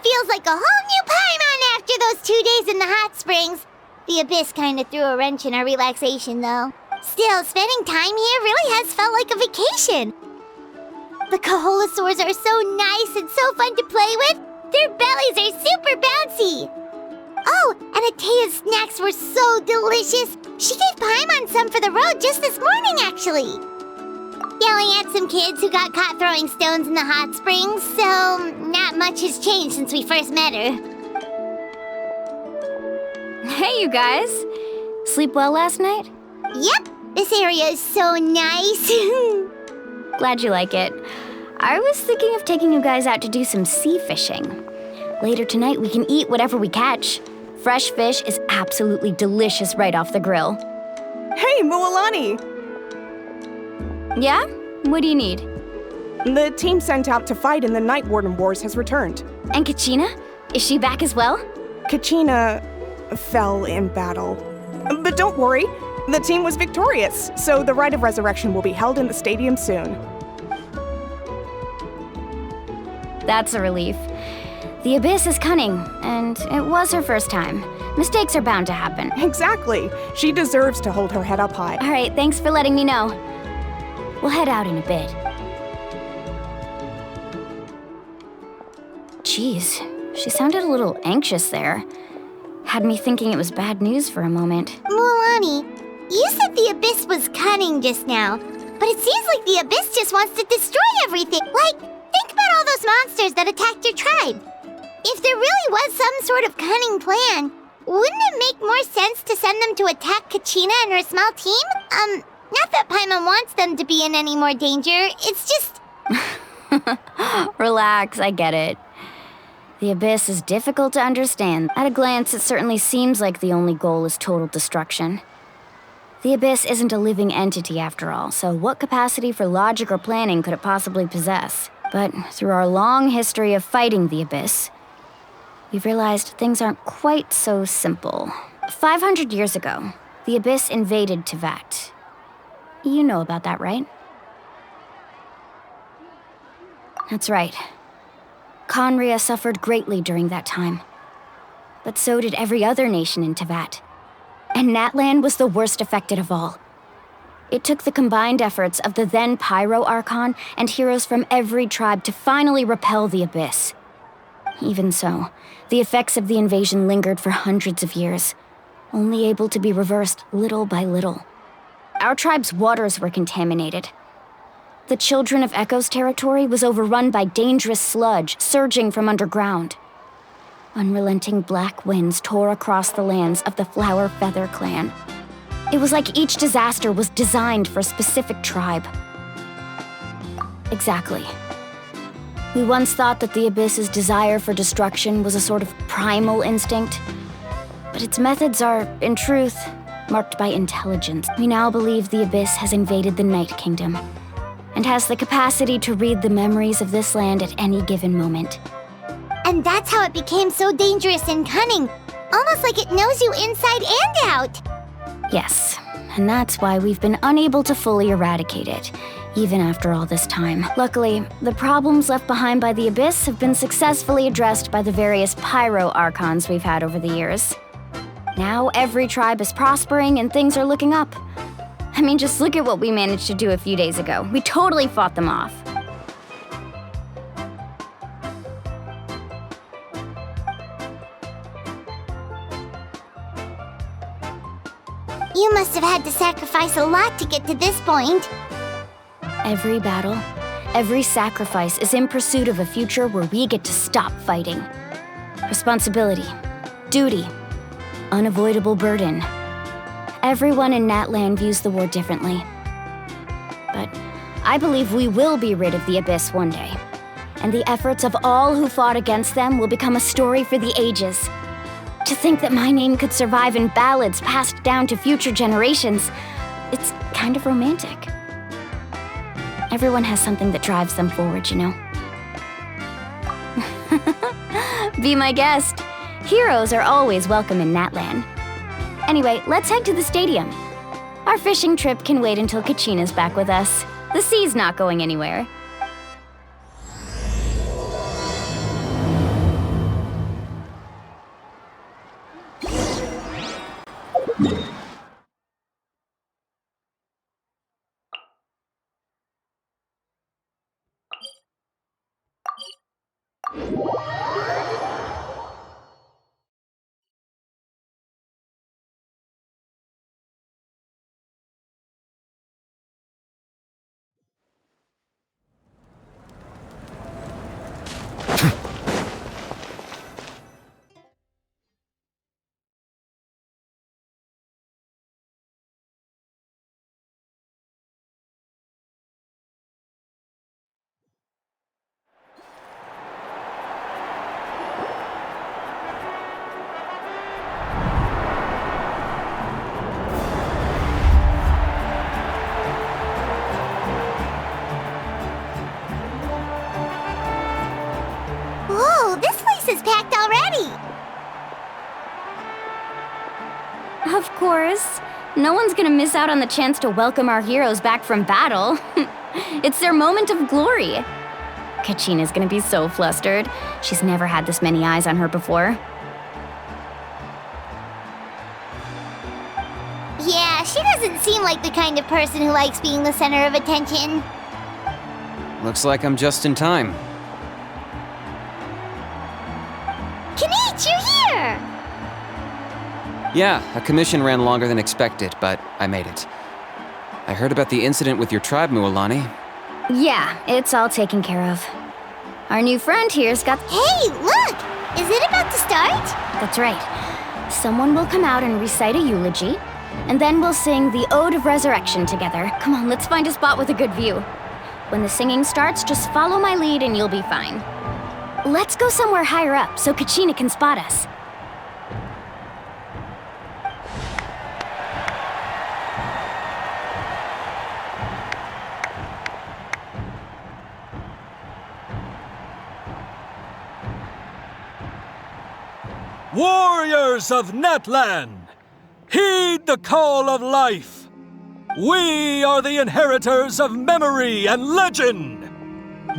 Feels like a whole new Paimon after those 2 days in the hot springs. The Abyss kind of threw a wrench in our relaxation, though. Still, spending time here really has felt like a vacation. The Kaholosaurs are so nice and so fun to play with. Their bellies are super bouncy. Oh, and Atea's snacks were so delicious. She gave Paimon some for the road just this morning, actually. Yelling at some kids who got caught throwing stones in the hot springs, so not much has changed since we first met her. Hey, you guys. Sleep well last night? Yep, this area is so nice. Glad you like it. I was thinking of taking you guys out to do some sea fishing. Later tonight, we can eat whatever we catch. Fresh fish is absolutely delicious right off the grill. Hey, Mualani! Yeah? What do you need? The team sent out to fight in the Night Warden Wars has returned. And Kachina? Is she back as well? Kachina fell in battle. But don't worry, the team was victorious, so the Rite of Resurrection will be held in the stadium soon. That's a relief. The Abyss is cunning, and it was her first time. Mistakes are bound to happen. Exactly. She deserves to hold her head up high. All right, thanks for letting me know. We'll head out in a bit. Jeez, she sounded a little anxious there. Had me thinking it was bad news for a moment. Mualani, you said the Abyss was cunning just now, but it seems like the Abyss just wants to destroy everything. Like, think about all those monsters that attacked your tribe. If there really was some sort of cunning plan, wouldn't it make more sense to send them to attack Kachina and her small team? Not that Paimon wants them to be in any more danger, it's just... Relax, I get it. The Abyss is difficult to understand. At a glance, it certainly seems like the only goal is total destruction. The Abyss isn't a living entity after all, so what capacity for logic or planning could it possibly possess? But through our long history of fighting the Abyss, we've realized things aren't quite so simple. 500 years ago, the Abyss invaded Teyvat. You know about that, right? That's right. Khaenri'ah suffered greatly during that time. But so did every other nation in Teyvat. And Natlan was the worst affected of all. It took the combined efforts of the then 5.0 Archon and heroes from every tribe to finally repel the Abyss. Even so, the effects of the invasion lingered for hundreds of years, only able to be reversed little by little. Our tribe's waters were contaminated. The Children of Echo's territory was overrun by dangerous sludge surging from underground. Unrelenting black winds tore across the lands of the Flower Feather clan. It was like each disaster was designed for a specific tribe. Exactly. We once thought that the Abyss's desire for destruction was a sort of primal instinct, but its methods are, in truth, marked by intelligence. We now believe the Abyss has invaded the Night Kingdom, and has the capacity to read the memories of this land at any given moment. And that's how it became so dangerous and cunning, almost like it knows you inside and out. Yes, and that's why we've been unable to fully eradicate it, even after all this time. Luckily, the problems left behind by the Abyss have been successfully addressed by the various 5.0 Archons we've had over the years. Now every tribe is prospering and things are looking up. I mean, just look at what we managed to do a few days ago. We totally fought them off. You must have had to sacrifice a lot to get to this point. Every battle, every sacrifice is in pursuit of a future where we get to stop fighting. Responsibility, duty, unavoidable burden. Everyone in Natlan views the war differently. But I believe we will be rid of the Abyss one day, and the efforts of all who fought against them will become a story for the ages. To think that my name could survive in ballads passed down to future generations, it's kind of romantic. Everyone has something that drives them forward, you know? Be my guest. Heroes are always welcome in Natlan. Anyway, let's head to the stadium. Our fishing trip can wait until Kachina's back with us. The sea's not going anywhere. Whoa, this place is packed already! Of course. No one's gonna miss out on the chance to welcome our heroes back from battle. It's their moment of glory. Kachina's gonna be so flustered. She's never had this many eyes on her before. Yeah, she doesn't seem like the kind of person who likes being the center of attention. Looks like I'm just in time. Kanich, you're here! Yeah, a commission ran longer than expected, but I made it. I heard about the incident with your tribe, Mualani. Yeah, it's all taken care of. Our new friend here's got... Hey, look! Is it about to start? That's right. Someone will come out and recite a eulogy, and then we'll sing the Ode of Resurrection together. Come on, let's find a spot with a good view. When the singing starts, just follow my lead and you'll be fine. Let's go somewhere higher up so Kachina can spot us. Warriors of Natlan, heed the call of life. We are the inheritors of memory and legend.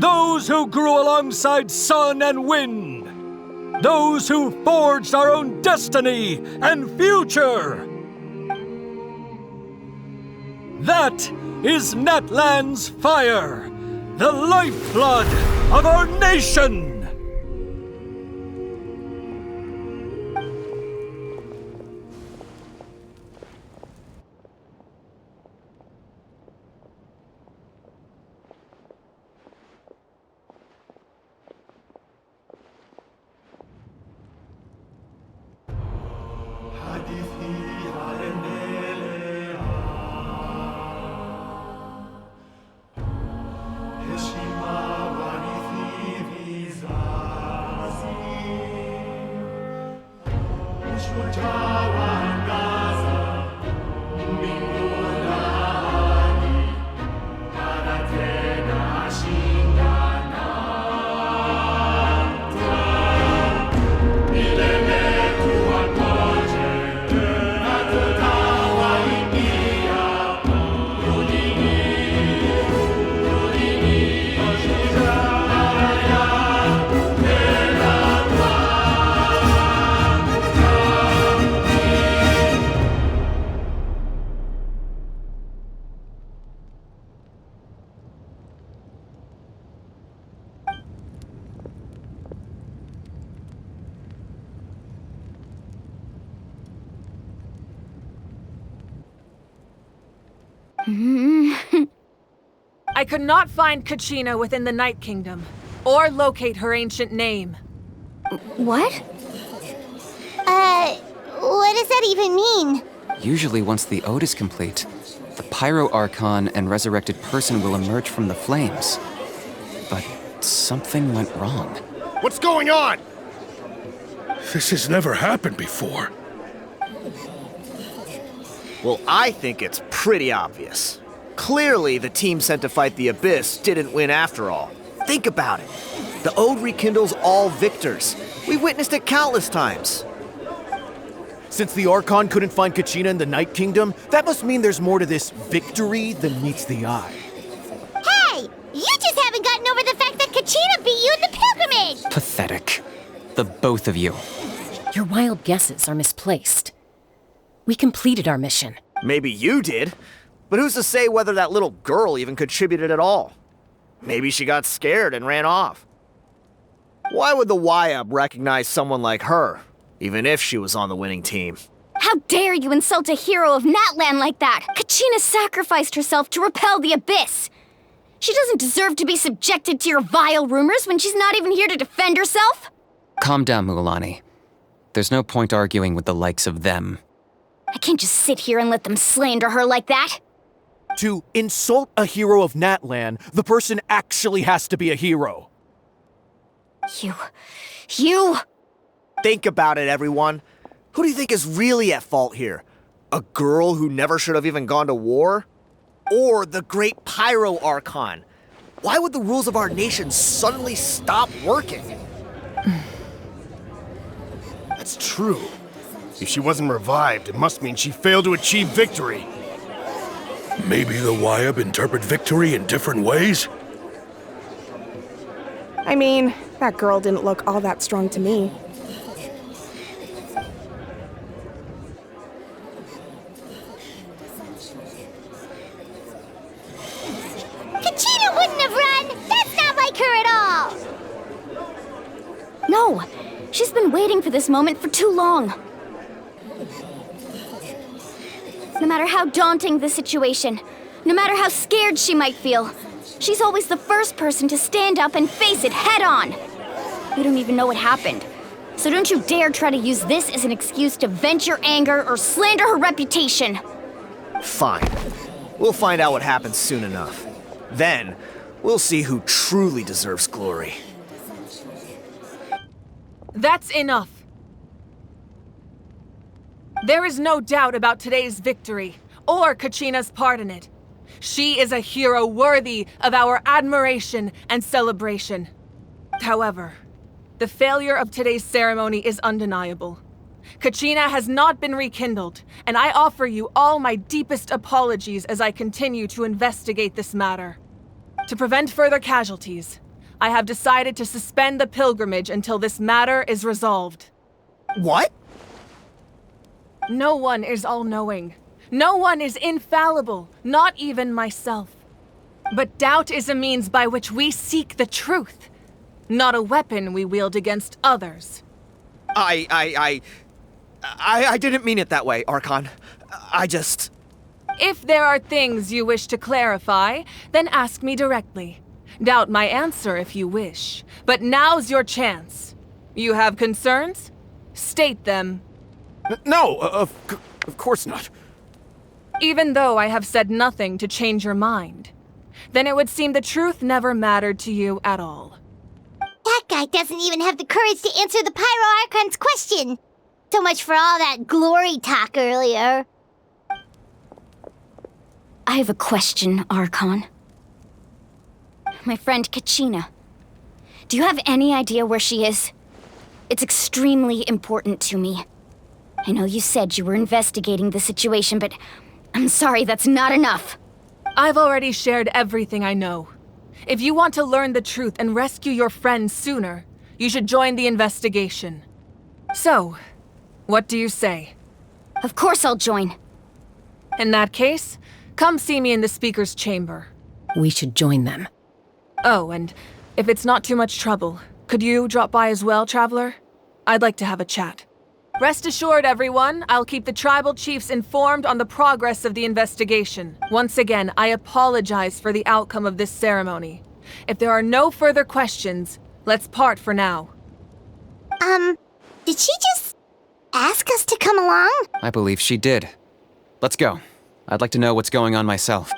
Those who grew alongside sun and wind. Those who forged our own destiny and future. That is Natlan's fire, the lifeblood of our nation. I could not find Kachina within the Night Kingdom, or locate her ancient name. What? What does that even mean? Usually once the ode is complete, the 5.0 Archon and resurrected person will emerge from the flames. But something went wrong. What's going on? This has never happened before. Well, I think it's pretty obvious. Clearly, the team sent to fight the Abyss didn't win after all. Think about it. The Ode rekindles all victors. We witnessed it countless times. Since the Archon couldn't find Kachina in the Night Kingdom, that must mean there's more to this victory than meets the eye. Hey! You just haven't gotten over the fact that Kachina beat you in the pilgrimage! Pathetic. The both of you. Your wild guesses are misplaced. We completed our mission. Maybe you did, but who's to say whether that little girl even contributed at all? Maybe she got scared and ran off. Why would the YUB recognize someone like her, even if she was on the winning team? How dare you insult a hero of Natlan like that? Kachina sacrificed herself to repel the Abyss. She doesn't deserve to be subjected to your vile rumors when she's not even here to defend herself. Calm down, Mualani. There's no point arguing with the likes of them. I can't just sit here and let them slander her like that. To insult a hero of Natlan, the person actually has to be a hero. You... Think about it, everyone. Who do you think is really at fault here? A girl who never should have even gone to war? Or the great 5.0 Archon? Why would the rules of our nation suddenly stop working? That's true. If she wasn't revived, it must mean she failed to achieve victory. Maybe the YUB interpret victory in different ways? I mean, that girl didn't look all that strong to me. Kachina wouldn't have run! That's not like her at all! No, she's been waiting for this moment for too long. No matter how daunting the situation, no matter how scared she might feel, She's always the first person to stand up and face it head on. We don't even know what happened. So don't you dare try to use this as an excuse to vent your anger or slander her reputation. Fine. We'll find out what happens soon enough. Then, we'll see who truly deserves glory. That's enough. There is no doubt about today's victory, or Kachina's part in it. She is a hero worthy of our admiration and celebration. However, the failure of today's ceremony is undeniable. Kachina has not been rekindled, and I offer you all my deepest apologies as I continue to investigate this matter. To prevent further casualties, I have decided to suspend the pilgrimage until this matter is resolved. What? No one is all-knowing. No one is infallible, not even myself. But doubt is a means by which we seek the truth, not a weapon we wield against others. I didn't mean it that way, Archon. If there are things you wish to clarify, then ask me directly. Doubt my answer if you wish. But now's your chance. You have concerns? State them. No, of course not. Even though I have said nothing to change your mind, then it would seem the truth never mattered to you at all. That guy doesn't even have the courage to answer the Pyro Archon's question. So much for all that glory talk earlier. I have a question, Archon. My friend Kachina. Do you have any idea where she is? It's extremely important to me. I know you said you were investigating the situation, but I'm sorry, that's not enough. I've already shared everything I know. If you want to learn the truth and rescue your friend sooner, you should join the investigation. So, what do you say? Of course I'll join. In that case, come see me in the speaker's chamber. We should join them. Oh, and if it's not too much trouble, could you drop by as well, Traveler? I'd like to have a chat. Rest assured, everyone, I'll keep the tribal chiefs informed on the progress of the investigation. Once again, I apologize for the outcome of this ceremony. If there are no further questions, let's part for now. Did she just ask us to come along? I believe she did. Let's go. I'd like to know what's going on myself.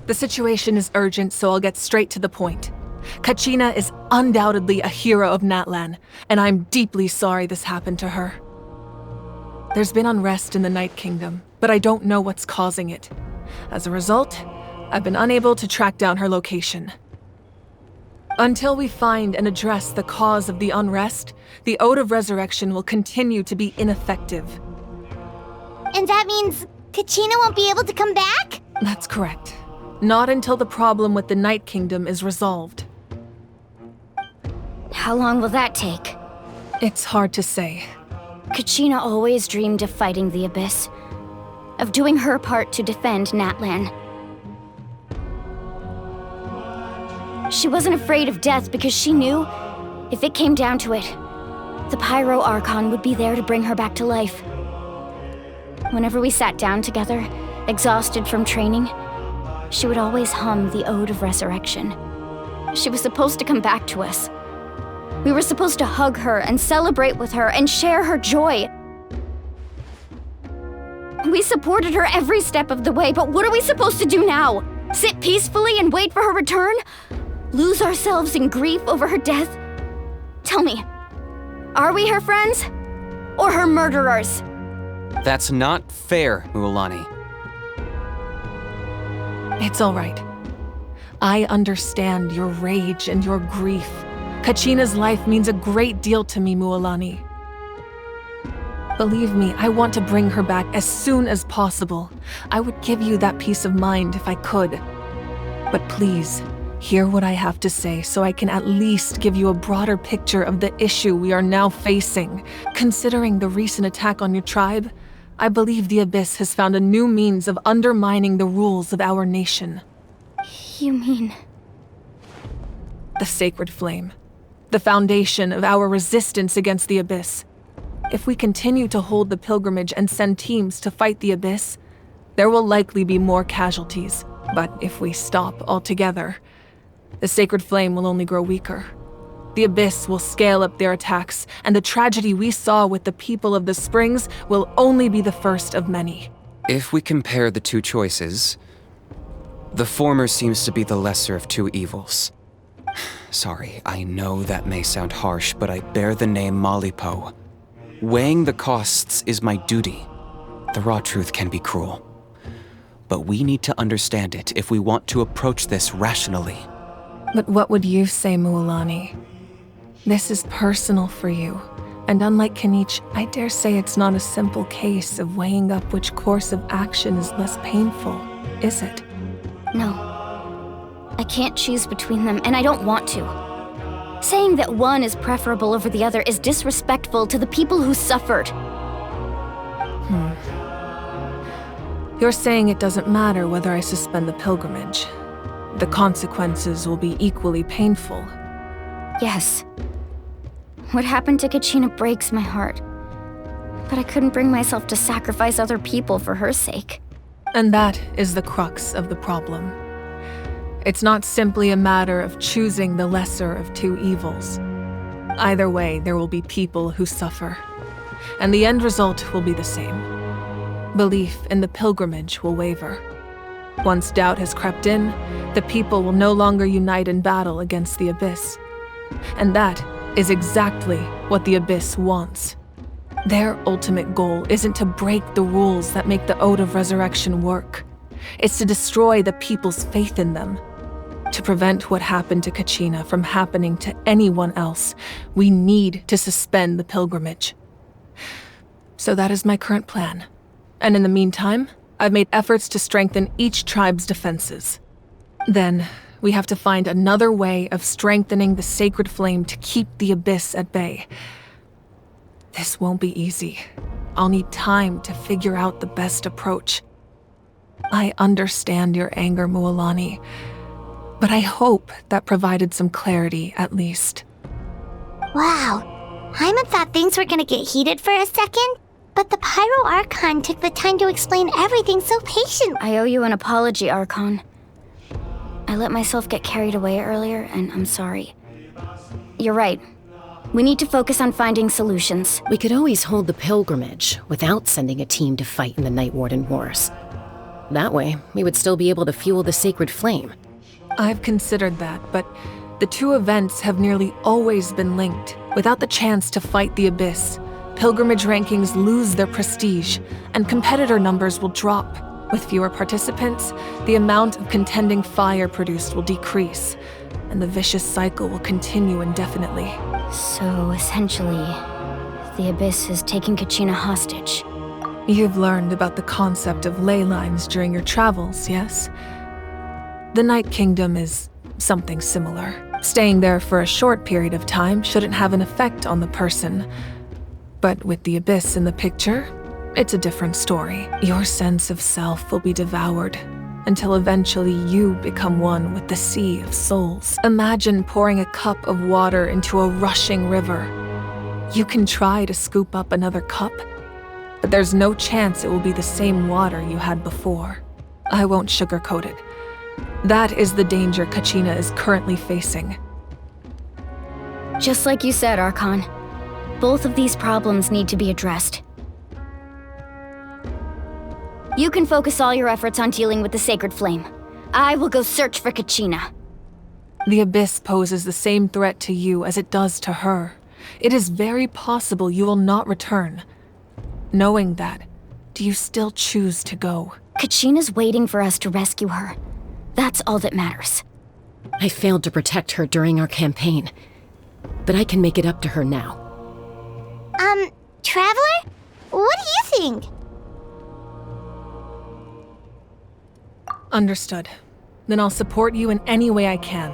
The situation is urgent, so I'll get straight to the point. Kachina is undoubtedly a hero of Natlan, and I'm deeply sorry this happened to her. There's been unrest in the Night Kingdom, but I don't know what's causing it. As a result, I've been unable to track down her location. Until we find and address the cause of the unrest, the Ode of Resurrection will continue to be ineffective. And that means Kachina won't be able to come back? That's correct. Not until the problem with the Night Kingdom is resolved. How long will that take? It's hard to say. Kachina always dreamed of fighting the Abyss, of doing her part to defend Natlan. She wasn't afraid of death because she knew, if it came down to it, the Pyro Archon would be there to bring her back to life. Whenever we sat down together, exhausted from training, she would always hum the Ode of Resurrection. She was supposed to come back to us. We were supposed to hug her and celebrate with her and share her joy. We supported her every step of the way, but what are we supposed to do now? Sit peacefully and wait for her return? Lose ourselves in grief over her death? Tell me, are we her friends? Or her murderers? That's not fair, Mualani. It's all right. I understand your rage and your grief. Kachina's life means a great deal to me, Mualani. Believe me, I want to bring her back as soon as possible. I would give you that peace of mind if I could. But please, Hear what I have to say so I can at least give you a broader picture of the issue we are now facing. Considering the recent attack on your tribe, I believe the Abyss has found a new means of undermining the rules of our nation. You mean... The Sacred Flame. The foundation of our resistance against the Abyss. If we continue to hold the pilgrimage and send teams to fight the Abyss, there will likely be more casualties. But if we stop altogether, the Sacred Flame will only grow weaker. The Abyss will scale up their attacks, and the tragedy we saw with the people of the Springs will only be the first of many. If we compare the two choices, the former seems to be the lesser of two evils. Sorry, I know that may sound harsh, but I bear the name Malipo. Weighing the costs is my duty. The raw truth can be cruel. But we need to understand it if we want to approach this rationally. But what would you say, mualani? This is personal for you, and unlike Kanich, I dare say it's not a simple case of weighing up which course of action is less painful, is it? No. I can't choose between them, and I don't want to. Saying that one is preferable over the other is disrespectful to the people who suffered. You're saying it doesn't matter whether I suspend the pilgrimage. The consequences will be equally painful. Yes. What happened to Kachina breaks my heart. But I couldn't bring myself to sacrifice other people for her sake. And that is the crux of the problem. It's not simply a matter of choosing the lesser of two evils. Either way, there will be people who suffer. And the end result will be the same. Belief in the pilgrimage will waver. Once doubt has crept in, the people will no longer unite in battle against the Abyss. And that is exactly what the Abyss wants. Their ultimate goal isn't to break the rules that make the Ode of Resurrection work. It's to destroy the people's faith in them. To prevent what happened to Kachina from happening to anyone else, we need to suspend the pilgrimage. So that is my current plan. And in the meantime, I've made efforts to strengthen each tribe's defenses. Then, we have to find another way of strengthening the Sacred Flame to keep the Abyss at bay. This won't be easy. I'll need time to figure out the best approach. I understand your anger, Mualani, but I hope that provided some clarity at least. Wow. Hyman thought things were gonna get heated for a second, but the 5.0 Archon took the time to explain everything so patiently. I owe you an apology, Archon. I let myself get carried away earlier, and I'm sorry. You're right. We need to focus on finding solutions. We could always hold the pilgrimage without sending a team to fight in the Night Warden Wars. That way, we would still be able to fuel the Sacred Flame. I've considered that, but the two events have nearly always been linked. Without the chance to fight the Abyss, pilgrimage rankings lose their prestige, and competitor numbers will drop. With fewer participants, the amount of contending fire produced will decrease, and the vicious cycle will continue indefinitely. So, essentially, the Abyss is taking Kachina hostage. You've learned about the concept of ley lines during your travels, yes? The Night Kingdom is something similar. Staying there for a short period of time shouldn't have an effect on the person. But with the Abyss in the picture, it's a different story. Your sense of self will be devoured, until eventually you become one with the sea of souls. Imagine pouring a cup of water into a rushing river. You can try to scoop up another cup, but there's no chance it will be the same water you had before. I won't sugarcoat it. That is the danger Kachina is currently facing. Just like you said, Archon. Both of these problems need to be addressed. You can focus all your efforts on dealing with the Sacred Flame. I will go search for Kachina. The Abyss poses the same threat to you as it does to her. It is very possible you will not return. Knowing that, do you still choose to go? Kachina's waiting for us to rescue her. That's all that matters. I failed to protect her during our campaign, but I can make it up to her now. Traveler? What do you think? Understood. Then I'll support you in any way I can.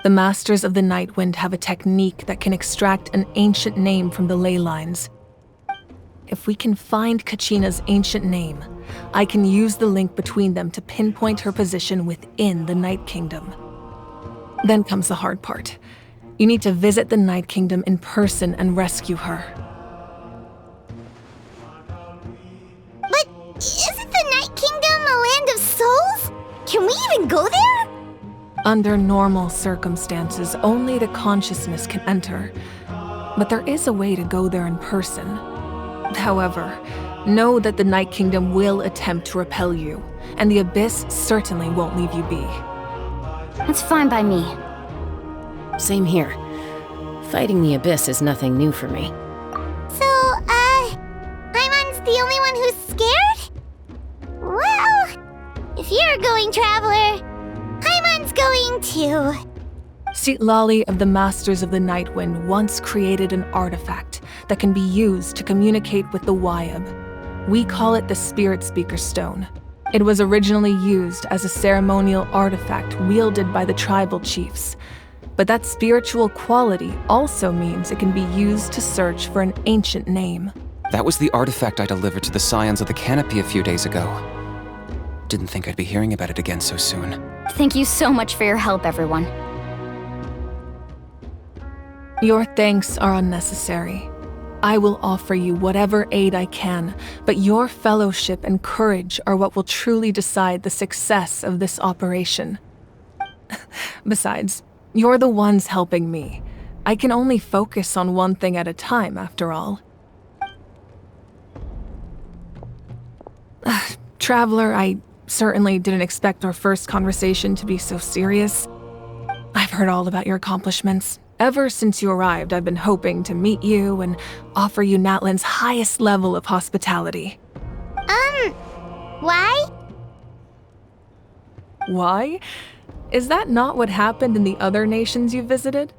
The Masters of the Nightwind have a technique that can extract an ancient name from the ley lines. If we can find Kachina's ancient name, I can use the link between them to pinpoint her position within the Night Kingdom. Then comes the hard part. You need to visit the Night Kingdom in person and rescue her. But isn't the Night Kingdom a land of souls? Can we even go there? Under normal circumstances, only the consciousness can enter. But there is a way to go there in person. However, know that the Night Kingdom will attempt to repel you, and the Abyss certainly won't leave you be. That's fine by me. Same here. Fighting the Abyss is nothing new for me. So, Paimon's the only one who's scared? Well, if you're going, Traveler, Paimon's going too. Citlali of the Masters of the Nightwind once created an artifact that can be used to communicate with the Wyab. We call it the Spirit Speaker Stone. It was originally used as a ceremonial artifact wielded by the tribal chiefs. But that spiritual quality also means it can be used to search for an ancient name. That was the artifact I delivered to the Scions of the Canopy a few days ago. Didn't think I'd be hearing about it again so soon. Thank you so much for your help, everyone. Your thanks are unnecessary. I will offer you whatever aid I can, but your fellowship and courage are what will truly decide the success of this operation. Besides, you're the ones helping me. I can only focus on one thing at a time, after all. Traveler, I certainly didn't expect our first conversation to be so serious. I've heard all about your accomplishments. Ever since you arrived, I've been hoping to meet you and offer you Natlan's highest level of hospitality. Why? Why? Is that not what happened in the other nations you visited?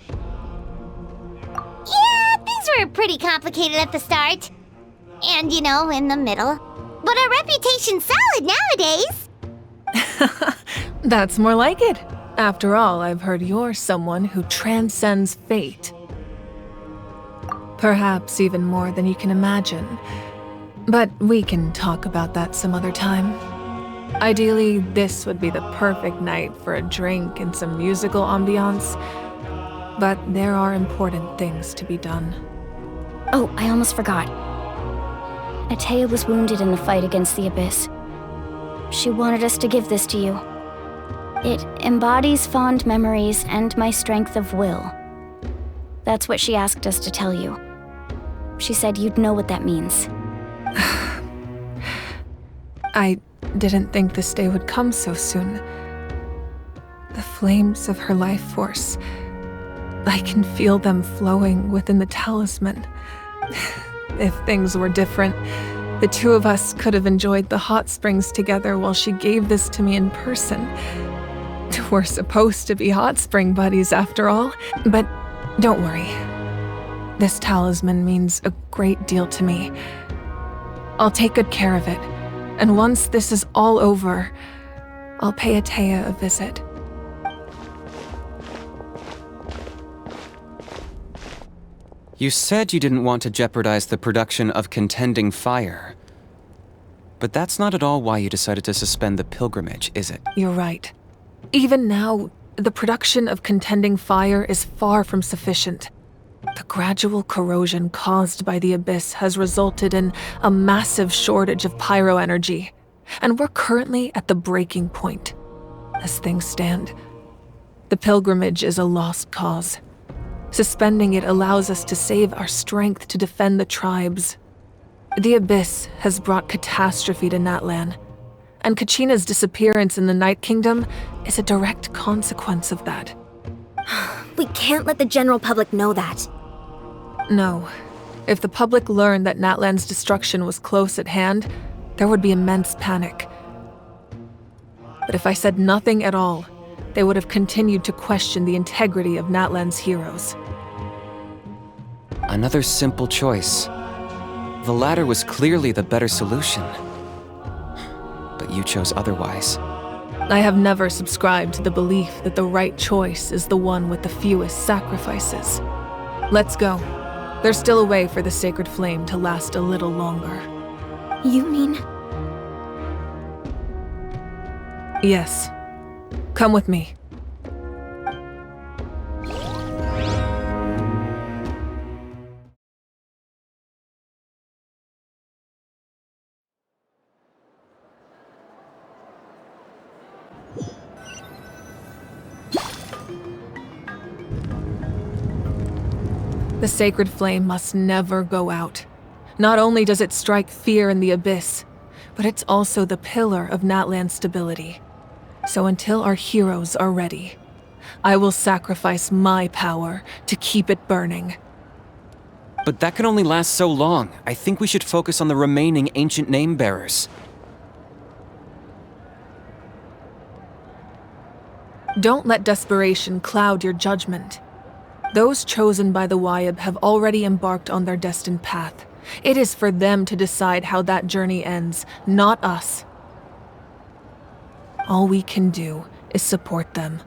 Yeah, things were pretty complicated at the start. And, in the middle. But our reputation's solid nowadays. That's more like it. After all, I've heard you're someone who transcends fate. Perhaps even more than you can imagine. But we can talk about that some other time. Ideally, this would be the perfect night for a drink and some musical ambiance. But there are important things to be done. Oh, I almost forgot. Atea was wounded in the fight against the Abyss. She wanted us to give this to you. It embodies fond memories and my strength of will. That's what she asked us to tell you. She said you'd know what that means. I didn't think this day would come so soon. The flames of her life force. I can feel them flowing within the talisman. If things were different, the two of us could have enjoyed the hot springs together while she gave this to me in person. We're supposed to be hot spring buddies after all. But don't worry. This talisman means a great deal to me. I'll take good care of it. And once this is all over, I'll pay Atea a visit. You said you didn't want to jeopardize the production of Contending Fire. But that's not at all why you decided to suspend the pilgrimage, is it? You're right. Even now, the production of Contending Fire is far from sufficient. The gradual corrosion caused by the Abyss has resulted in a massive shortage of pyro energy, and we're currently at the breaking point. As things stand, the pilgrimage is a lost cause. Suspending it allows us to save our strength to defend the tribes. The Abyss has brought catastrophe to Natlan, and Kachina's disappearance in the Night Kingdom is a direct consequence of that. We can't let the general public know that. No. If the public learned that Natlan's destruction was close at hand, there would be immense panic. But if I said nothing at all, they would have continued to question the integrity of Natlan's heroes. Another simple choice. The latter was clearly the better solution. But you chose otherwise. I have never subscribed to the belief that the right choice is the one with the fewest sacrifices. Let's go. There's still a way for the sacred flame to last a little longer. You mean? Yes. Come with me. The sacred flame must never go out. Not only does it strike fear in the abyss, but it's also the pillar of Natlan's stability. So until our heroes are ready, I will sacrifice my power to keep it burning. But that can only last so long. I think we should focus on the remaining ancient name-bearers. Don't let desperation cloud your judgment. Those chosen by the Wayab have already embarked on their destined path. It is for them to decide how that journey ends, not us. All we can do is support them.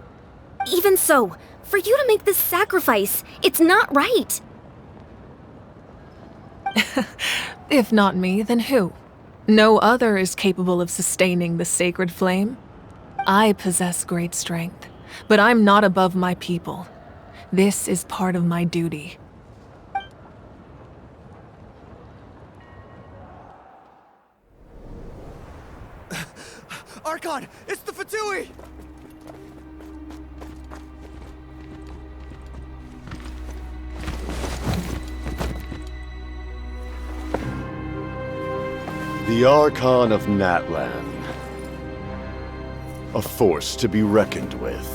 Even so, for you to make this sacrifice, it's not right. If not me, then who? No other is capable of sustaining the sacred flame. I possess great strength, but I'm not above my people. This is part of my duty. Archon! It's the Fatui! The Archon of Natlan. A force to be reckoned with.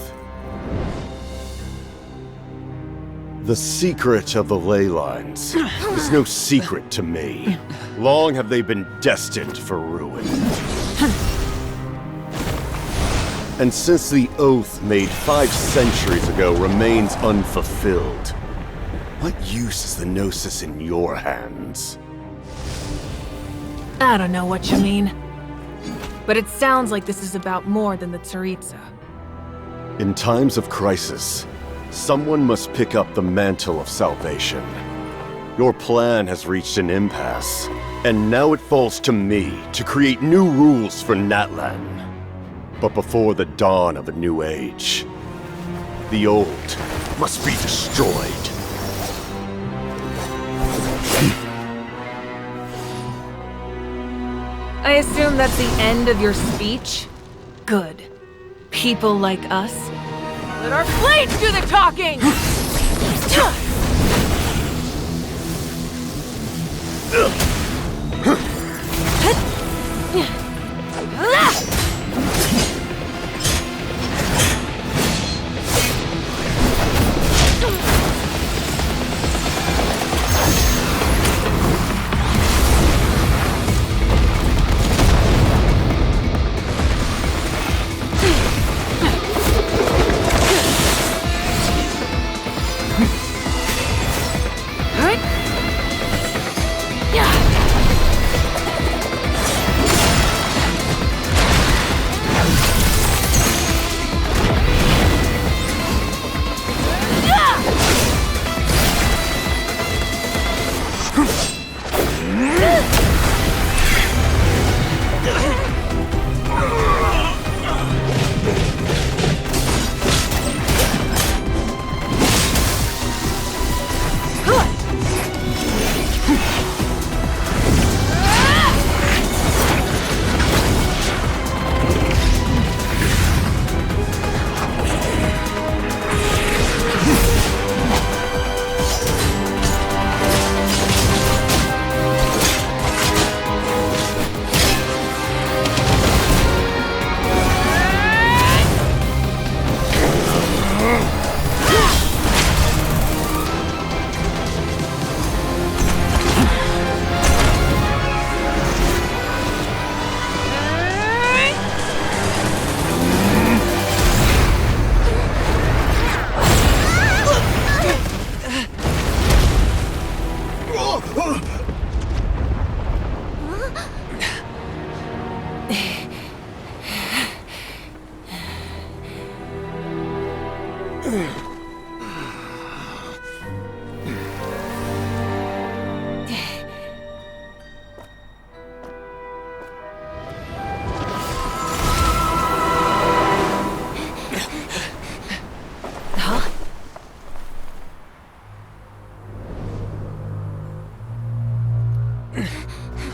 The secret of the ley lines is no secret to me. Long have they been destined for ruin. And since the oath made 5 centuries ago remains unfulfilled, what use is the Gnosis in your hands? I don't know what you mean. But it sounds like this is about more than the Tsaritsa. In times of crisis, someone must pick up the mantle of salvation. Your plan has reached an impasse, and now it falls to me to create new rules for Natlan. But before the dawn of a new age, the old must be destroyed. I assume that's the end of your speech? Good. People like us. Let our blades do the talking!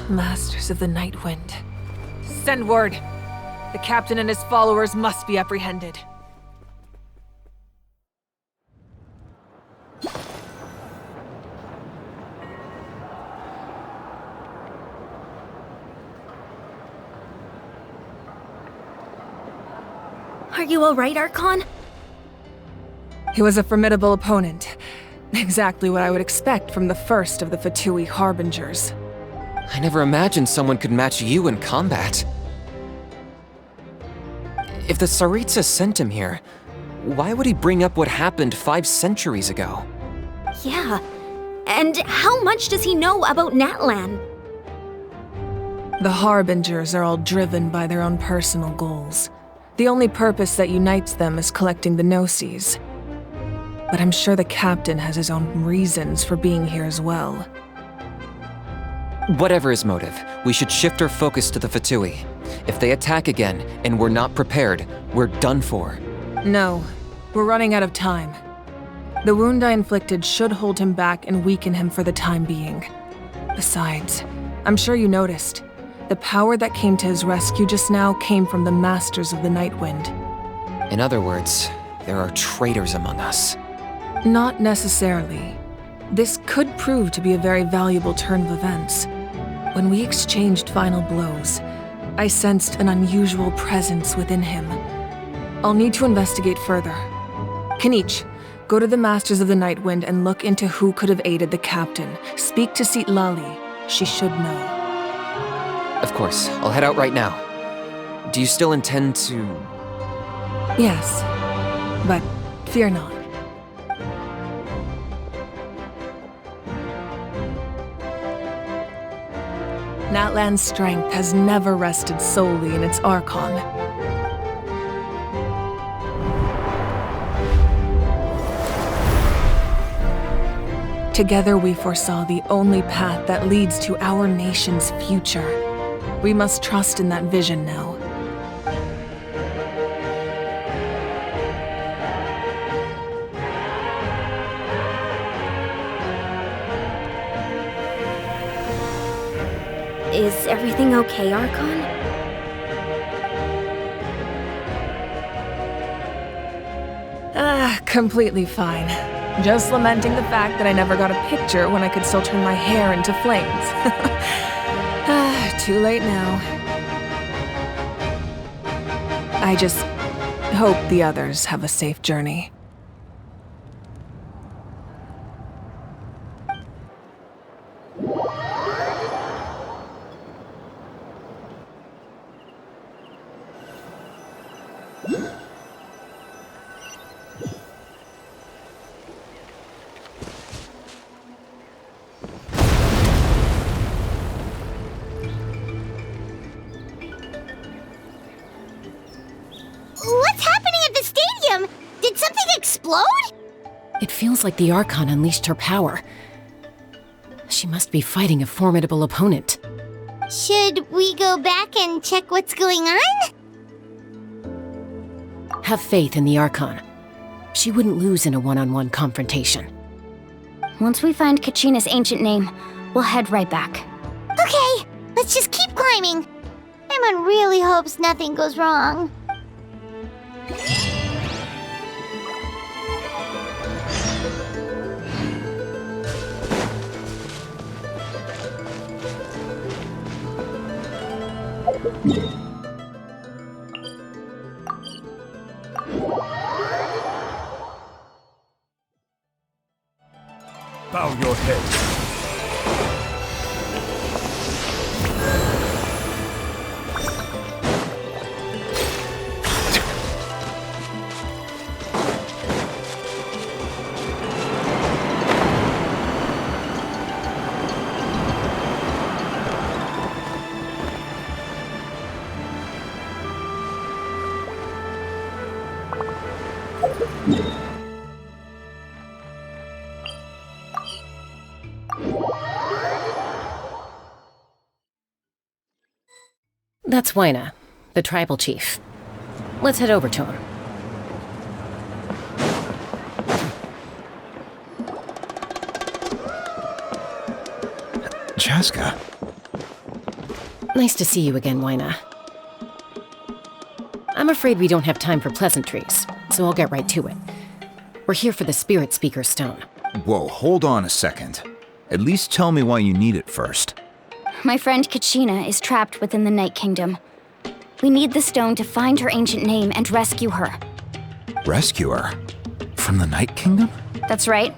Masters of the Night Wind. Send word. The captain and his followers must be apprehended. Are you alright, Archon? He was a formidable opponent. Exactly what I would expect from the first of the Fatui Harbingers. I never imagined someone could match you in combat. If the Tsaritsa sent him here, why would he bring up what happened 5 centuries ago? Yeah. And how much does he know about Natlan? The Harbingers are all driven by their own personal goals. The only purpose that unites them is collecting the Gnosis. But I'm sure the captain has his own reasons for being here as well. Whatever his motive, we should shift our focus to the Fatui. If they attack again, and we're not prepared, we're done for. No, we're running out of time. The wound I inflicted should hold him back and weaken him for the time being. Besides, I'm sure you noticed, the power that came to his rescue just now came from the Masters of the Night Wind. In other words, there are traitors among us. Not necessarily. This could prove to be a very valuable turn of events. When we exchanged final blows, I sensed an unusual presence within him. I'll need to investigate further. Kanich, go to the Masters of the Night Wind and look into who could have aided the captain. Speak to Sitlali. She should know. Of course, I'll head out right now. Do you still intend to... Yes, but fear not. Natlan's strength has never rested solely in its Archon. Together we foresaw the only path that leads to our nation's future. We must trust in that vision now. Is everything okay, Archon? Completely fine. Just lamenting the fact that I never got a picture when I could still turn my hair into flames. Too late now. I just hope the others have a safe journey. What's happening at the stadium? Did something explode? It feels like the Archon unleashed her power. She must be fighting a formidable opponent. Should we go back and check what's going on? Have faith in the Archon. She wouldn't lose in a one-on-one confrontation. Once we find Kachina's ancient name, we'll head right back. Okay, let's just keep climbing. Emon really hopes nothing goes wrong. Bow your head. That's Waina, the tribal chief. Let's head over to him. Chaska, Nice to see you again, Wyna. I'm afraid we don't have time for pleasantries, so I'll get right to it. We're here for the Spirit Speaker Stone. Whoa, hold on a second. At least tell me why you need it first. My friend Kachina is trapped within the Night Kingdom. We need the stone to find her ancient name and rescue her. Rescue her? From the Night Kingdom? That's right.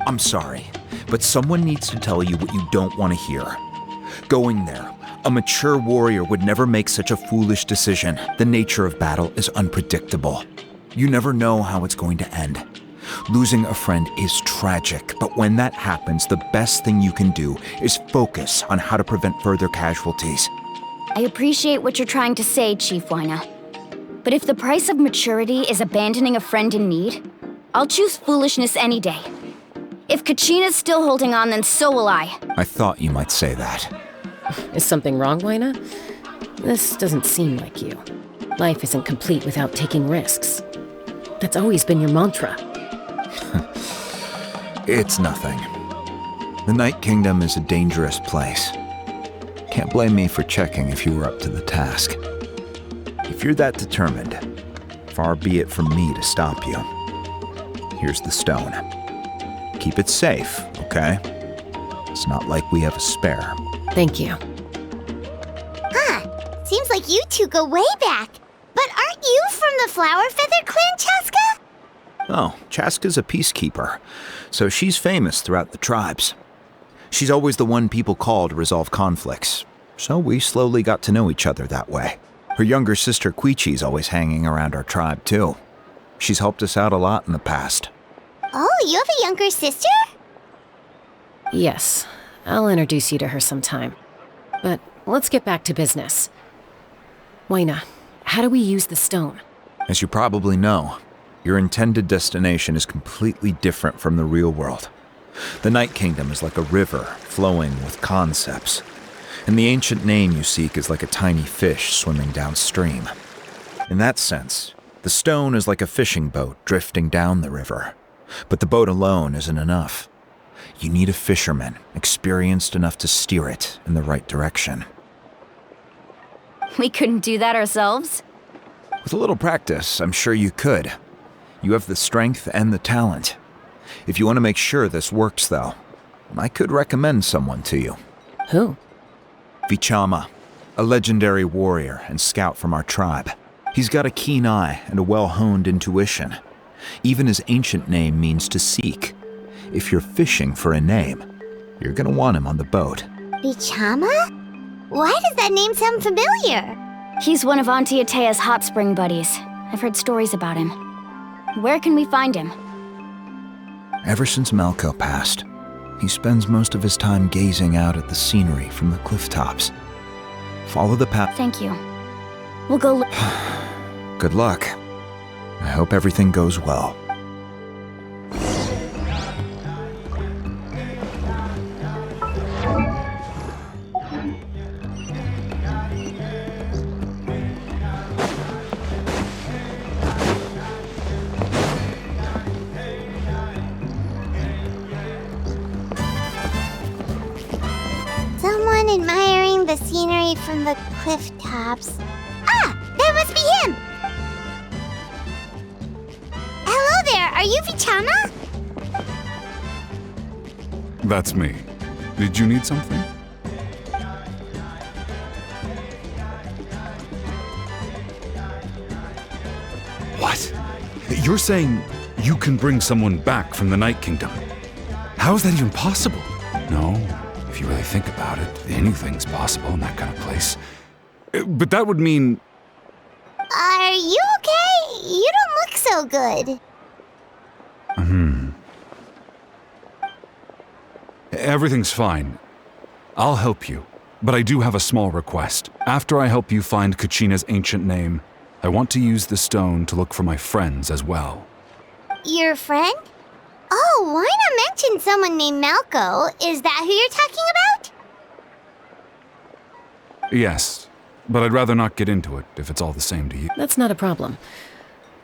I'm sorry, but someone needs to tell you what you don't want to hear. Going there, a mature warrior would never make such a foolish decision. The nature of battle is unpredictable. You never know how it's going to end. Losing a friend is tragic, but when that happens, the best thing you can do is focus on how to prevent further casualties. I appreciate what you're trying to say, Chief Wyna. But if the price of maturity is abandoning a friend in need, I'll choose foolishness any day. If Kachina's still holding on, then so will I. I thought you might say that. Is something wrong, Wyna? This doesn't seem like you. Life isn't complete without taking risks. That's always been your mantra. It's nothing. The Night Kingdom is a dangerous place. Can't blame me for checking if you were up to the task. If you're that determined, far be it from me to stop you. Here's the stone. Keep it safe, okay? It's not like we have a spare. Thank you. Huh. Seems like you two go way back. But aren't you from the Flower Feather Clan, Chaska? Oh, Chaska's a peacekeeper, so she's famous throughout the tribes. She's always the one people call to resolve conflicts, so we slowly got to know each other that way. Her younger sister Quichi's always hanging around our tribe, too. She's helped us out a lot in the past. Oh, you have a younger sister? Yes, I'll introduce you to her sometime. But let's get back to business. Wyna, how do we use the stone? As you probably know, your intended destination is completely different from the real world. The Night Kingdom is like a river flowing with concepts, and the ancient name you seek is like a tiny fish swimming downstream. In that sense, the stone is like a fishing boat drifting down the river, but the boat alone isn't enough. You need a fisherman experienced enough to steer it in the right direction. We couldn't do that ourselves? With a little practice, I'm sure you could. You have the strength and the talent. If you want to make sure this works, though, I could recommend someone to you. Who? Vichama, a legendary warrior and scout from our tribe. He's got a keen eye and a well-honed intuition. Even his ancient name means to seek. If you're fishing for a name, you're gonna want him on the boat. Vichama? Why does that name sound familiar? He's one of Auntie Atea's hot spring buddies. I've heard stories about him. Where can we find him? Ever since Malco passed, he spends most of his time gazing out at the scenery from the cliff tops. Follow the path. Thank you. We'll go look. Good luck. I hope everything goes well. Someone admiring the scenery from the cliff tops. Ah! That must be him! Hello there, are you Vichama? That's me. Did you need something? What? You're saying you can bring someone back from the Night Kingdom? How is that even possible? No, if you really think about it, anything's possible in that kind of place. But that would mean... Are you okay? You don't look so good. Everything's fine. I'll help you, but I do have a small request. After I help you find Kachina's ancient name, I want to use the stone to look for my friends as well. Your friend? Oh, why not mention someone named Malco? Is that who you're talking about? Yes, but I'd rather not get into it if it's all the same to you. That's not a problem.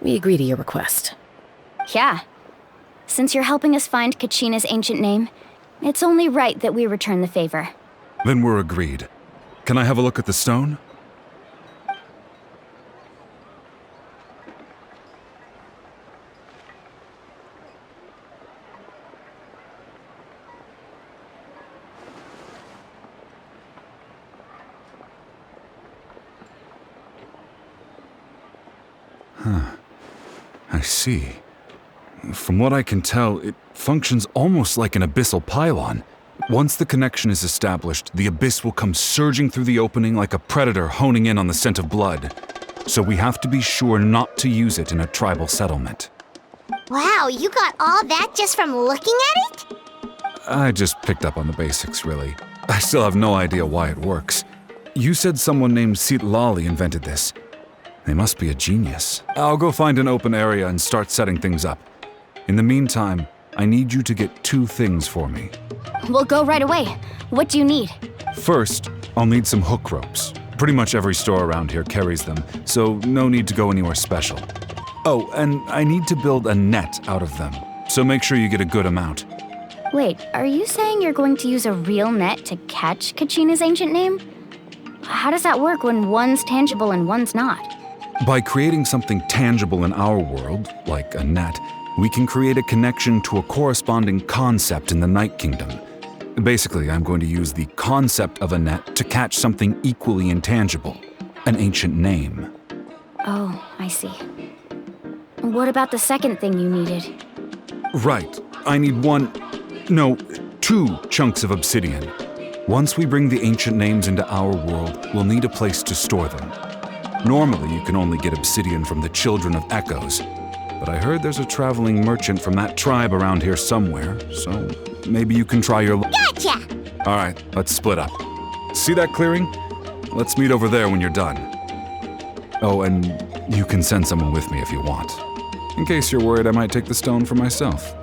We agree to your request. Yeah. Since you're helping us find Kachina's ancient name, it's only right that we return the favor. Then we're agreed. Can I have a look at the stone? I see. From what I can tell, it functions almost like an abyssal pylon. Once the connection is established, the abyss will come surging through the opening like a predator honing in on the scent of blood. So we have to be sure not to use it in a tribal settlement. Wow, you got all that just from looking at it? I just picked up on the basics, really. I still have no idea why it works. You said someone named Sitlali invented this. They must be a genius. I'll go find an open area and start setting things up. In the meantime, I need you to get 2 things for me. We'll go right away. What do you need? First, I'll need some hook ropes. Pretty much every store around here carries them, so no need to go anywhere special. Oh, and I need to build a net out of them, so make sure you get a good amount. Wait, are you saying you're going to use a real net to catch Kachina's ancient name? How does that work when one's tangible and one's not? By creating something tangible in our world, like a net, we can create a connection to a corresponding concept in the Night Kingdom. Basically, I'm going to use the concept of a net to catch something equally intangible, an ancient name. Oh, I see. What about the second thing you needed? Right. I need 2 chunks of obsidian. Once we bring the ancient names into our world, we'll need a place to store them. Normally, you can only get obsidian from the Children of Echoes, but I heard there's a traveling merchant from that tribe around here somewhere, so maybe you can try your... Gotcha! Alright, let's split up. See that clearing? Let's meet over there when you're done. Oh, and you can send someone with me if you want. In case you're worried I might take the stone for myself.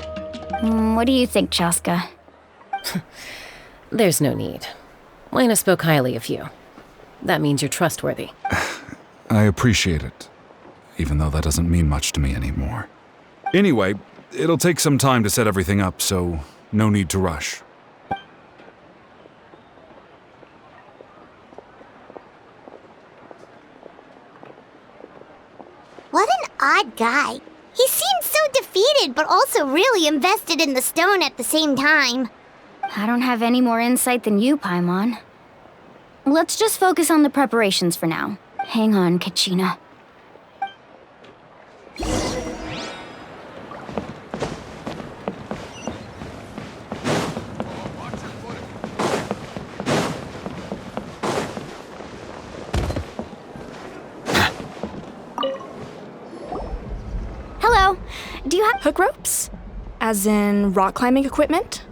What do you think, Chaska? There's no need. Lena spoke highly of you. That means you're trustworthy. I appreciate it, even though that doesn't mean much to me anymore. Anyway, it'll take some time to set everything up, so no need to rush. What an odd guy. He seemed so defeated, but also really invested in the stone at the same time. I don't have any more insight than you, Paimon. Let's just focus on the preparations for now. Hang on, Kachina. Hello. Do you have hook ropes? As in rock climbing equipment?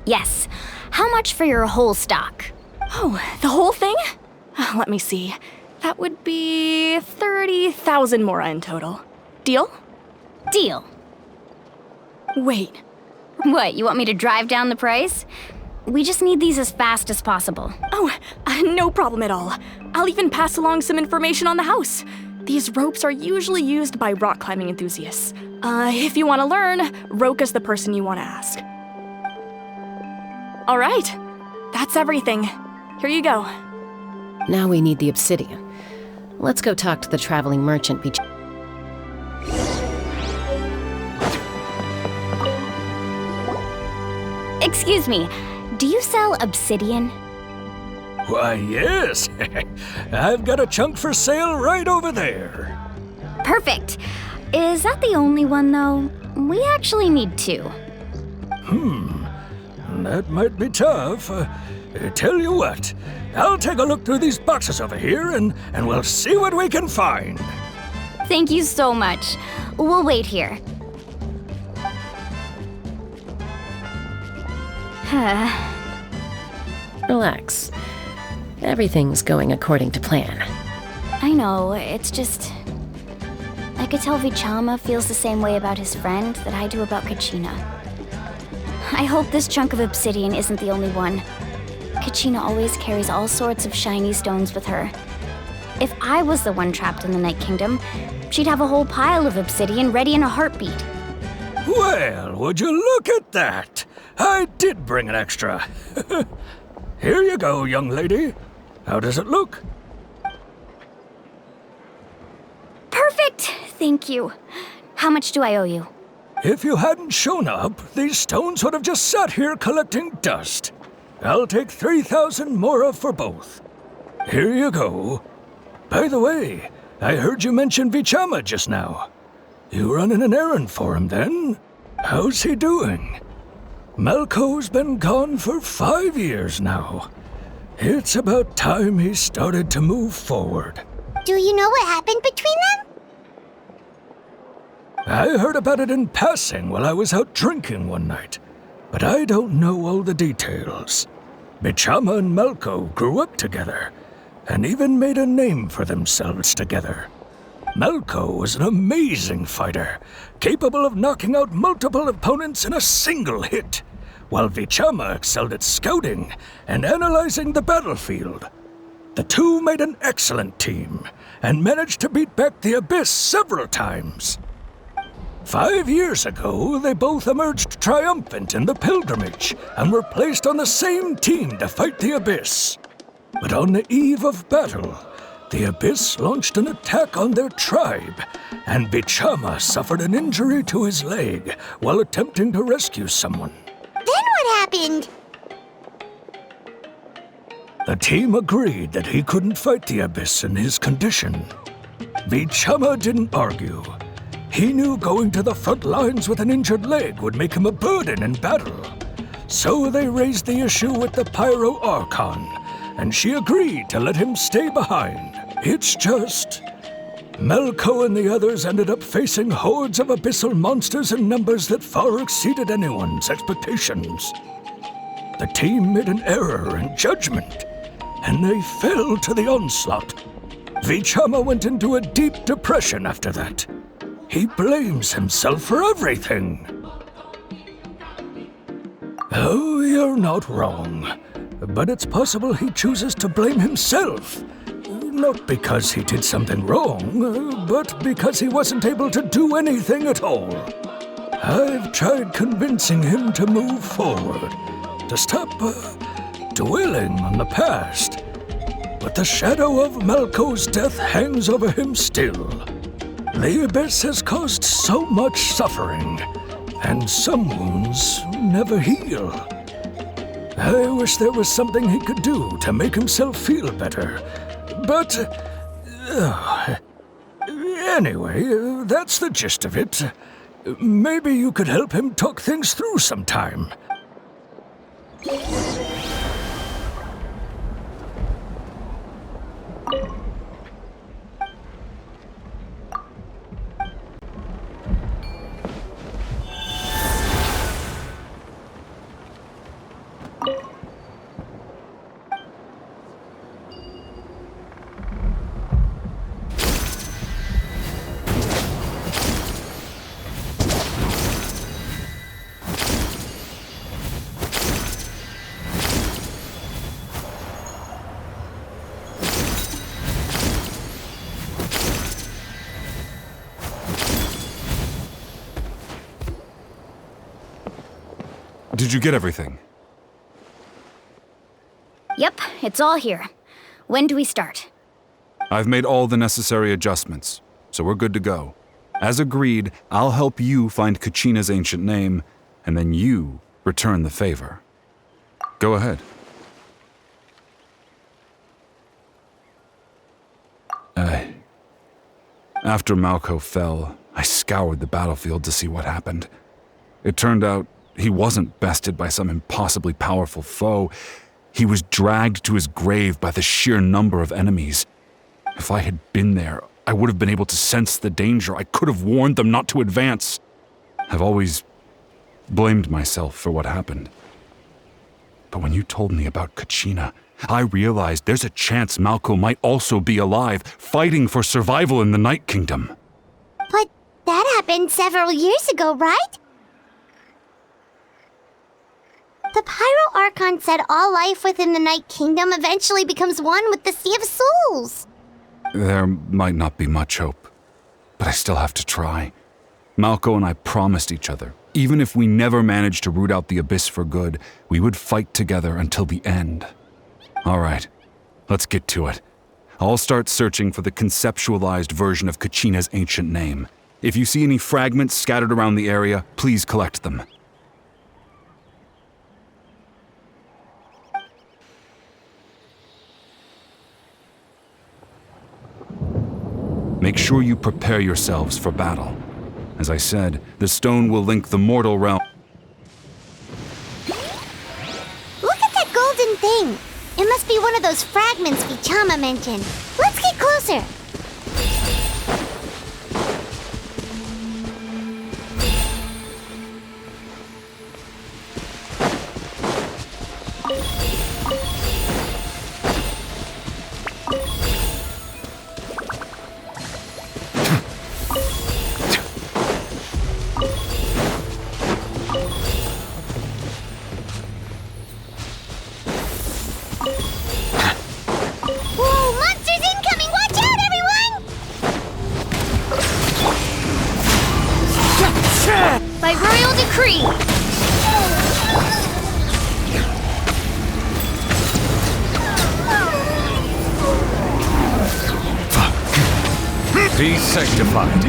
Yes. How much for your whole stock? Oh, the whole thing? Let me see. That would be 30,000 mora in total. Deal? Deal. Wait. What, you want me to drive down the price? We just need these as fast as possible. Oh, no problem at all. I'll even pass along some information on the house. These ropes are usually used by rock climbing enthusiasts. If you want to learn, Roka's the person you want to ask. All right. That's everything. Here you go. Now we need the obsidian. Let's go talk to the traveling merchant. Excuse me, do you sell obsidian? Why, yes. I've got a chunk for sale right over there. Perfect. Is that the only one, though? We actually need 2. That might be tough. Tell you what, I'll take a look through these boxes over here and we'll see what we can find. Thank you so much. We'll wait here. Relax. Everything's going according to plan. I know, it's just... I could tell Vichama feels the same way about his friend that I do about Kachina. I hope this chunk of obsidian isn't the only one. Kachina always carries all sorts of shiny stones with her. If I was the one trapped in the Night Kingdom, she'd have a whole pile of obsidian ready in a heartbeat. Well, would you look at that? I did bring an extra. Here you go, young lady. How does it look? Perfect! Thank you. How much do I owe you? If you hadn't shown up, these stones would have just sat here collecting dust. I'll take 3,000 mora for both. Here you go. By the way, I heard you mention Vichama just now. You running an errand for him then? How's he doing? Malko's been gone for 5 years now. It's about time he started to move forward. Do you know what happened between them? I heard about it in passing while I was out drinking one night, but I don't know all the details. Vichama and Malko grew up together, and even made a name for themselves together. Malko was an amazing fighter, capable of knocking out multiple opponents in a single hit, while Vichama excelled at scouting and analyzing the battlefield. The two made an excellent team, and managed to beat back the Abyss several times. 5 years ago, they both emerged triumphant in the pilgrimage, and were placed on the same team to fight the Abyss. But on the eve of battle, the Abyss launched an attack on their tribe, and Vichama suffered an injury to his leg while attempting to rescue someone. Then what happened? The team agreed that he couldn't fight the Abyss in his condition. Vichama didn't argue. He knew going to the front lines with an injured leg would make him a burden in battle. So they raised the issue with the 5.0 Archon, and she agreed to let him stay behind. It's just... Malko and the others ended up facing hordes of abyssal monsters in numbers that far exceeded anyone's expectations. The team made an error in judgment, and they fell to the onslaught. Vichama went into a deep depression after that. He blames himself for everything. Oh, you're not wrong. But it's possible he chooses to blame himself. Not because he did something wrong, but because he wasn't able to do anything at all. I've tried convincing him to move forward, to stop dwelling on the past. But the shadow of Malko's death hangs over him still. The Abyss has caused so much suffering, and some wounds never heal. I wish there was something he could do to make himself feel better, but... anyway, that's the gist of it. Maybe you could help him talk things through sometime. Did you get everything? Yep, it's all here. When do we start? I've made all the necessary adjustments, so we're good to go. As agreed, I'll help you find Kachina's ancient name, and then you return the favor. Go ahead. After Malko fell, I scoured the battlefield to see what happened. It turned out he wasn't bested by some impossibly powerful foe. He was dragged to his grave by the sheer number of enemies. If I had been there, I would have been able to sense the danger. I could have warned them not to advance. I've always blamed myself for what happened. But when you told me about Kachina, I realized there's a chance Malko might also be alive, fighting for survival in the Night Kingdom. But that happened several years ago, right? The 5.0 Archon said all life within the Night Kingdom eventually becomes one with the Sea of Souls. There might not be much hope, but I still have to try. Malko and I promised each other, even if we never managed to root out the Abyss for good, we would fight together until the end. All right, Let's get to it. I'll start searching for the conceptualized version of Kachina's ancient name. If you see any fragments scattered around the area, please collect them. Make sure you prepare yourselves for battle. As I said, the stone will link the mortal realm. Look at that golden thing! It must be one of those fragments Vichama mentioned. Let's get closer! Whoa, monsters incoming! Watch out, everyone! By royal decree! Be sanctified.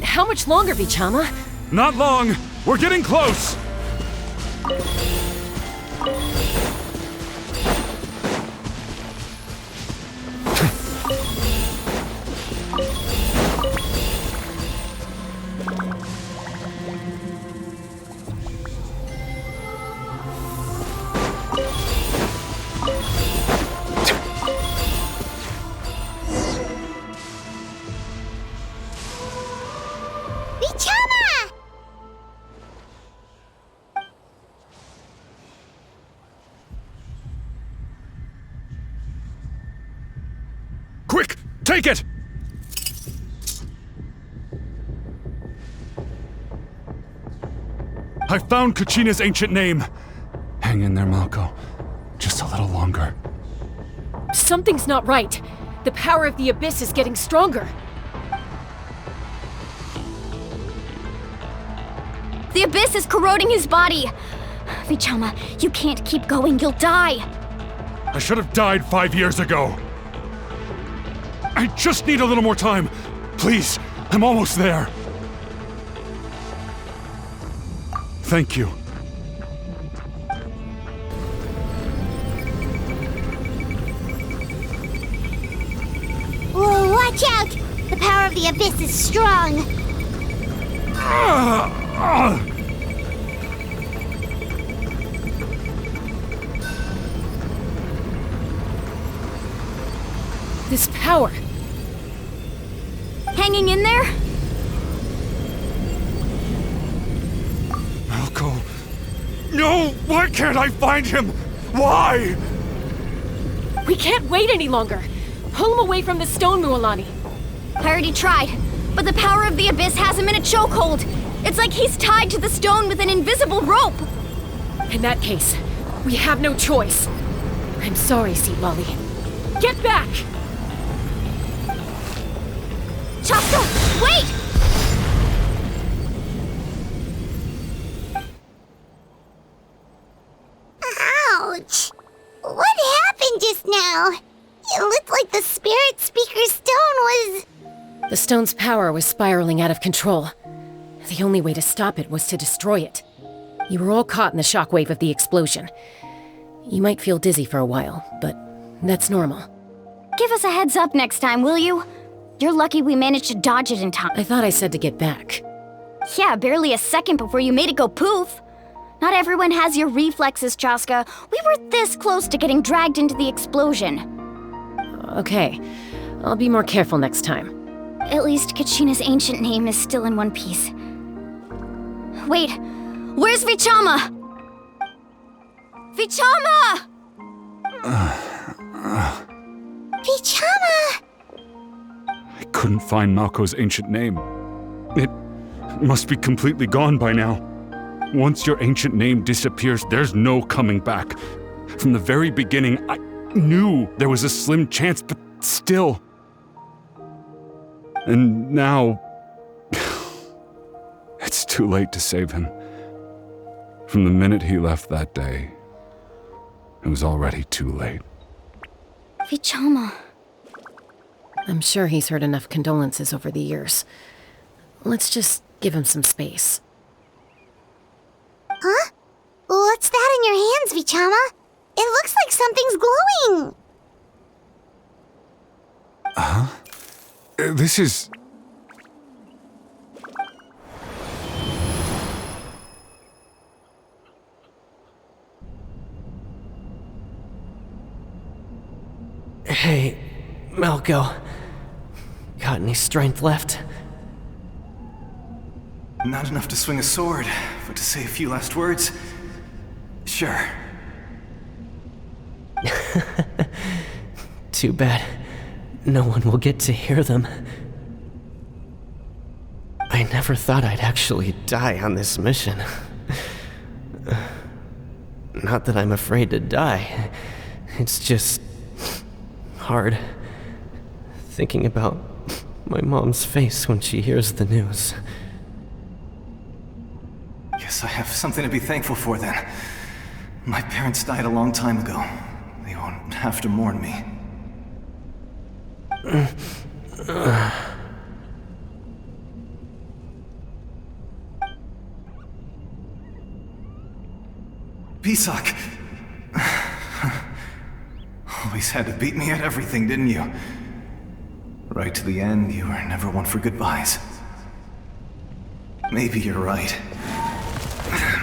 How much longer, Vichama? Not long. We're getting close. Vichama! Quick, take it! I found Kachina's ancient name. Hang in there, Malko. Just a little longer. Something's not right. The power of the Abyss is getting stronger. The Abyss is corroding his body. Vichama, you can't keep going. You'll die. I should have died 5 years ago. I just need a little more time. Please, I'm almost there. Thank you. Whoa, watch out! The power of the Abyss is strong! This power. Hanging in there? Malko. No! Why can't I find him? Why? We can't wait any longer. Pull him away from the stone, Mualani. I already tried, but the power of the Abyss has him in a chokehold. It's like he's tied to the stone with an invisible rope. In that case, we have no choice. I'm sorry, Sea Lolly. Get back! Chaska, wait! Ouch! What happened just now? It looked like the Spirit Speaker's stone was... The stone's power was spiraling out of control. The only way to stop it was to destroy it. You were all caught in the shockwave of the explosion. You might feel dizzy for a while, but that's normal. Give us a heads up next time, will you? You're lucky we managed to dodge it in time. I thought I said to get back. Yeah, barely a second before you made it go poof. Not everyone has your reflexes, Chaska. We were this close to getting dragged into the explosion. Okay, I'll be more careful next time. At least Kachina's ancient name is still in one piece. Wait, where's Vichama? Vichama! Vichama! I couldn't find Malko's ancient name. It must be completely gone by now. Once your ancient name disappears, there's no coming back. From the very beginning, I knew there was a slim chance, but still. And now... it's too late to save him. From the minute he left that day, it was already too late. Vichama. I'm sure he's heard enough condolences over the years. Let's just give him some space. Huh? What's that in your hands, Vichama? It looks like something's glowing! Huh? This is... Hey, Malco. Got any strength left? Not enough to swing a sword, but to say a few last words? Sure. Too bad. No one will get to hear them. I never thought I'd actually die on this mission. Not that I'm afraid to die. It's just... hard. Thinking about my mom's face when she hears the news. Guess I have something to be thankful for then. My parents died a long time ago. They won't have to mourn me. Pisak! Always had to beat me at everything, didn't you? Right to the end, you were never one for goodbyes. Maybe you're right.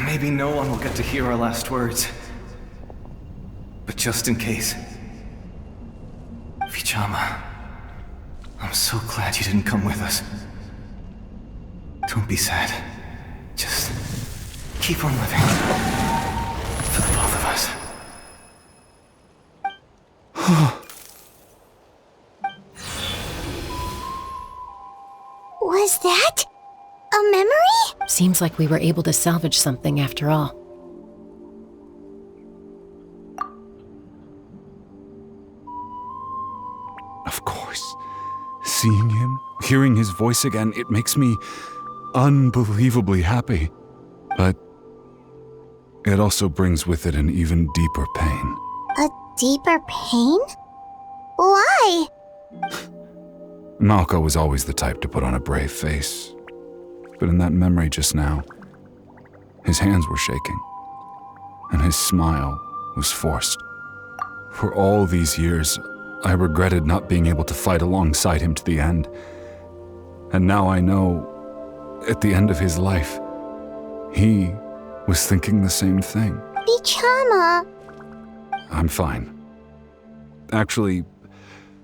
Maybe no one will get to hear our last words. But just in case... Vichama, I'm so glad you didn't come with us. Don't be sad. Just keep on living. For the both of us. Was that a memory? Seems like we were able to salvage something after all. Of course. Seeing him, hearing his voice again, it makes me unbelievably happy. But it also brings with it an even deeper pain. A deeper pain? Why? Malco was always the type to put on a brave face. But in that memory just now, his hands were shaking, and his smile was forced. For all these years, I regretted not being able to fight alongside him to the end. And now I know, at the end of his life, he was thinking the same thing. Vichama. I'm fine. Actually,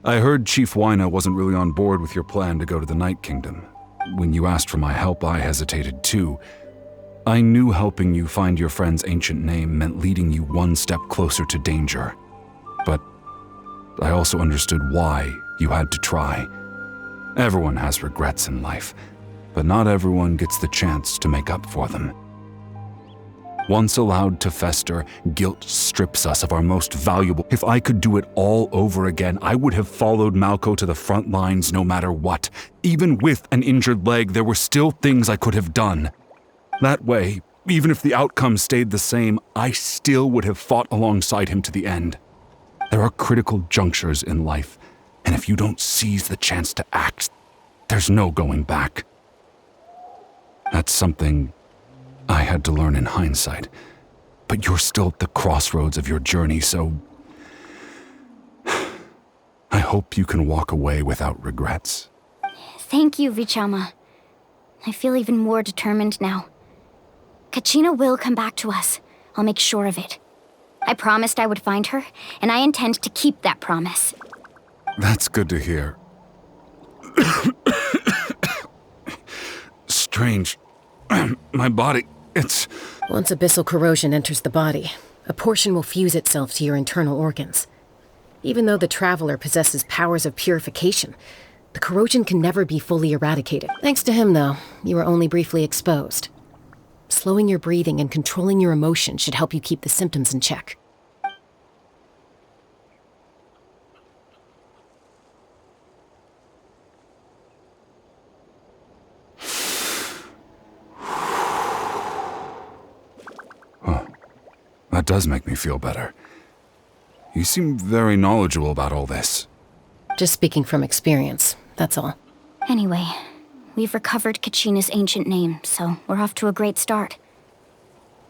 I heard Chief Wyna wasn't really on board with your plan to go to the Night Kingdom. When you asked for my help, I hesitated too. I knew helping you find your friend's ancient name meant leading you one step closer to danger. But I also understood why you had to try. Everyone has regrets in life, but not everyone gets the chance to make up for them. Once allowed to fester, guilt strips us of our most valuable. If I could do it all over again, I would have followed Malco to the front lines no matter what. Even with an injured leg, there were still things I could have done. That way, even if the outcome stayed the same, I still would have fought alongside him to the end. There are critical junctures in life, and if you don't seize the chance to act, there's no going back. That's something I had to learn in hindsight, but you're still at the crossroads of your journey, so I hope you can walk away without regrets. Thank you, Vichama. I feel even more determined now. Kachina will come back to us. I'll make sure of it. I promised I would find her, and I intend to keep that promise. That's good to hear. Strange. My body, it's... Once abyssal corrosion enters the body, a portion will fuse itself to your internal organs. Even though the Traveler possesses powers of purification, the corrosion can never be fully eradicated. Thanks to him, though, you were only briefly exposed. Slowing your breathing and controlling your emotions should help you keep the symptoms in check. That does make me feel better. You seem very knowledgeable about all this. Just speaking from experience, that's all. Anyway, we've recovered Kachina's ancient name, so we're off to a great start.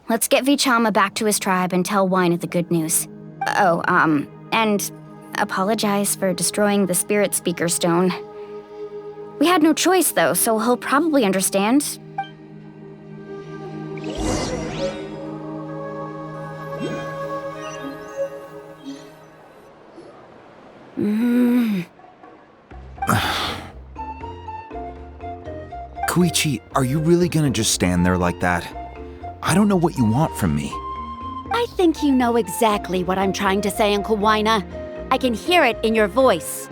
Let's get Vichama back to his tribe and tell Wina the good news. Oh, and apologize for destroying the Spirit Speaker Stone. We had no choice, though, so he'll probably understand. Koichi, are you really gonna just stand there like that? I don't know what you want from me. I think you know exactly what I'm trying to say, Uncle Wina. I can hear it in your voice.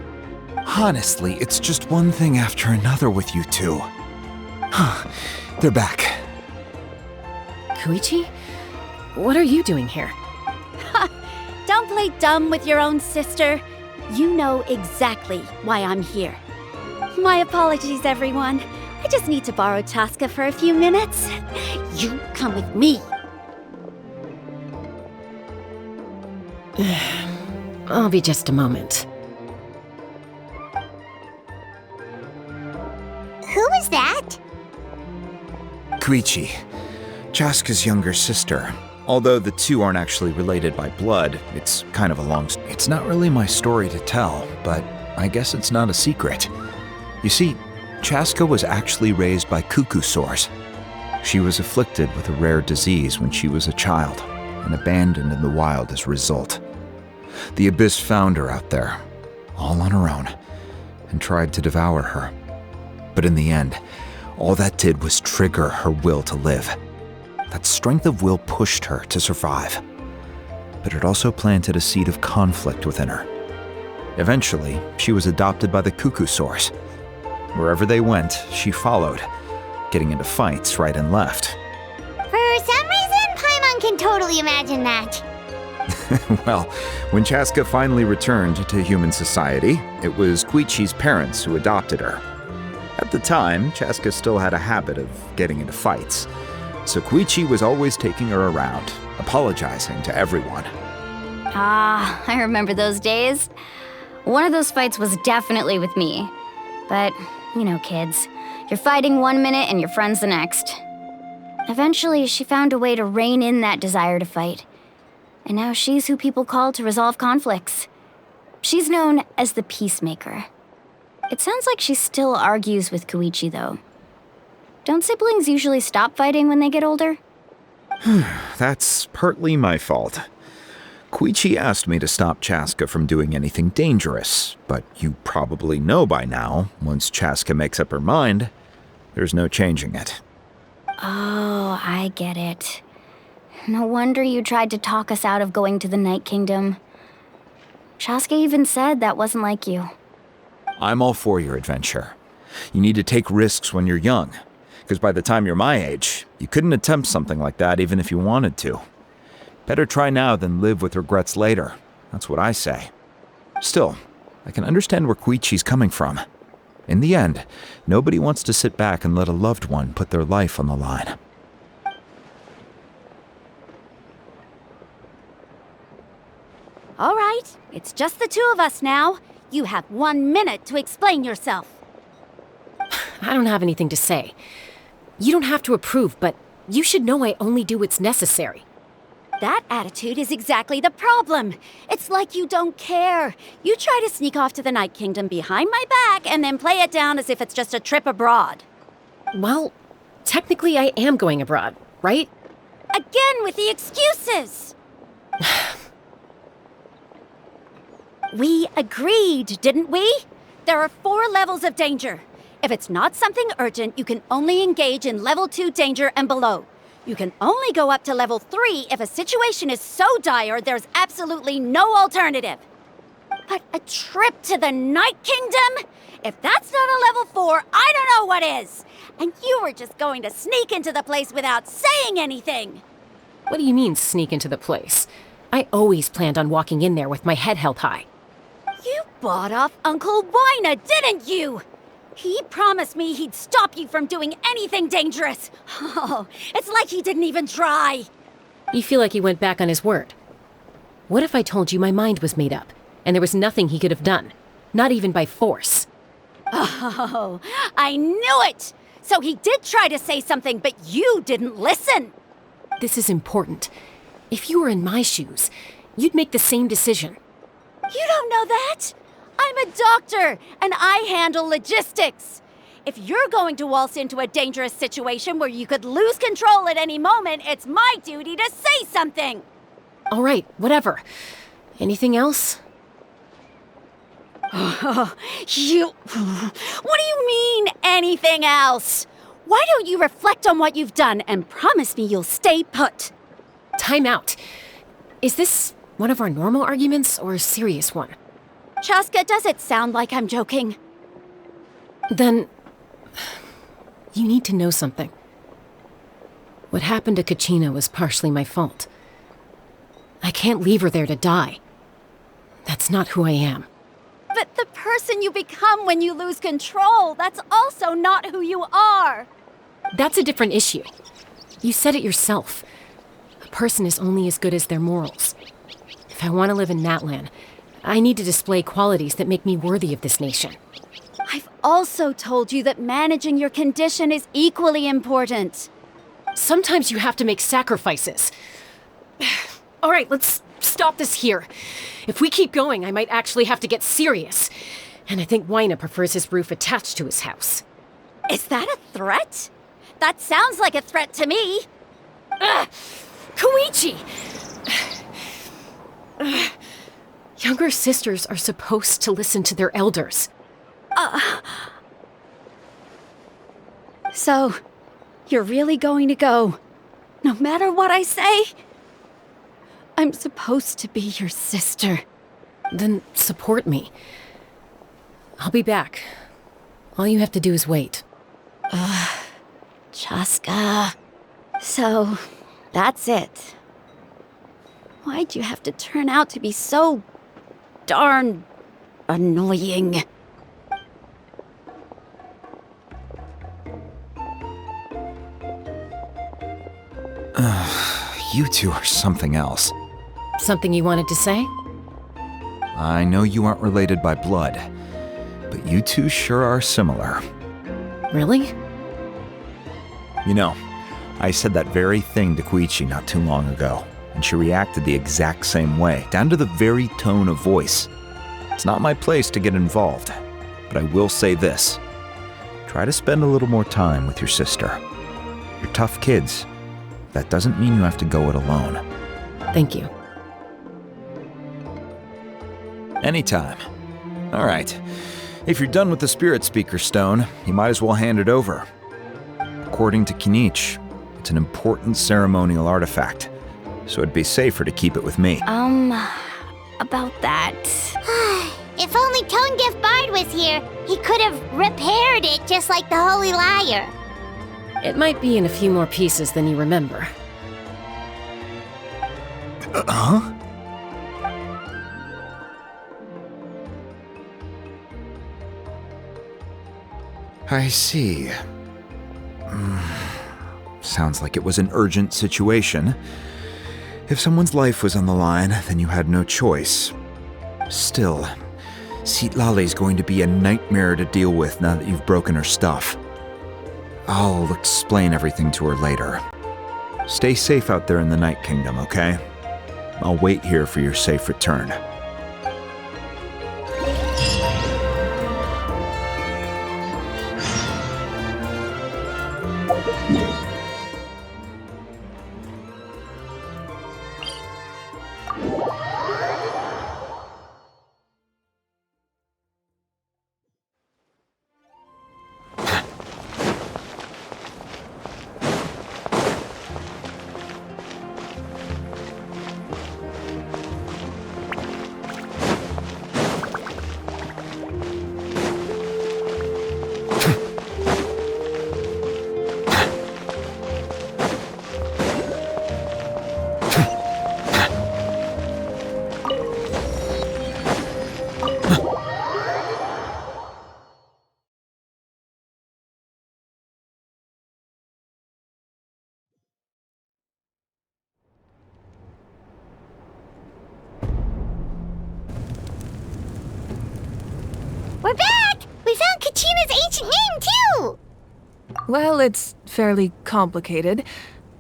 Honestly, it's just one thing after another with you two. They're back. Koichi? What are you doing here? Don't play dumb with your own sister. You know exactly why I'm here. My apologies, everyone. I just need to borrow Chaska for a few minutes. You come with me. I'll be just a moment. Who is that? Koichi, Chaska's younger sister. Although the two aren't actually related by blood, it's kind of a long story. It's not really my story to tell, but I guess it's not a secret. You see, Chaska was actually raised by cuckoo sores. She was afflicted with a rare disease when she was a child and abandoned in the wild as a result. The Abyss found her out there, all on her own, and tried to devour her. But in the end, all that did was trigger her will to live. That strength of will pushed her to survive, but it also planted a seed of conflict within her. Eventually, she was adopted by the cuckoo sores. Wherever they went, she followed, getting into fights right and left. For some reason, Paimon can totally imagine that. Well, when Chaska finally returned to human society, it was Koichi's parents who adopted her. At the time, Chaska still had a habit of getting into fights, so Koichi was always taking her around, apologizing to everyone. Ah, I remember those days. One of those fights was definitely with me. But, you know, kids. You're fighting one minute and your friend's the next. Eventually, she found a way to rein in that desire to fight. And now she's who people call to resolve conflicts. She's known as the Peacemaker. It sounds like she still argues with Koichi, though. Don't siblings usually stop fighting when they get older? That's partly my fault. Koichi asked me to stop Chaska from doing anything dangerous, but you probably know by now, once Chaska makes up her mind, there's no changing it. Oh, I get it. No wonder you tried to talk us out of going to the Night Kingdom. Chaska even said that wasn't like you. I'm all for your adventure. You need to take risks when you're young, because by the time you're my age, you couldn't attempt something like that even if you wanted to. Better try now than live with regrets later. That's what I say. Still, I can understand where Koichi's coming from. In the end, nobody wants to sit back and let a loved one put their life on the line. All right, it's just the two of us now. You have 1 minute to explain yourself. I don't have anything to say. You don't have to approve, but you should know I only do what's necessary. That attitude is exactly the problem. It's like you don't care. You try to sneak off to the Night Kingdom behind my back and then play it down as if it's just a trip abroad. Well, technically I am going abroad, right? Again with the excuses! We agreed, didn't we? There are 4 levels of danger. If it's not something urgent, you can only engage in level 2 danger and below. You can only go up to level 3 if a situation is so dire there's absolutely no alternative. But a trip to the Night Kingdom? If that's not a level 4, I don't know what is! And you were just going to sneak into the place without saying anything! What do you mean, sneak into the place? I always planned on walking in there with my head held high. You bought off Uncle Wina, didn't you? He promised me he'd stop you from doing anything dangerous. Oh, it's like he didn't even try. You feel like he went back on his word. What if I told you my mind was made up, and there was nothing he could have done? Not even by force. Oh, I knew it! So he did try to say something, but you didn't listen! This is important. If you were in my shoes, you'd make the same decision. You don't know that! I'm a doctor, and I handle logistics. If you're going to waltz into a dangerous situation where you could lose control at any moment, it's my duty to say something! All right, whatever. Anything else? What do you mean, anything else? Why don't you reflect on what you've done and promise me you'll stay put? Time out. Is this one of our normal arguments or a serious one? Chaska, does it sound like I'm joking? Then, you need to know something. What happened to Kachina was partially my fault. I can't leave her there to die. That's not who I am. But the person you become when you lose control, that's also not who you are. That's a different issue. You said it yourself. A person is only as good as their morals. If I want to live in Natlan, I need to display qualities that make me worthy of this nation. I've also told you that managing your condition is equally important. Sometimes you have to make sacrifices. All right, let's stop this here. If we keep going, I might actually have to get serious. And I think Wyna prefers his roof attached to his house. Is that a threat? That sounds like a threat to me. Koichi! Younger sisters are supposed to listen to their elders. So, you're really going to go, no matter what I say? I'm supposed to be your sister. Then support me. I'll be back. All you have to do is wait. Chaska. So, that's it. Why'd you have to turn out to be so darn annoying? You two are something else. Something you wanted to say? I know you aren't related by blood, but you two sure are similar. Really? You know, I said that very thing to Koichi not too long ago, and she reacted the exact same way, down to the very tone of voice. It's not my place to get involved, but I will say this. Try to spend a little more time with your sister. You're tough kids. That doesn't mean you have to go it alone. Thank you. Anytime. All right. If you're done with the Spirit Speaker Stone, you might as well hand it over. According to Kinich, it's an important ceremonial artifact, so it'd be safer to keep it with me. About that. If only Tone-Deaf Bard was here, he could have repaired it just like the Holy Liar. It might be in a few more pieces than you remember. Huh? I see. Sounds like it was an urgent situation. If someone's life was on the line, then you had no choice. Still, Citlali's going to be a nightmare to deal with now that you've broken her stuff. I'll explain everything to her later. Stay safe out there in the Night Kingdom, okay? I'll wait here for your safe return. We're back! We found Kachina's ancient name, too! Well, it's fairly complicated.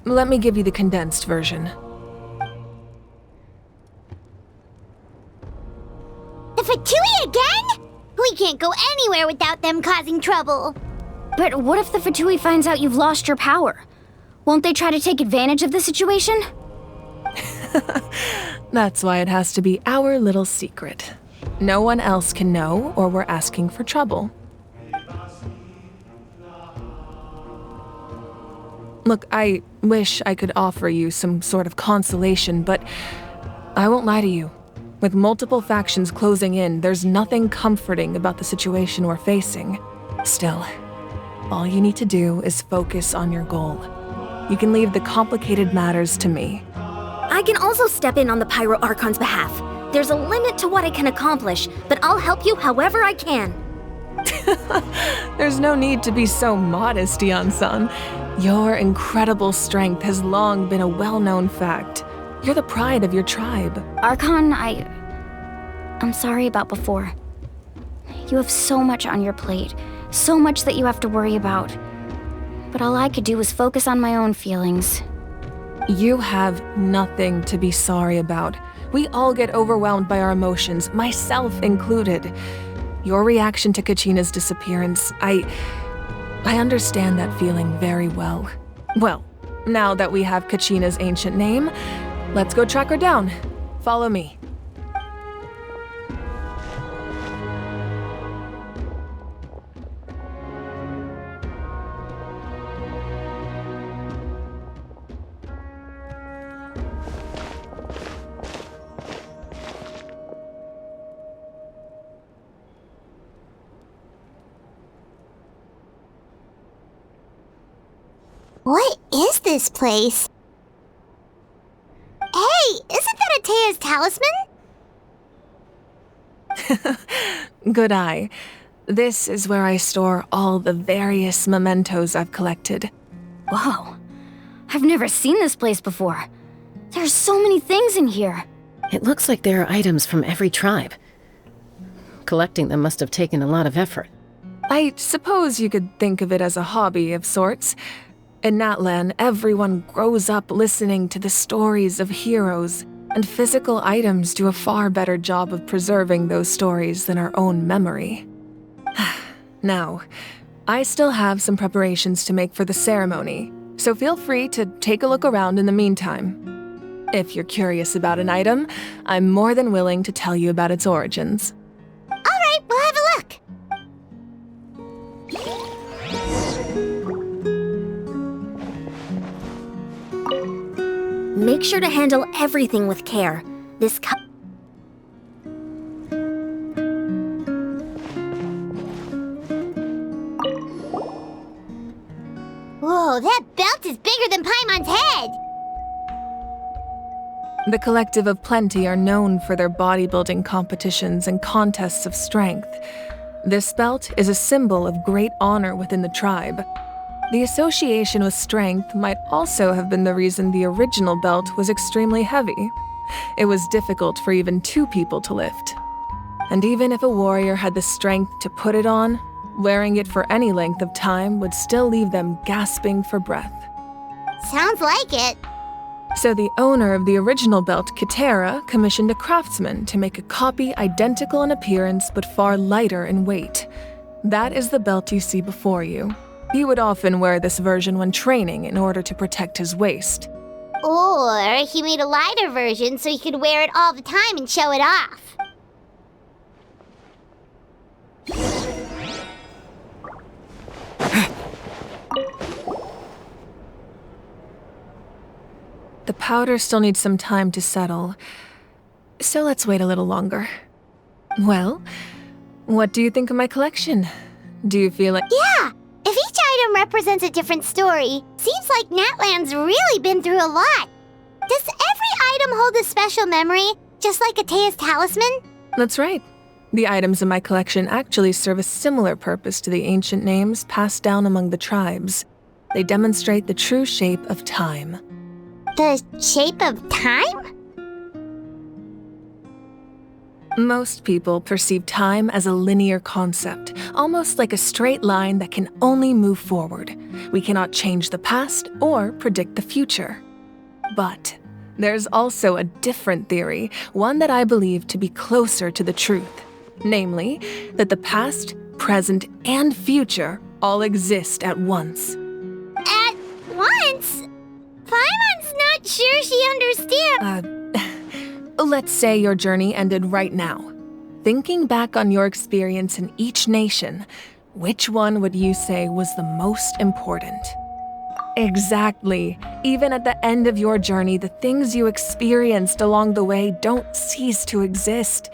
Let me give you the condensed version. The Fatui again? We can't go anywhere without them causing trouble. But what if the Fatui finds out you've lost your power? Won't they try to take advantage of the situation? That's why it has to be our little secret. No one else can know, or we're asking for trouble. Look, I wish I could offer you some sort of consolation, but I won't lie to you. With multiple factions closing in, there's nothing comforting about the situation we're facing. Still, all you need to do is focus on your goal. You can leave the complicated matters to me. I can also step in on the 5.0 Archon's behalf. There's a limit to what I can accomplish, but I'll help you however I can. There's no need to be so modest, Yan-san. Your incredible strength has long been a well-known fact. You're the pride of your tribe. Archon, I'm sorry about before. You have so much on your plate, so much that you have to worry about. But all I could do was focus on my own feelings. You have nothing to be sorry about. We all get overwhelmed by our emotions, myself included. Your reaction to Kachina's disappearance, I understand that feeling very well. Well, now that we have Kachina's ancient name, let's go track her down. Follow me. What is this place? Hey, isn't that Atea's talisman? Good eye. This is where I store all the various mementos I've collected. Whoa. I've never seen this place before. There's so many things in here. It looks like there are items from every tribe. Collecting them must have taken a lot of effort. I suppose you could think of it as a hobby of sorts. In Natlan, everyone grows up listening to the stories of heroes, and physical items do a far better job of preserving those stories than our own memory. Now, I still have some preparations to make for the ceremony, so feel free to take a look around in the meantime. If you're curious about an item, I'm more than willing to tell you about its origins. All right, we'll have a look. Make sure to handle everything with care. This cup. Whoa, that belt is bigger than Paimon's head! The Collective of Plenty are known for their bodybuilding competitions and contests of strength. This belt is a symbol of great honor within the tribe. The association with strength might also have been the reason the original belt was extremely heavy. It was difficult for even two people to lift. And even if a warrior had the strength to put it on, wearing it for any length of time would still leave them gasping for breath. Sounds like it. So the owner of the original belt, Kitera, commissioned a craftsman to make a copy identical in appearance but far lighter in weight. That is the belt you see before you. He would often wear this version when training in order to protect his waist. Or he made a lighter version so he could wear it all the time and show it off. The powder still needs some time to settle, so let's wait a little longer. Well, what do you think of my collection? Do you feel like— Yeah! If each item represents a different story, seems like Natlan's really been through a lot. Does every item hold a special memory, just like Atea's talisman? That's right. The items in my collection actually serve a similar purpose to the ancient names passed down among the tribes. They demonstrate the true shape of time. The shape of time? Most people perceive time as a linear concept, almost like a straight line that can only move forward. We cannot change the past or predict the future. But there's also a different theory, one that I believe to be closer to the truth. Namely, that the past, present, and future all exist at once. At once? Paimon's not sure she understands. Let's say your journey ended right now. Thinking back on your experience in each nation, which one would you say was the most important? Exactly. Even at the end of your journey, the things you experienced along the way don't cease to exist.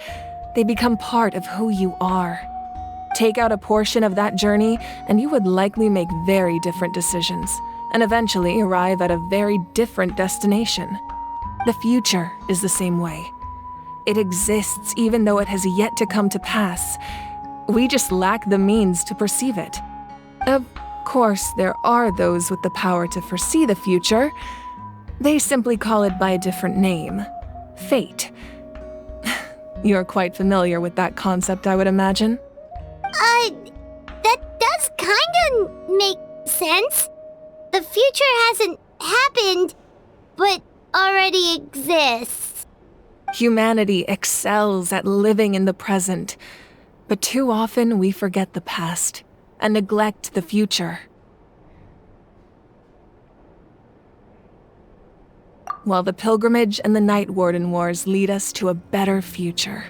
They become part of who you are. Take out a portion of that journey, and you would likely make very different decisions, and eventually arrive at a very different destination. The future is the same way. It exists even though it has yet to come to pass. We just lack the means to perceive it. Of course, there are those with the power to foresee the future. They simply call it by a different name. Fate. You're quite familiar with that concept, I would imagine. That does kinda make sense. The future hasn't happened, but already exists. Humanity excels at living in the present, but too often we forget the past and neglect the future. While the pilgrimage and the Night Warden Wars lead us to a better future.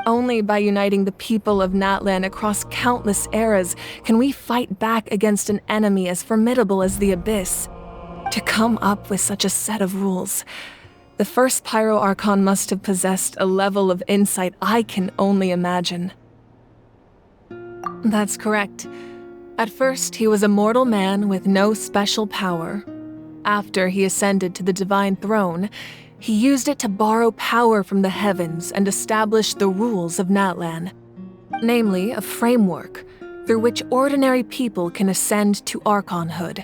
Only by uniting the people of Natlan across countless eras can we fight back against an enemy as formidable as the Abyss. To come up with such a set of rules, the first 5.0 Archon must have possessed a level of insight I can only imagine. That's correct. At first, he was a mortal man with no special power. After he ascended to the divine throne, he used it to borrow power from the heavens and establish the rules of Natlan. Namely, a framework through which ordinary people can ascend to Archonhood.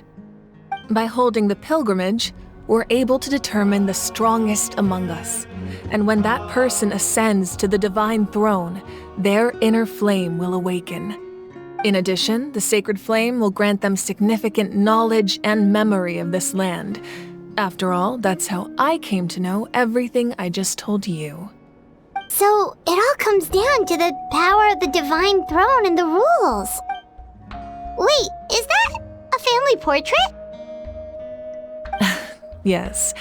By holding the pilgrimage, we're able to determine the strongest among us. And when that person ascends to the divine throne, their inner flame will awaken. In addition, the sacred flame will grant them significant knowledge and memory of this land. After all, that's how I came to know everything I just told you. So, it all comes down to the power of the divine throne and the rules. Wait, is that a family portrait? Yes,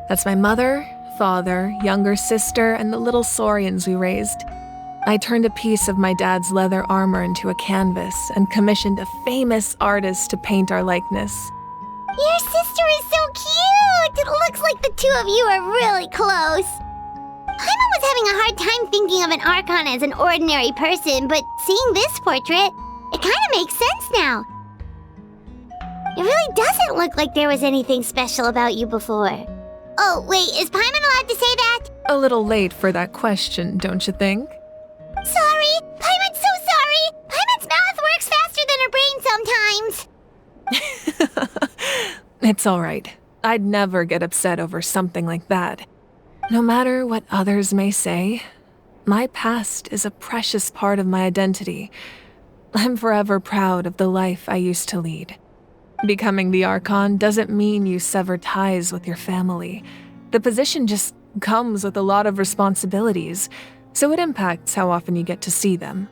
that's my mother, father, younger sister, and the little saurians we raised. I turned a piece of my dad's leather armor into a canvas and commissioned a famous artist to paint our likeness. Your sister is so cute! It looks like the two of you are really close. Paimon was having a hard time thinking of an Archon as an ordinary person, but seeing this portrait, it kind of makes sense now. It really doesn't look like there was anything special about you before. Oh, wait, is Paimon allowed to say that? A little late for that question, don't you think? Sorry! Paimon's so sorry! Paimon's mouth works faster than her brain sometimes! It's all right. I'd never get upset over something like that. No matter what others may say, my past is a precious part of my identity. I'm forever proud of the life I used to lead. Becoming the Archon doesn't mean you sever ties with your family. The position just comes with a lot of responsibilities, so it impacts how often you get to see them.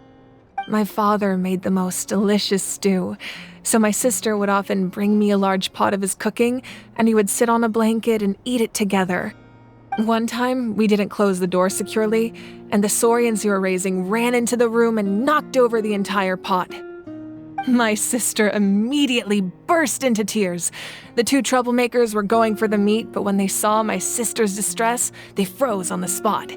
My father made the most delicious stew, so my sister would often bring me a large pot of his cooking, and he would sit on a blanket and eat it together. One time, we didn't close the door securely, and the saurians we were raising ran into the room and knocked over the entire pot. My sister immediately burst into tears. The two troublemakers were going for the meat, but when they saw my sister's distress, they froze on the spot.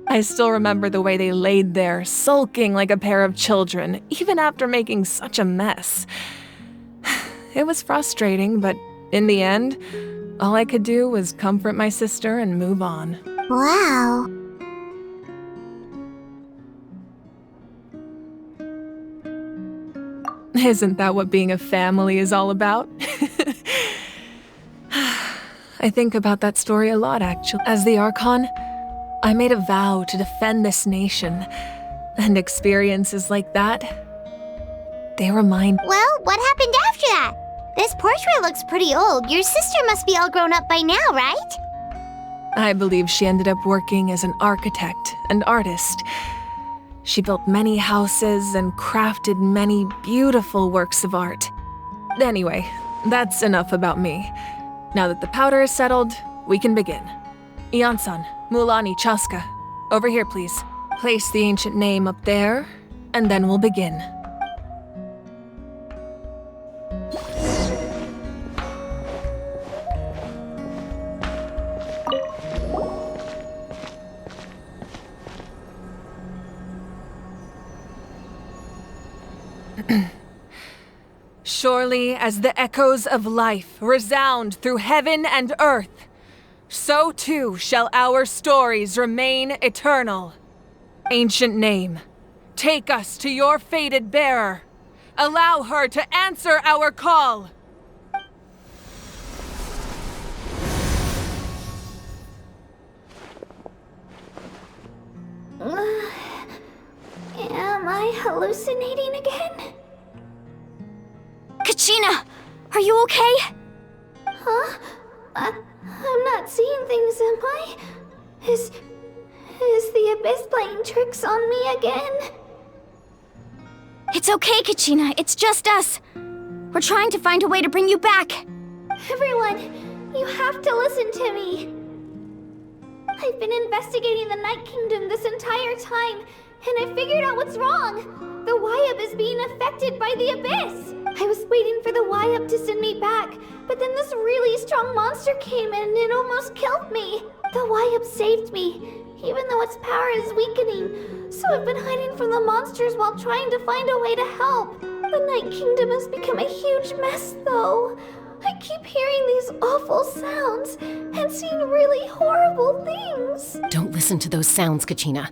I still remember the way they laid there, sulking like a pair of children, even after making such a mess. It was frustrating, but in the end, all I could do was comfort my sister and move on. Wow. Isn't that what being a family is all about? I think about that story a lot, actually. As the Archon, I made a vow to defend this nation, and experiences like that, they remind— Well, what happened after that? This portrait looks pretty old. Your sister must be all grown up by now, right? I believe she ended up working as an architect and artist. She built many houses and crafted many beautiful works of art. Anyway, that's enough about me. Now that the powder is settled, we can begin. Ian-san, Mualani, Chaska, over here please. Place the ancient name up there, and then we'll begin. Surely as the echoes of life resound through heaven and earth, so too shall our stories remain eternal. Ancient name, take us to your fated bearer. Allow her to answer our call. Am I hallucinating again? Kachina, are you okay? Huh? I'm not seeing things, am I? Is the Abyss playing tricks on me again? It's okay, Kachina. It's just us. We're trying to find a way to bring you back. Everyone, you have to listen to me. I've been investigating the Night Kingdom this entire time, and I figured out what's wrong. The Wyab is being affected by the Abyss. I was waiting for the Wyab to send me back, but then this really strong monster came in and it almost killed me. The Wyab saved me, even though its power is weakening. So I've been hiding from the monsters while trying to find a way to help. The Night Kingdom has become a huge mess, though. I keep hearing these awful sounds and seeing really horrible things. Don't listen to those sounds, Kachina.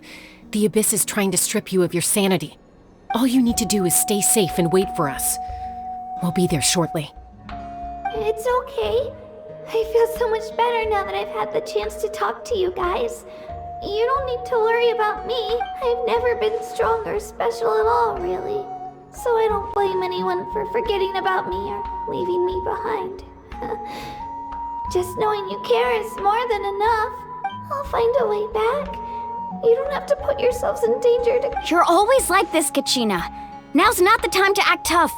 The Abyss is trying to strip you of your sanity. All you need to do is stay safe and wait for us. We'll be there shortly. It's okay. I feel so much better now that I've had the chance to talk to you guys. You don't need to worry about me. I've never been strong or special at all, really. So I don't blame anyone for forgetting about me or leaving me behind. Just knowing you care is more than enough. I'll find a way back. You don't have to put yourselves in danger to— You're always like this, Kachina. Now's not the time to act tough.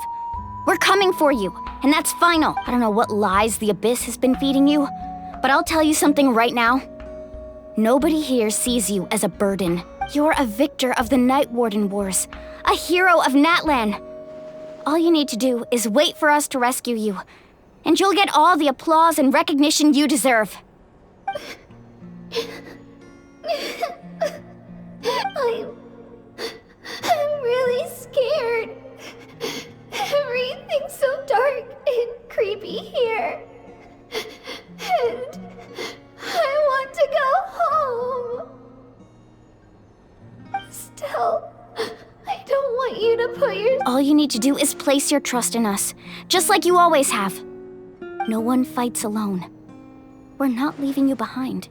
We're coming for you, and that's final. I don't know what lies the Abyss has been feeding you, but I'll tell you something right now. Nobody here sees you as a burden. You're a victor of the Night Warden Wars, a hero of Natlan. All you need to do is wait for us to rescue you, and you'll get all the applause and recognition you deserve. I'm really scared. Everything's so dark and creepy here. And I want to go home. Still, I don't want you to put your— All you need to do is place your trust in us, just like you always have. No one fights alone. We're not leaving you behind.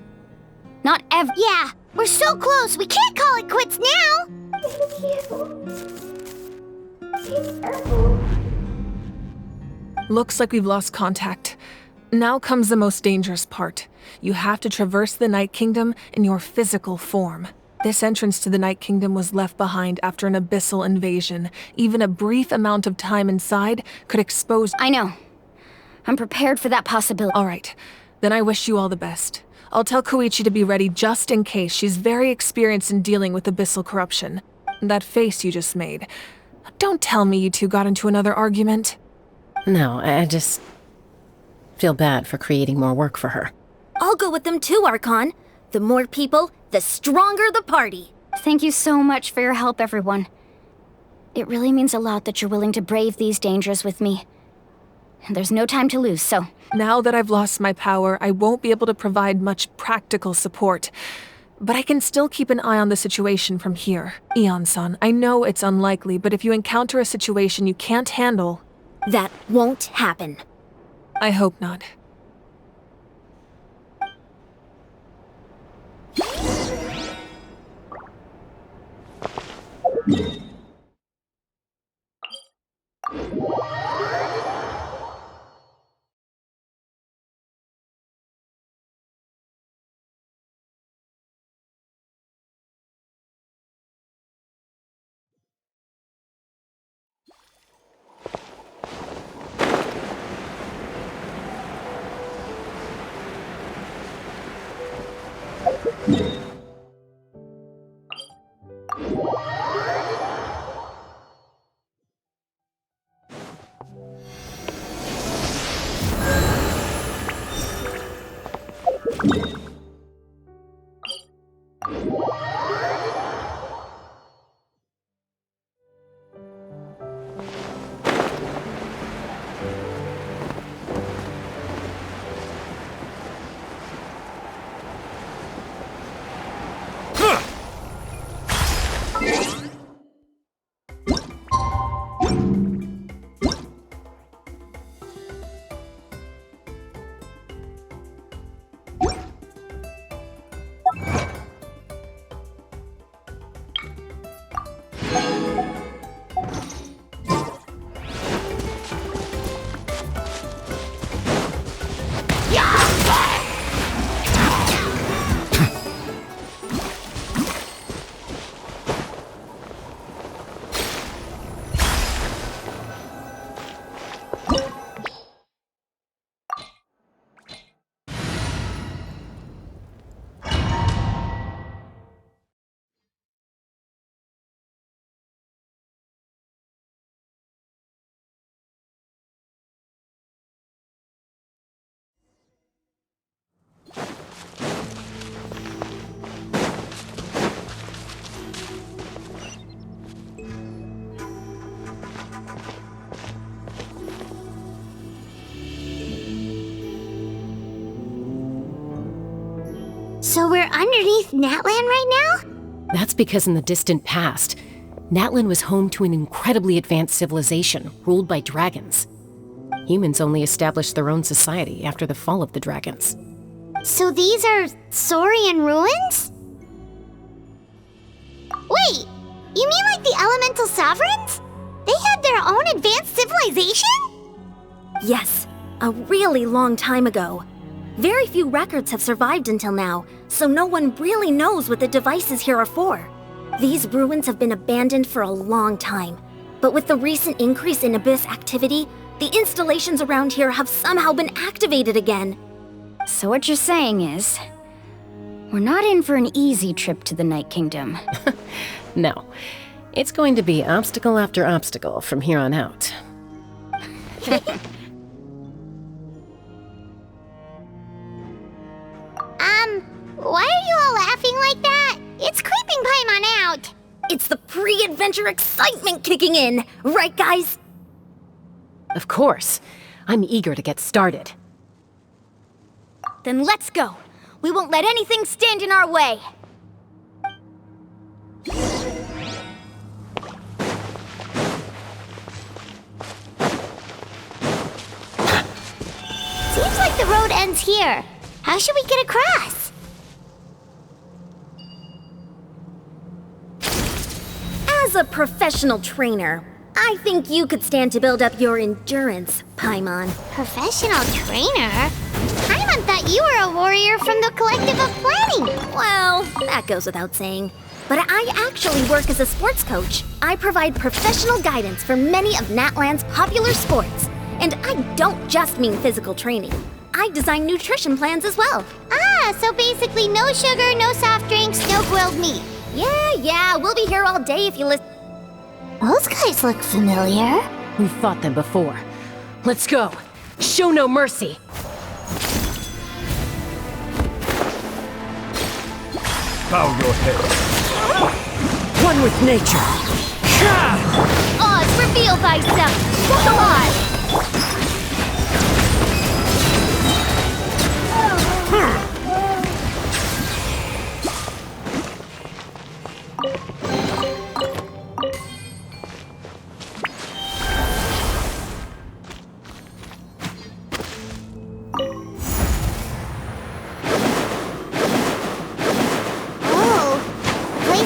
Not ever. Yeah, we're so close. We can't call it quits now. Thank you. Be careful. Looks like we've lost contact. Now comes the most dangerous part. You have to traverse the Night Kingdom in your physical form. This entrance to the Night Kingdom was left behind after an abyssal invasion. Even a brief amount of time inside could expose— I know. I'm prepared for that possibility. All right. Then I wish you all the best. I'll tell Koichi to be ready just in case. She's very experienced in dealing with abyssal corruption. That face you just made. Don't tell me you two got into another argument. No, I just feel bad for creating more work for her. I'll go with them too, Archon. The more people, the stronger the party. Thank you so much for your help, everyone. It really means a lot that you're willing to brave these dangers with me. And there's no time to lose, so— Now that I've lost my power, I won't be able to provide much practical support. But I can still keep an eye on the situation from here. Ian-san, I know it's unlikely, but if you encounter a situation you can't handle— That won't happen. I hope not. So we're underneath Natlan right now? That's because in the distant past, Natlan was home to an incredibly advanced civilization ruled by dragons. Humans only established their own society after the fall of the dragons. So these are Saurian ruins? Wait, you mean like the elemental sovereigns? They had their own advanced civilization? Yes, a really long time ago. Very few records have survived until now, so no one really knows what the devices here are for. These ruins have been abandoned for a long time, but with the recent increase in Abyss activity, the installations around here have somehow been activated again. So what you're saying is, we're not in for an easy trip to the Night Kingdom. No, it's going to be obstacle after obstacle from here on out. Why are you all laughing like that? It's creeping Paimon out. It's the pre-adventure excitement kicking in, right guys? Of course. I'm eager to get started. Then let's go. We won't let anything stand in our way. Seems like the road ends here. How should we get across? As a professional trainer, I think you could stand to build up your endurance, Paimon. Professional trainer? Paimon thought you were a warrior from the Collective of Planning. Well, that goes without saying. But I actually work as a sports coach. I provide professional guidance for many of Natlan's popular sports. And I don't just mean physical training. I design nutrition plans as well. Ah, so basically no sugar, no soft drinks, no grilled meat. Yeah, we'll be here all day if you listen. Those guys look familiar. We've fought them before. Let's go. Show no mercy. Bow your head. One with nature. Oz, reveal thyself. Come on.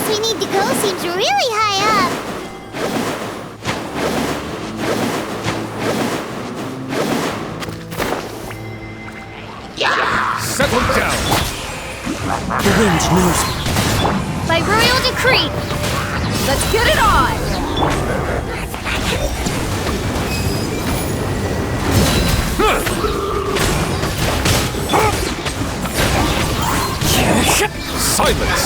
We need to go seems really high up. Settle down! The wind knows me. By royal decree! Let's get it on! Silence!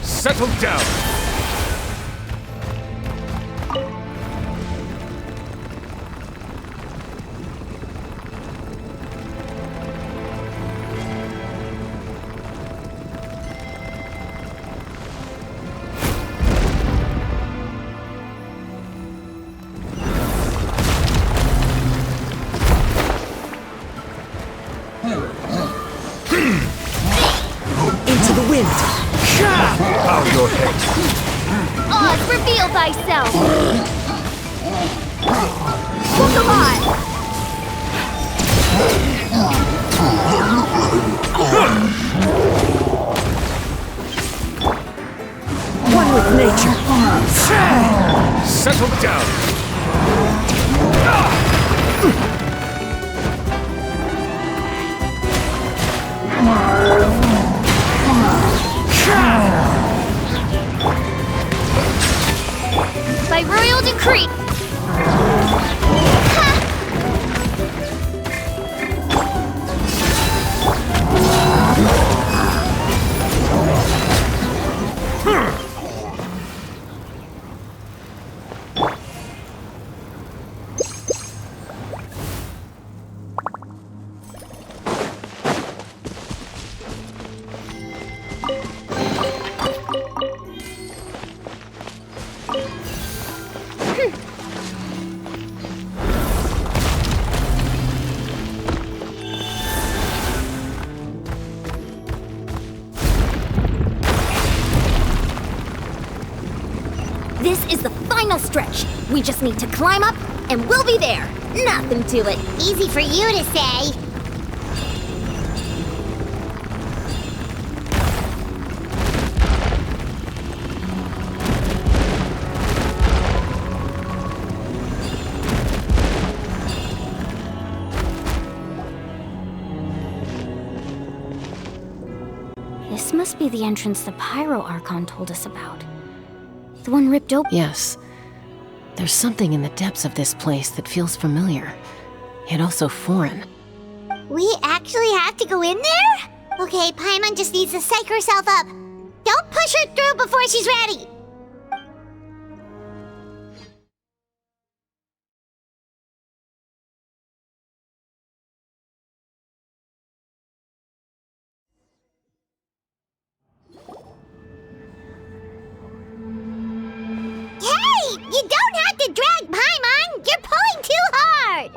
Settle down! Into the wind. Bow your head. Oz, reveal thyself! Pokemon! One with nature. Settle down! By royal decree! This is the final stretch. We just need to climb up, and we'll be there. Nothing to it. Easy for you to say. This must be the entrance the 5.0 Archon told us about. The one ripped open. Yes. There's something in the depths of this place that feels familiar, yet also foreign. We actually have to go in there? Okay, Paimon just needs to psych herself up. Don't push her through before she's ready. Hey! You don't have to drag Paimon! You're pulling too hard!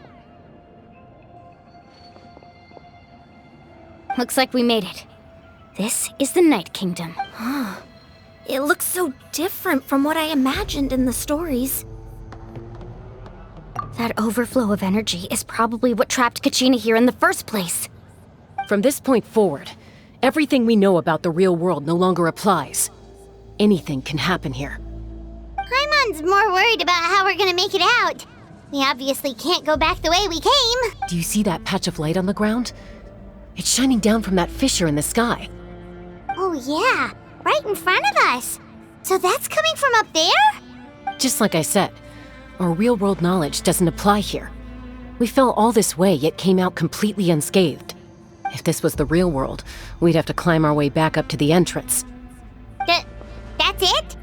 Looks like we made it. This is the Night Kingdom. It looks so different from what I imagined in the stories. That overflow of energy is probably what trapped Kachina here in the first place. From this point forward, everything we know about the real world no longer applies. Anything can happen here. Paimon's more worried about how we're gonna make it out. We obviously can't go back the way we came. Do you see that patch of light on the ground? It's shining down from that fissure in the sky. Oh yeah, right in front of us. So that's coming from up there? Just like I said, our real-world knowledge doesn't apply here. We fell all this way, yet came out completely unscathed. If this was the real world, we'd have to climb our way back up to the entrance. That's it?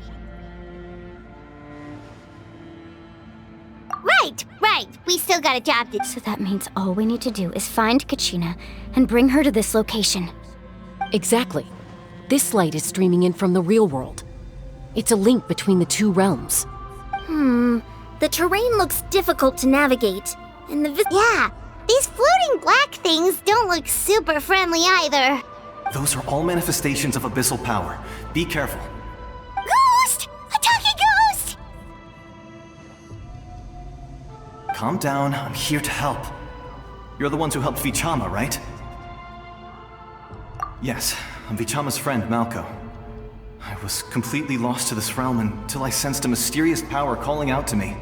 Right. We still got a job to do. So that means all we need to do is find Kachina and bring her to this location. Exactly. This light is streaming in from the real world. It's a link between the two realms. The terrain looks difficult to navigate, and Yeah, these floating black things don't look super friendly either. Those are all manifestations of abyssal power. Be careful. Ghost! A talking ghost! Calm down, I'm here to help. You're the ones who helped Vichama, right? Yes, I'm Vichama's friend, Malko. I was completely lost to this realm until I sensed a mysterious power calling out to me.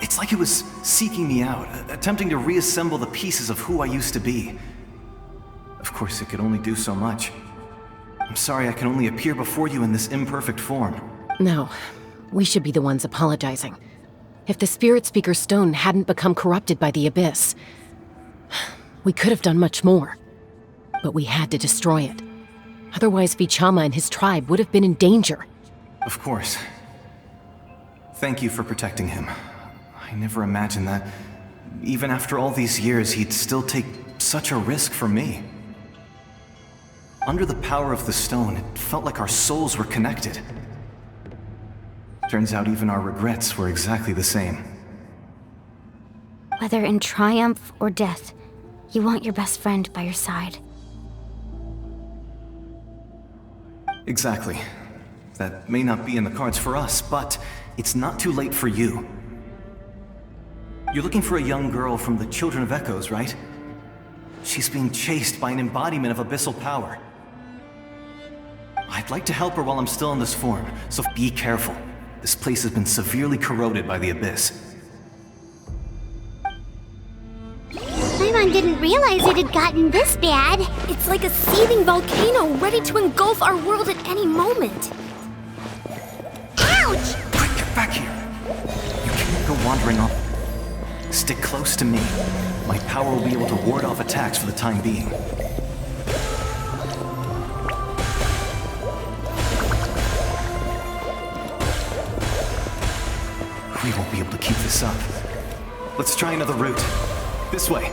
It's like it was seeking me out, attempting to reassemble the pieces of who I used to be. Of course, it could only do so much. I'm sorry I can only appear before you in this imperfect form. No, we should be the ones apologizing. If the Spirit Speaker's stone hadn't become corrupted by the Abyss, we could have done much more. But we had to destroy it. Otherwise, Vichama and his tribe would have been in danger. Of course. Thank you for protecting him. I never imagined that, even after all these years, he'd still take such a risk for me. Under the power of the stone, it felt like our souls were connected. Turns out even our regrets were exactly the same. Whether in triumph or death, you want your best friend by your side. Exactly. That may not be in the cards for us, but it's not too late for you. You're looking for a young girl from the Children of Echoes, right? She's being chased by an embodiment of abyssal power. I'd like to help her while I'm still in this form, so be careful. This place has been severely corroded by the Abyss. Paimon didn't realize it had gotten this bad. It's like a seething volcano ready to engulf our world at any moment. Ouch! Quick, get back here! You can't go wandering off. Stick close to me. My power will be able to ward off attacks for the time being. We won't be able to keep this up. Let's try another route. This way.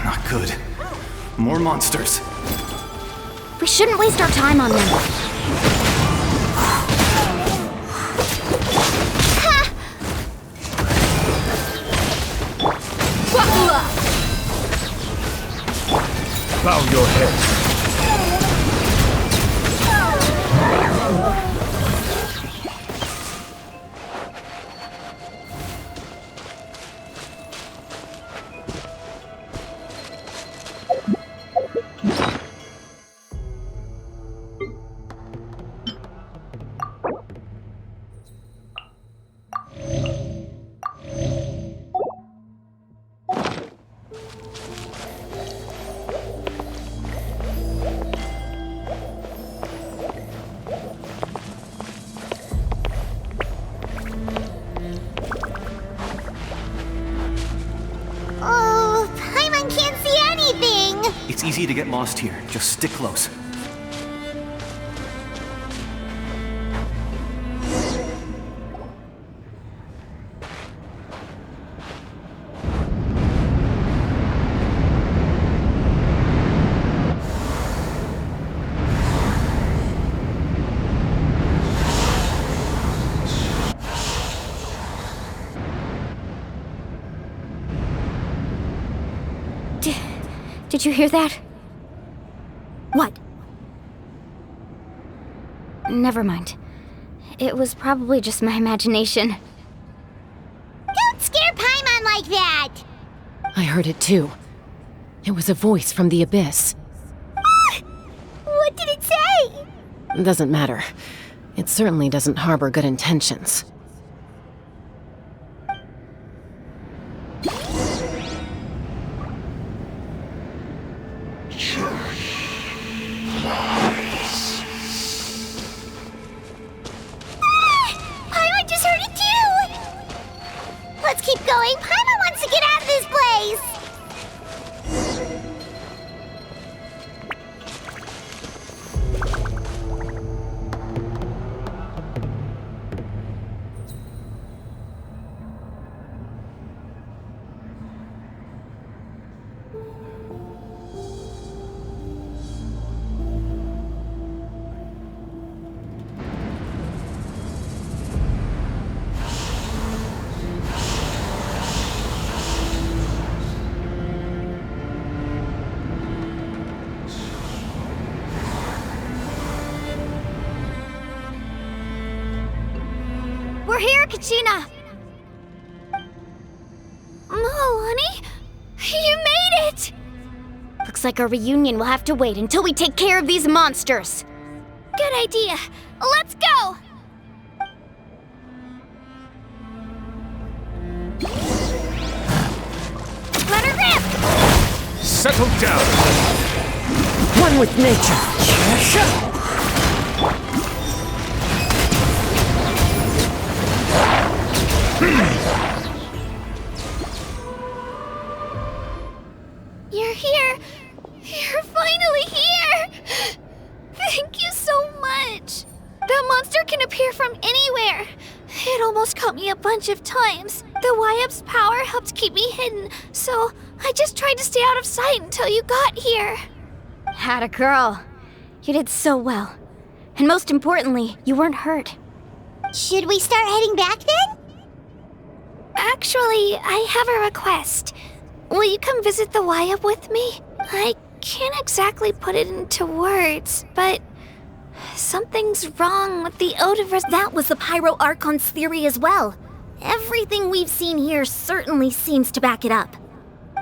Not good. More monsters. We shouldn't waste our time on them. Bow your head. Oh, Paimon can't see anything! It's easy to get lost here. Just stick close. Did you hear that? What? Never mind. It was probably just my imagination. Don't scare Paimon like that! I heard it too. It was a voice from the Abyss. What did it say? Doesn't matter. It certainly doesn't harbor good intentions. Paimon just heard it too! Let's keep going. Paimon wants to get out of this place! Kachina! Mualani? You made it! Looks like our reunion will have to wait until we take care of these monsters. Good idea. Let's go! Let her rip! Settle down! One with nature. You're here! You're finally here! Thank you so much! That monster can appear from anywhere! It almost caught me a bunch of times. The Wyab's power helped keep me hidden, so I just tried to stay out of sight until you got here. Atta girl. You did so well. And most importantly, you weren't hurt. Should we start heading back then? Actually, I have a request. Will you come visit the Wyab with me? I can't exactly put it into words, but something's wrong with the Odivers. That was the 5.0 Archon's theory as well. Everything we've seen here certainly seems to back it up.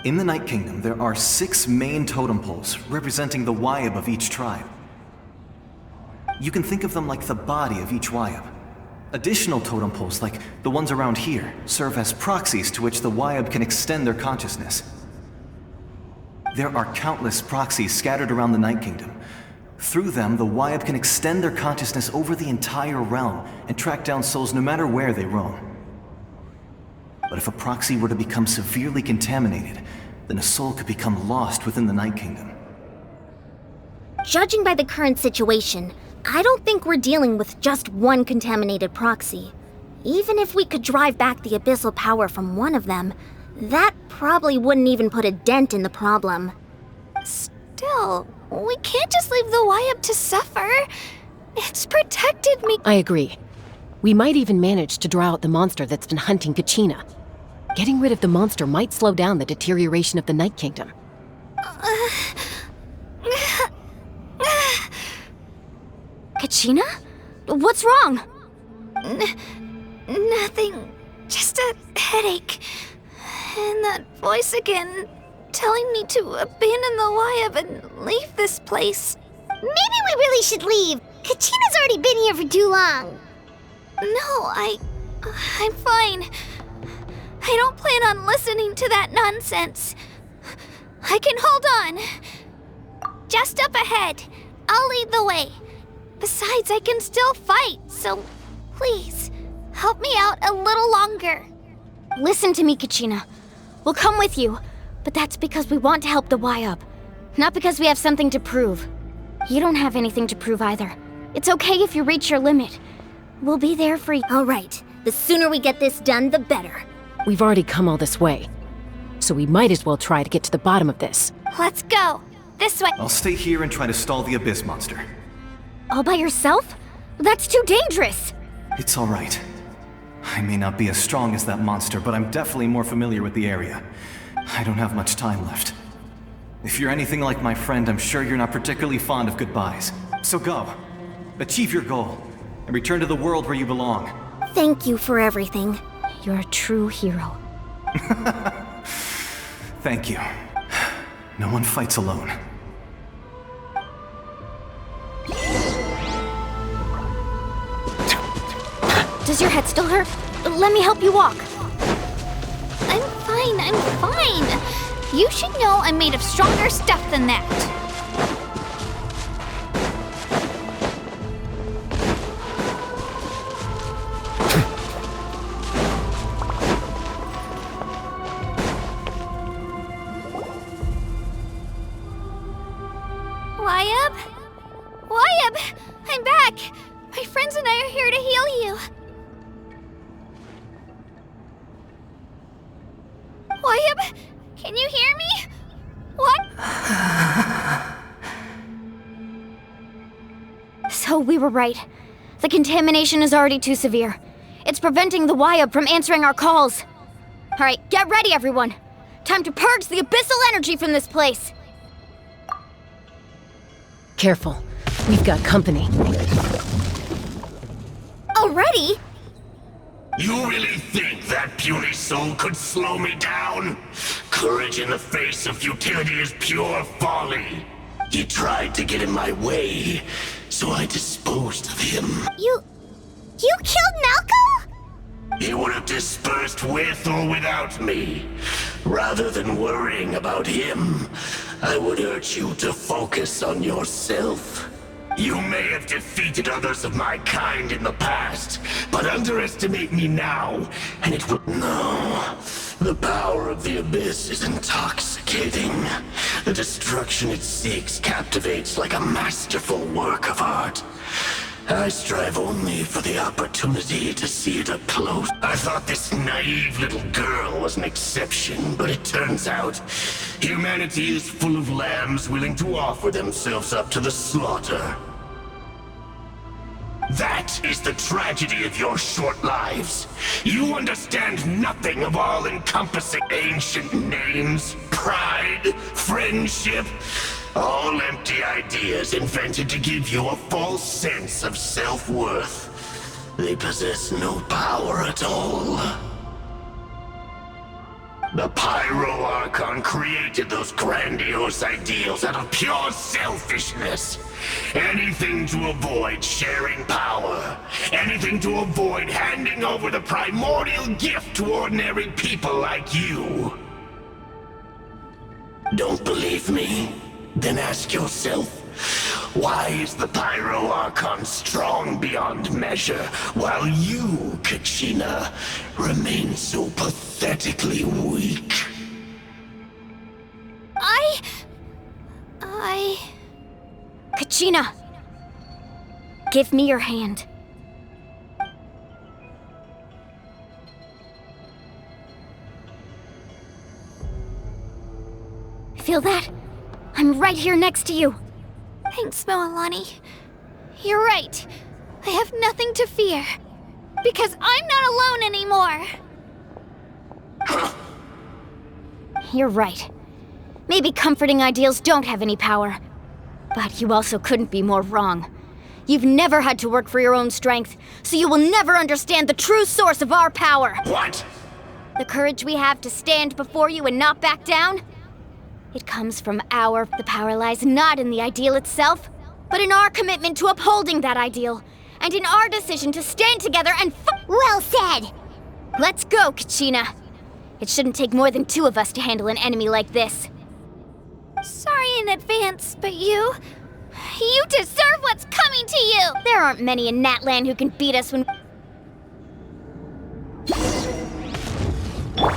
In the Night Kingdom, there are 6 main totem poles representing the Wyab of each tribe. You can think of them like the body of each Wyab. Additional totem poles, like the ones around here, serve as proxies to which the Wyab can extend their consciousness. There are countless proxies scattered around the Night Kingdom. Through them, the Wyab can extend their consciousness over the entire realm and track down souls no matter where they roam. But if a proxy were to become severely contaminated, then a soul could become lost within the Night Kingdom. Judging by the current situation, I don't think we're dealing with just one contaminated proxy. Even if we could drive back the abyssal power from one of them, that probably wouldn't even put a dent in the problem. Still, we can't just leave the Wyab to suffer. It's protected me. I agree. We might even manage to draw out the monster that's been hunting Kachina. Getting rid of the monster might slow down the deterioration of the Night Kingdom. Kachina? What's wrong? Nothing. Just a headache. And that voice again, telling me to abandon the Wyab and leave this place. Maybe we really should leave. Kachina's already been here for too long. No, I'm fine. I don't plan on listening to that nonsense. I can hold on. Just up ahead. I'll lead the way. Besides, I can still fight, so please, help me out a little longer. Listen to me, Kachina. We'll come with you, but that's because we want to help the Wyab, not because we have something to prove. You don't have anything to prove either. It's okay if you reach your limit. We'll be there for you. All right. The sooner we get this done, the better. We've already come all this way, so we might as well try to get to the bottom of this. Let's go. This way. I'll stay here and try to stall the Abyss monster. All by yourself? That's too dangerous. It's all right. I may not be as strong as that monster, but I'm definitely more familiar with the area. I don't have much time left. If you're anything like my friend, I'm sure you're not particularly fond of goodbyes. So go. Achieve your goal, and return to the world where you belong. Thank you for everything. You're a true hero. Thank you. No one fights alone. Does your head still hurt? Let me help you walk. I'm fine. You should know I'm made of stronger stuff than that. Wyab! I'm back! My friends and I are here to heal you. Wyab, can you hear me? What? So we were right. The contamination is already too severe. It's preventing the Wyab from answering our calls. All right, get ready, everyone. Time to purge the abyssal energy from this place. Careful. We've got company. Already? You really think that puny soul could slow me down? Courage in the face of futility is pure folly. He tried to get in my way, so I disposed of him. You killed Malco? He would have dispersed with or without me. Rather than worrying about him, I would urge you to focus on yourself. You may have defeated others of my kind in the past, but underestimate me now, and it will... No. The power of the Abyss is intoxicating. The destruction it seeks captivates like a masterful work of art. I strive only for the opportunity to see it up close. I thought this naive little girl was an exception, but it turns out humanity is full of lambs willing to offer themselves up to the slaughter. That is the tragedy of your short lives. You understand nothing of all-encompassing ancient names, pride, friendship, all empty ideas invented to give you a false sense of self-worth. They possess no power at all. The 5.0 Archon created those grandiose ideals out of pure selfishness. Anything to avoid sharing power. Anything to avoid handing over the primordial gift to ordinary people like you. Don't believe me? Then ask yourself, why is the 5.0 Archon strong beyond measure, while you, Kachina, remain so pathetically weak? Kachina! Give me your hand. Feel that? I'm right here next to you. Thanks, mualani. You're right. I have nothing to fear. Because I'm not alone anymore. You're right. Maybe comforting ideals don't have any power. But you also couldn't be more wrong. You've never had to work for your own strength, so you will never understand the true source of our power. What? The courage we have to stand before you and not back down? It comes from the power lies not in the ideal itself, but in our commitment to upholding that ideal, and in our decision to stand together and Well said! Let's go, Kachina. It shouldn't take more than two of us to handle an enemy like this. Sorry in advance, but you deserve what's coming to you! There aren't many in Natlan who can beat us when...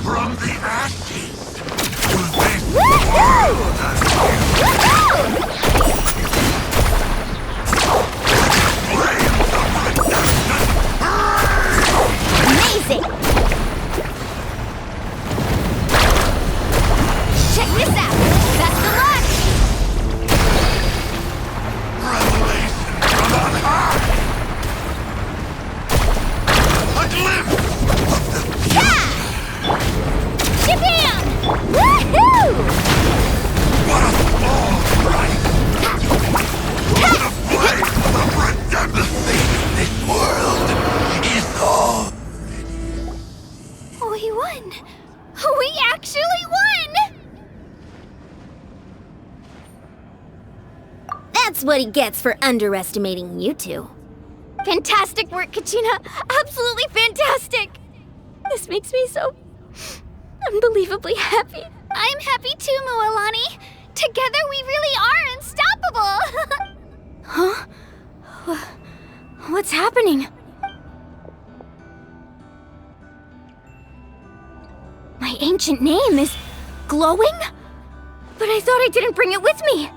From the ashes to this Amazing! Check this out! Best of luck! Revelation from on high! A glimpse of the Yeah! Shabam! Woohoo! What a small price! The flame of redemption in this world is all. We won! We actually won! That's what he gets for underestimating you two. Fantastic work, Kachina! Absolutely fantastic! This makes me so... unbelievably happy. I'm happy too, mualani. Together we really are unstoppable! Huh? What's happening? My ancient name is glowing? But I thought I didn't bring it with me.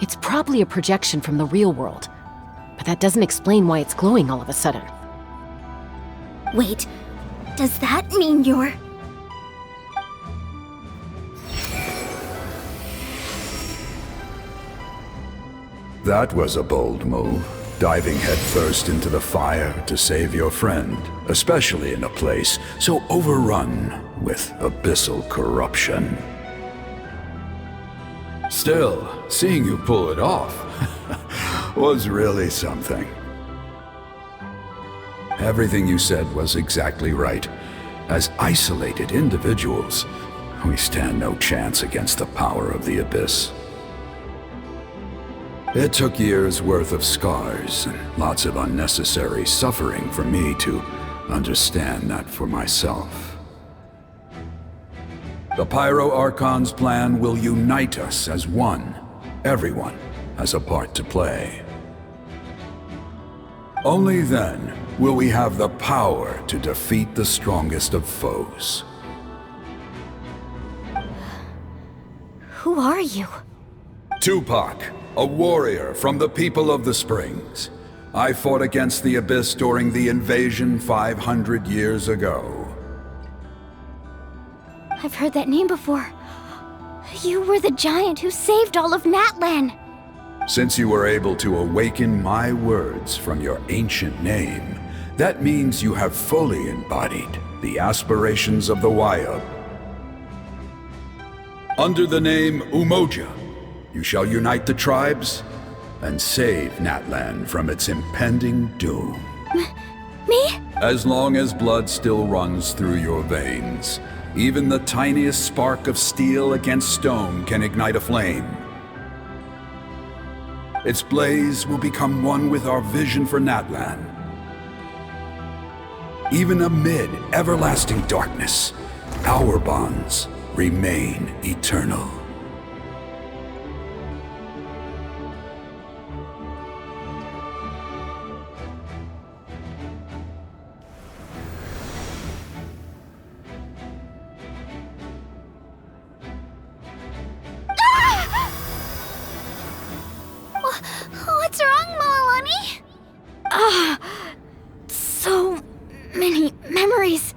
It's probably a projection from the real world, but that doesn't explain why it's glowing all of a sudden. Wait, does that mean you're... That was a bold move, diving headfirst into the fire to save your friend, especially in a place so overrun with abyssal corruption. Still, seeing you pull it off was really something. Everything you said was exactly right. As isolated individuals, we stand no chance against the power of the Abyss. It took years' worth of scars and lots of unnecessary suffering for me to understand that for myself. The 5.0 Archon's plan will unite us as one. Everyone has a part to play. Only then will we have the power to defeat the strongest of foes. Who are you? Tupac, a warrior from the people of the Springs. I fought against the Abyss during the invasion 500 years ago. I've heard that name before. You were the giant who saved all of Natlan. Since you were able to awaken my words from your ancient name, that means you have fully embodied the aspirations of the Wayub. Under the name Umoja, you shall unite the tribes and save Natlan from its impending doom. Me? As long as blood still runs through your veins, even the tiniest spark of steel against stone can ignite a flame. Its blaze will become one with our vision for Natlan. Even amid everlasting darkness, our bonds remain eternal. What's wrong, Mualani? So many memories.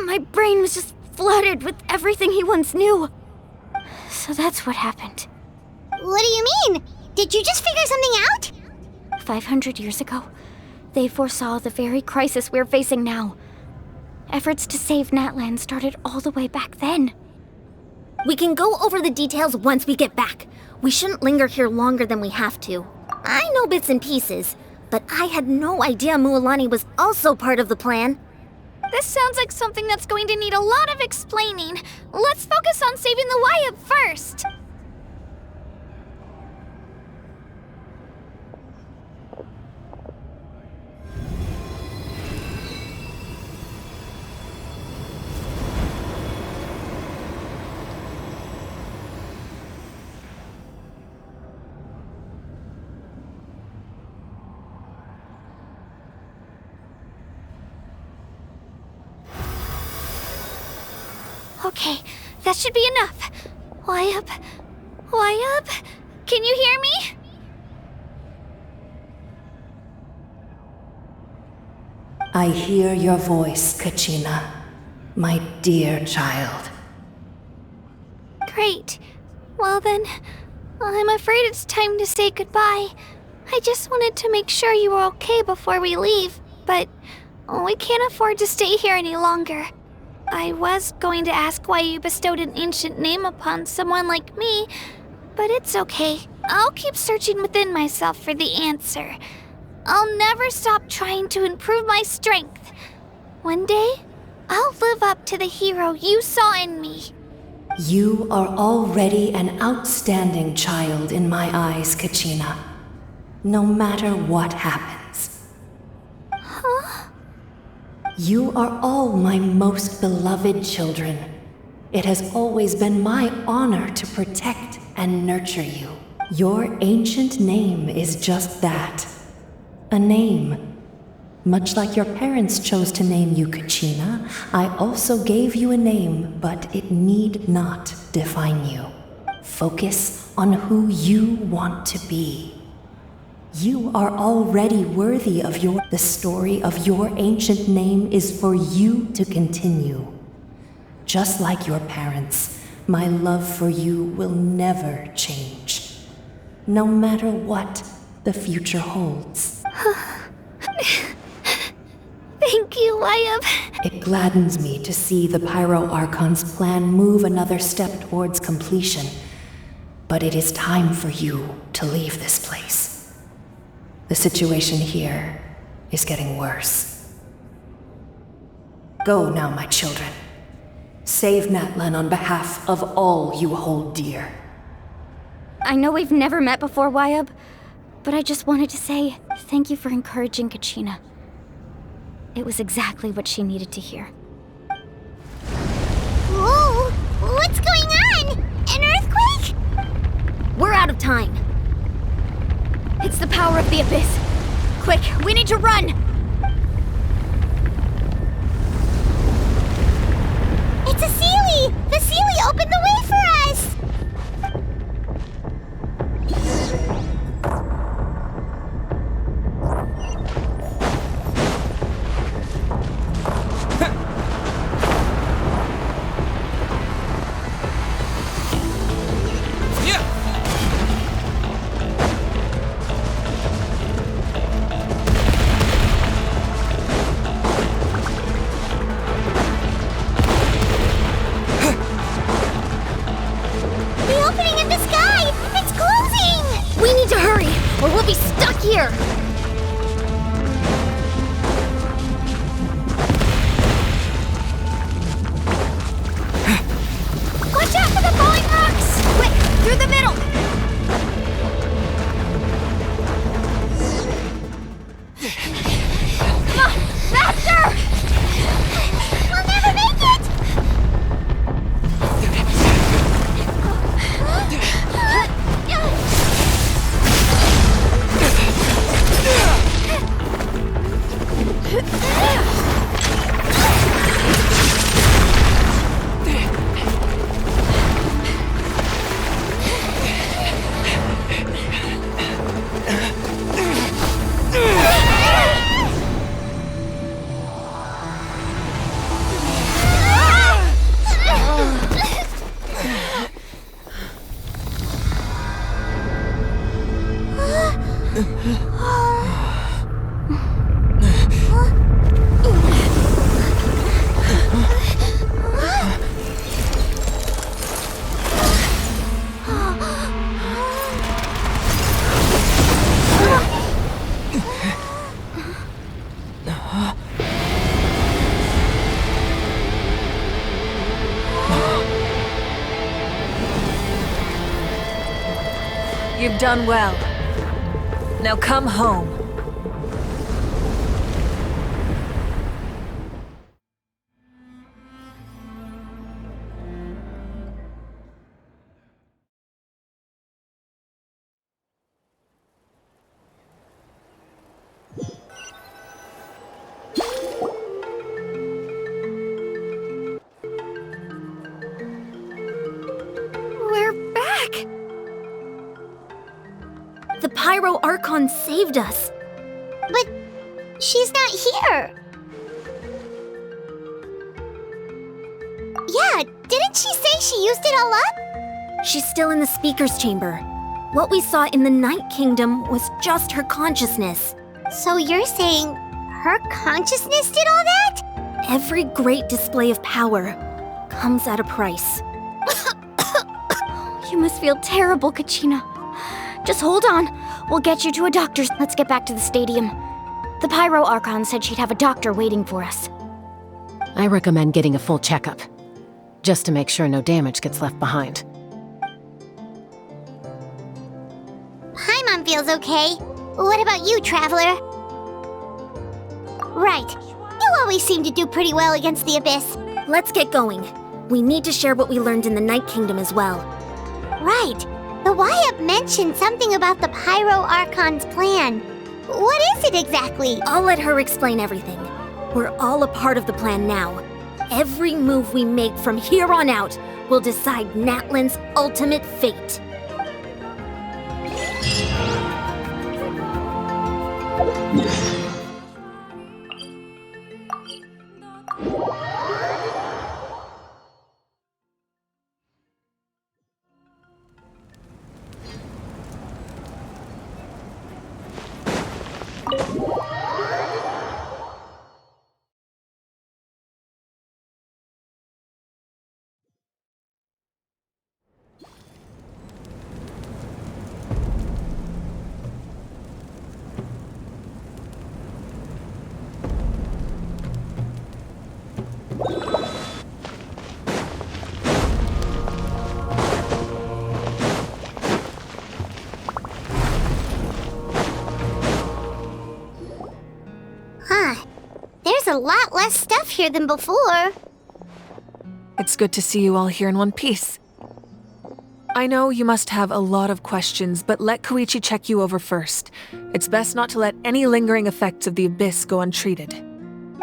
My brain was just flooded with everything he once knew. So that's what happened. What do you mean? Did you just figure something out? 500 years ago, they foresaw the very crisis we're facing now. Efforts to save Natlan started all the way back then. We can go over the details once we get back. We shouldn't linger here longer than we have to. I know bits and pieces, but I had no idea Mualani was also part of the plan. This sounds like something that's going to need a lot of explaining. Let's focus on saving the Wayub first. Okay, that should be enough. Wayub? Wayub? Can you hear me? I hear your voice, Kachina, my dear child. Great. Well then, I'm afraid it's time to say goodbye. I just wanted to make sure you were okay before we leave, but we can't afford to stay here any longer. I was going to ask why you bestowed an ancient name upon someone like me, but it's okay. I'll keep searching within myself for the answer. I'll never stop trying to improve my strength. One day, I'll live up to the hero you saw in me. You are already an outstanding child in my eyes, Kachina. No matter what happens. Huh? You are all my most beloved children. It has always been my honor to protect and nurture you. Your ancient name is just that. A name. Much like your parents chose to name you Kachina, I also gave you a name, but it need not define you. Focus on who you want to be. You are already worthy of the story of your ancient name is for you to continue. Just like your parents, my love for you will never change. No matter what the future holds. Thank you, Wayub. It gladdens me to see the 5.0 Archon's plan move another step towards completion. But it is time for you to leave this place. The situation here is getting worse. Go now, my children. Save Natlan on behalf of all you hold dear. I know we've never met before, Wayab, but I just wanted to say thank you for encouraging Kachina. It was exactly what she needed to hear. Whoa! What's going on? An earthquake? We're out of time. It's the power of the Abyss. Quick, we need to run! It's a Seelie! The Seelie opened the way for us! Or we'll be stuck here! Watch out for the falling rocks! Quick, through the middle! Come on, faster! We'll never make it! You've done well. Now come home. We're back! The 5.0 Archon saved us. But she's not here. Yeah, didn't she say she used it all up? She's still in the speaker's chamber. What we saw in the Night Kingdom was just her consciousness. So you're saying her consciousness did all that? Every great display of power comes at a price. You must feel terrible, Kachina. Just hold on. We'll get you to a doctor's. Let's get back to the stadium. The 5.0 Archon said she'd have a doctor waiting for us. I recommend getting a full checkup, just to make sure no damage gets left behind. Paimon feels okay. What about you, Traveler? Right. You always seem to do pretty well against the Abyss. Let's get going. We need to share what we learned in the Night Kingdom as well. Right. The Wayab mentioned something about the 5.0 Archon's plan. What is it exactly? I'll let her explain everything. We're all a part of the plan now. Every move we make from here on out will decide Natlan's ultimate fate. a lot less stuff here than before. It's good to see you all here in one piece. I know you must have a lot of questions, but let Koichi check you over first. It's best not to let any lingering effects of the Abyss go untreated.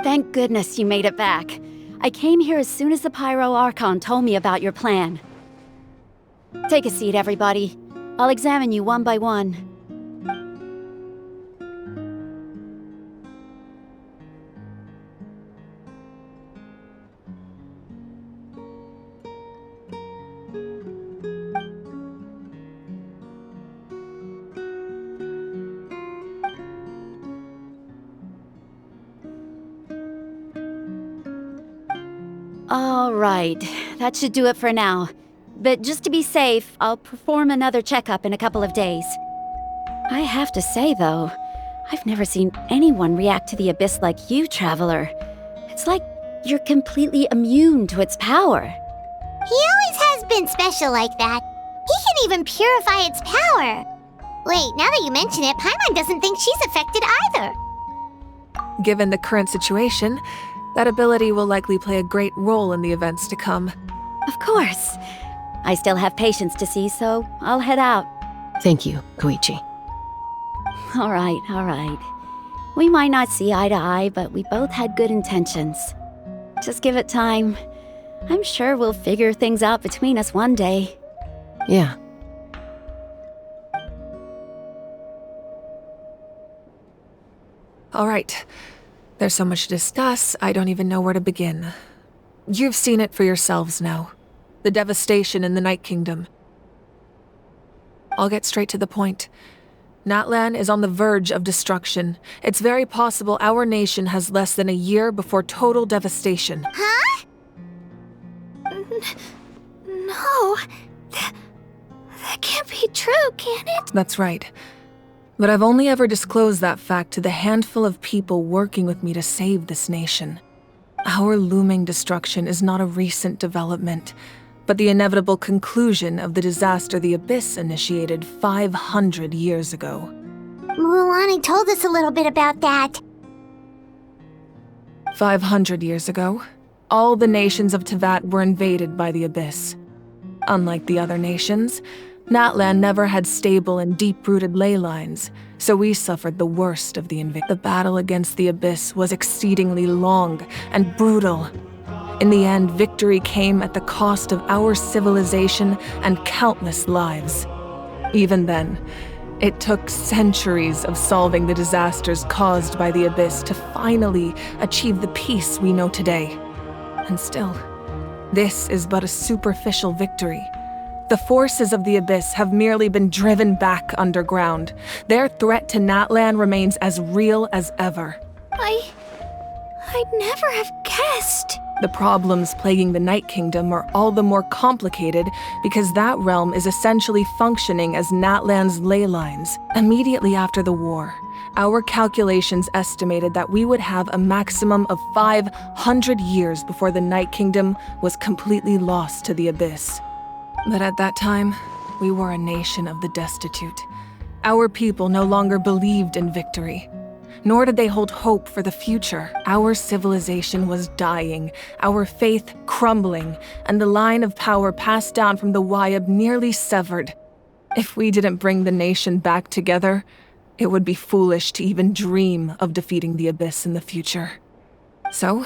Thank goodness you made it back. I came here as soon as the 5.0 Archon told me about your plan. Take a seat, everybody. I'll examine you one by one. All right, that should do it for now. But just to be safe, I'll perform another checkup in a couple of days. I have to say, though, I've never seen anyone react to the Abyss like you, Traveler. It's like you're completely immune to its power. He always has been special like that. He can even purify its power. Wait, now that you mention it, Paimon doesn't think she's affected either. Given the current situation, that ability will likely play a great role in the events to come. Of course. I still have patients to see, so I'll head out. Thank you, Koichi. All right. We might not see eye to eye, but we both had good intentions. Just give it time. I'm sure we'll figure things out between us one day. Yeah. All right. There's so much to discuss, I don't even know where to begin. You've seen it for yourselves now. The devastation in the Night Kingdom. I'll get straight to the point. Natlan is on the verge of destruction. It's very possible our nation has less than a year before total devastation. Huh? No. That can't be true, can it? That's right. But I've only ever disclosed that fact to the handful of people working with me to save this nation. Our looming destruction is not a recent development, but the inevitable conclusion of the disaster the Abyss initiated 500 years ago. Mualani told us a little bit about that. 500 years ago, all the nations of Teyvat were invaded by the Abyss. Unlike the other nations, Natlan never had stable and deep-rooted ley lines, so we suffered the worst of the invasion. The battle against the Abyss was exceedingly long and brutal. In the end, victory came at the cost of our civilization and countless lives. Even then, it took centuries of solving the disasters caused by the Abyss to finally achieve the peace we know today. And still, this is but a superficial victory. The forces of the Abyss have merely been driven back underground. Their threat to Natlan remains as real as ever. I'd never have guessed. The problems plaguing the Night Kingdom are all the more complicated because that realm is essentially functioning as Natlan's ley lines. Immediately after the war, our calculations estimated that we would have a maximum of 500 years before the Night Kingdom was completely lost to the Abyss. But at that time, we were a nation of the destitute. Our people no longer believed in victory, nor did they hold hope for the future. Our civilization was dying, our faith crumbling, and the line of power passed down from the Wayab nearly severed. If we didn't bring the nation back together, it would be foolish to even dream of defeating the Abyss in the future. So,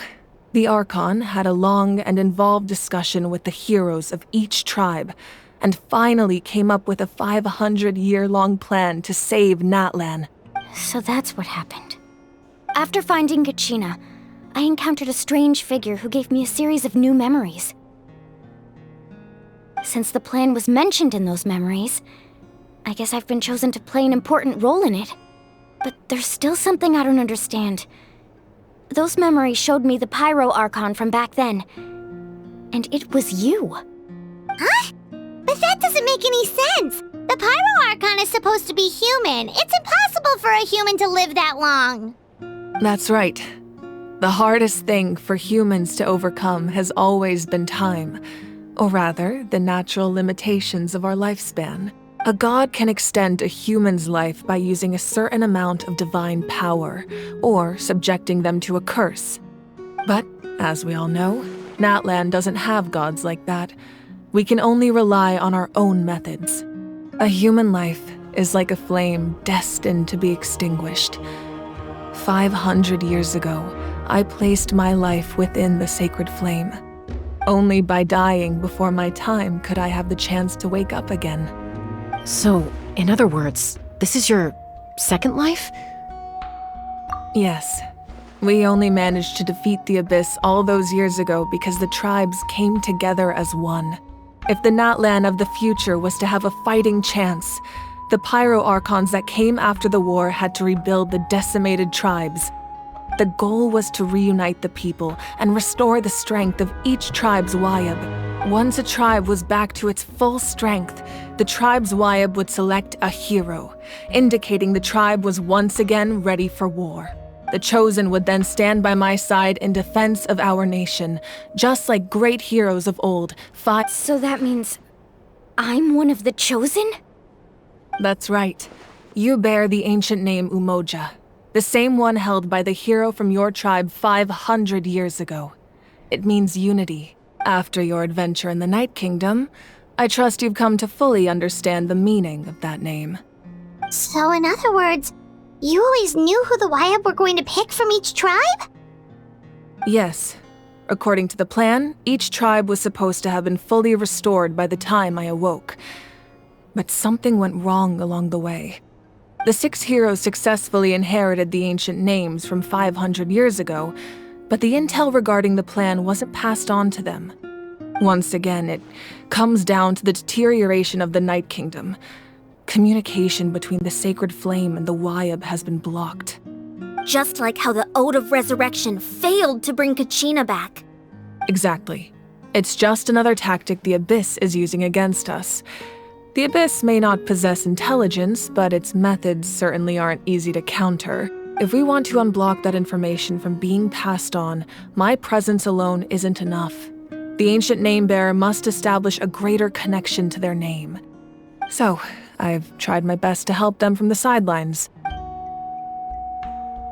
the Archon had a long and involved discussion with the heroes of each tribe, and finally came up with a 500-year-long plan to save Natlan. So that's what happened. After finding Kachina, I encountered a strange figure who gave me a series of new memories. Since the plan was mentioned in those memories, I guess I've been chosen to play an important role in it. But there's still something I don't understand. Those memories showed me the 5.0 Archon from back then. And it was you. Huh? But that doesn't make any sense. The 5.0 Archon is supposed to be human. It's impossible for a human to live that long. That's right. The hardest thing for humans to overcome has always been time, or rather, the natural limitations of our lifespan. A god can extend a human's life by using a certain amount of divine power, or subjecting them to a curse. But, as we all know, Natlan doesn't have gods like that. We can only rely on our own methods. A human life is like a flame destined to be extinguished. 500 years ago, I placed my life within the sacred flame. Only by dying before my time could I have the chance to wake up again. So, in other words, this is your second life? Yes. We only managed to defeat the Abyss all those years ago because the tribes came together as one. If the Natlan of the future was to have a fighting chance, the 5.0 Archons that came after the war had to rebuild the decimated tribes. The goal was to reunite the people and restore the strength of each tribe's Wayab. Once a tribe was back to its full strength, the tribe's Wayab would select a hero, indicating the tribe was once again ready for war. The Chosen would then stand by my side in defense of our nation, just like great heroes of old fought. So that means I'm one of the Chosen? That's right. You bear the ancient name Umoja, the same one held by the hero from your tribe 500 years ago. It means unity. After your adventure in the Night Kingdom, I trust you've come to fully understand the meaning of that name. So in other words, you always knew who the Wayab were going to pick from each tribe? Yes. According to the plan, each tribe was supposed to have been fully restored by the time I awoke. But something went wrong along the way. The 6 heroes successfully inherited the ancient names from 500 years ago, but the intel regarding the plan wasn't passed on to them. Once again, it comes down to the deterioration of the Night Kingdom. Communication between the Sacred Flame and the Wayab has been blocked. Just like how the Ode of Resurrection failed to bring Kachina back. Exactly. It's just another tactic the Abyss is using against us. The Abyss may not possess intelligence, but its methods certainly aren't easy to counter. If we want to unblock that information from being passed on, my presence alone isn't enough. The ancient name-bearer must establish a greater connection to their name. So, I've tried my best to help them from the sidelines.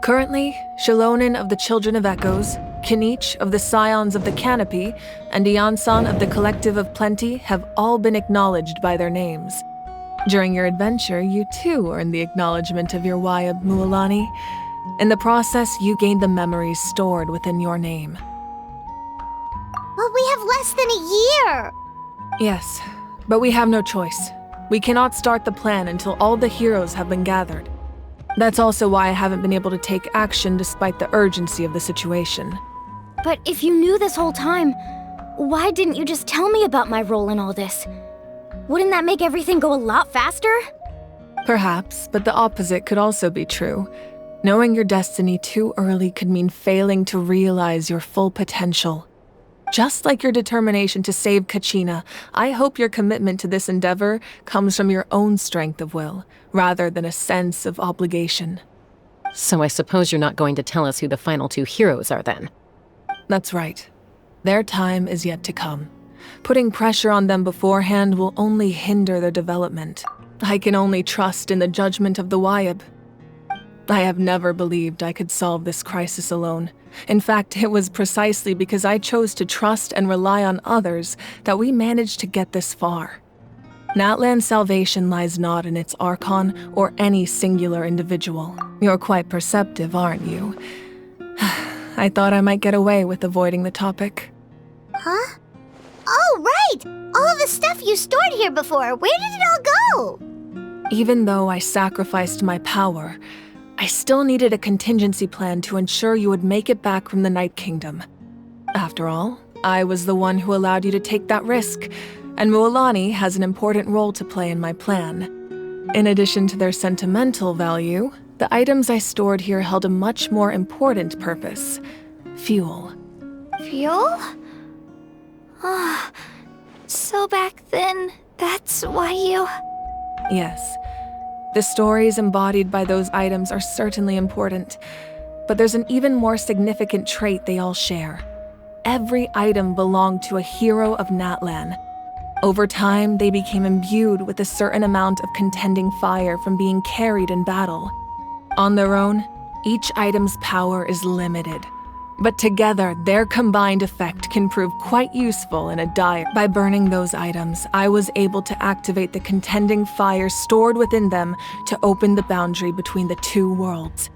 Currently, Shilonin of the Children of Echoes, Kinich of the Scions of the Canopy, and Iansan of the Collective of Plenty have all been acknowledged by their names. During your adventure, you too earned the acknowledgement of your Wayab Mualani. In the process, you gained the memories stored within your name. But we have less than a year! Yes, but we have no choice. We cannot start the plan until all the heroes have been gathered. That's also why I haven't been able to take action despite the urgency of the situation. But if you knew this whole time, why didn't you just tell me about my role in all this? Wouldn't that make everything go a lot faster? Perhaps, but the opposite could also be true. Knowing your destiny too early could mean failing to realize your full potential. Just like your determination to save Kachina, I hope your commitment to this endeavor comes from your own strength of will, rather than a sense of obligation. So I suppose you're not going to tell us who the final 2 heroes are then? That's right. Their time is yet to come. Putting pressure on them beforehand will only hinder their development. I can only trust in the judgment of the Wayab. I have never believed I could solve this crisis alone. In fact, it was precisely because I chose to trust and rely on others that we managed to get this far. Natlan's salvation lies not in its Archon or any singular individual. You're quite perceptive, aren't you? I thought I might get away with avoiding the topic. Huh? Oh, right! All of the stuff you stored here before, where did it all go? Even though I sacrificed my power, I still needed a contingency plan to ensure you would make it back from the Night Kingdom. After all, I was the one who allowed you to take that risk, and mualani has an important role to play in my plan. In addition to their sentimental value, the items I stored here held a much more important purpose: fuel. Fuel? Ah, so back then, that's why you... Yes. The stories embodied by those items are certainly important, but there's an even more significant trait they all share. Every item belonged to a hero of Natlan. Over time, they became imbued with a certain amount of contending fire from being carried in battle. On their own, each item's power is limited, But together, their combined effect can prove quite useful in a dire. By burning those items, I was able to activate the contending fire stored within them to open the boundary between the two worlds.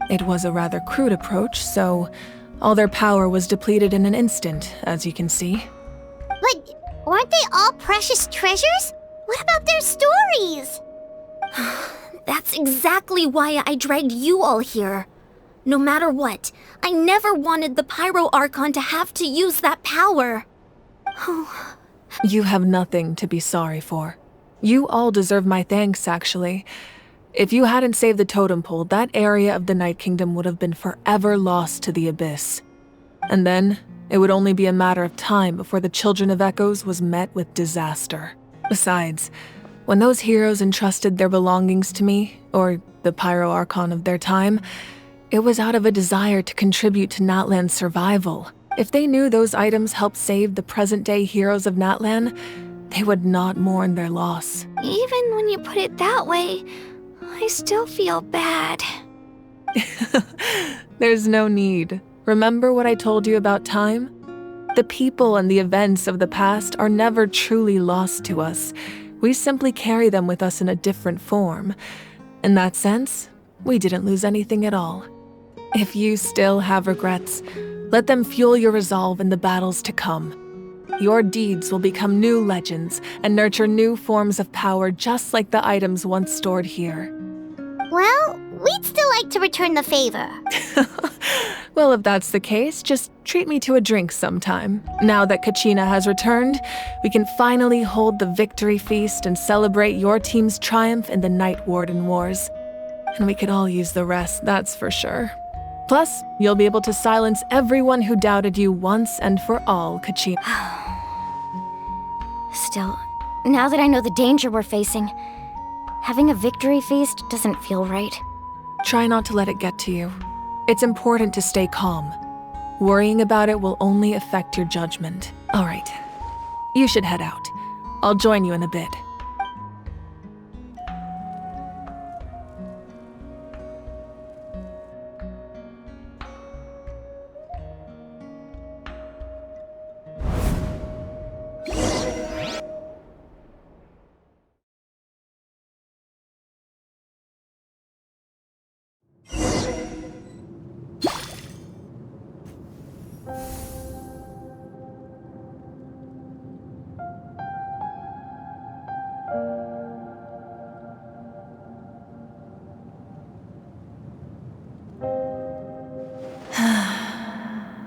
It was a rather crude approach, so all their power was depleted in an instant, as you can see. But weren't they all precious treasures? What about their stories? That's exactly why I dragged you all here. No matter what, I never wanted the 5.0 Archon to have to use that power. You have nothing to be sorry for. You all deserve my thanks, actually. If you hadn't saved the totem pole, that area of the Night Kingdom would have been forever lost to the abyss. And then, it would only be a matter of time before the Children of Echoes was met with disaster. Besides, when those heroes entrusted their belongings to me, or the 5.0 Archon of their time, it was out of a desire to contribute to Natlan's survival. If they knew those items helped save the present-day heroes of Natlan, they would not mourn their loss. Even when you put it that way, I still feel bad. There's no need. Remember what I told you about time? The people and the events of the past are never truly lost to us. We simply carry them with us in a different form. In that sense, we didn't lose anything at all. If you still have regrets, let them fuel your resolve in the battles to come. Your deeds will become new legends and nurture new forms of power just like the items once stored here. Well, we'd still like to return the favor. Well, if that's the case, just treat me to a drink sometime. Now that Kachina has returned, we can finally hold the victory feast and celebrate your team's triumph in the Night Warden Wars. And we could all use the rest, that's for sure. Plus, you'll be able to silence everyone who doubted you once and for all, Kachina. Still, now that I know the danger we're facing, having a victory feast doesn't feel right. Try not to let it get to you. It's important to stay calm. Worrying about it will only affect your judgment. All right, you should head out. I'll join you in a bit.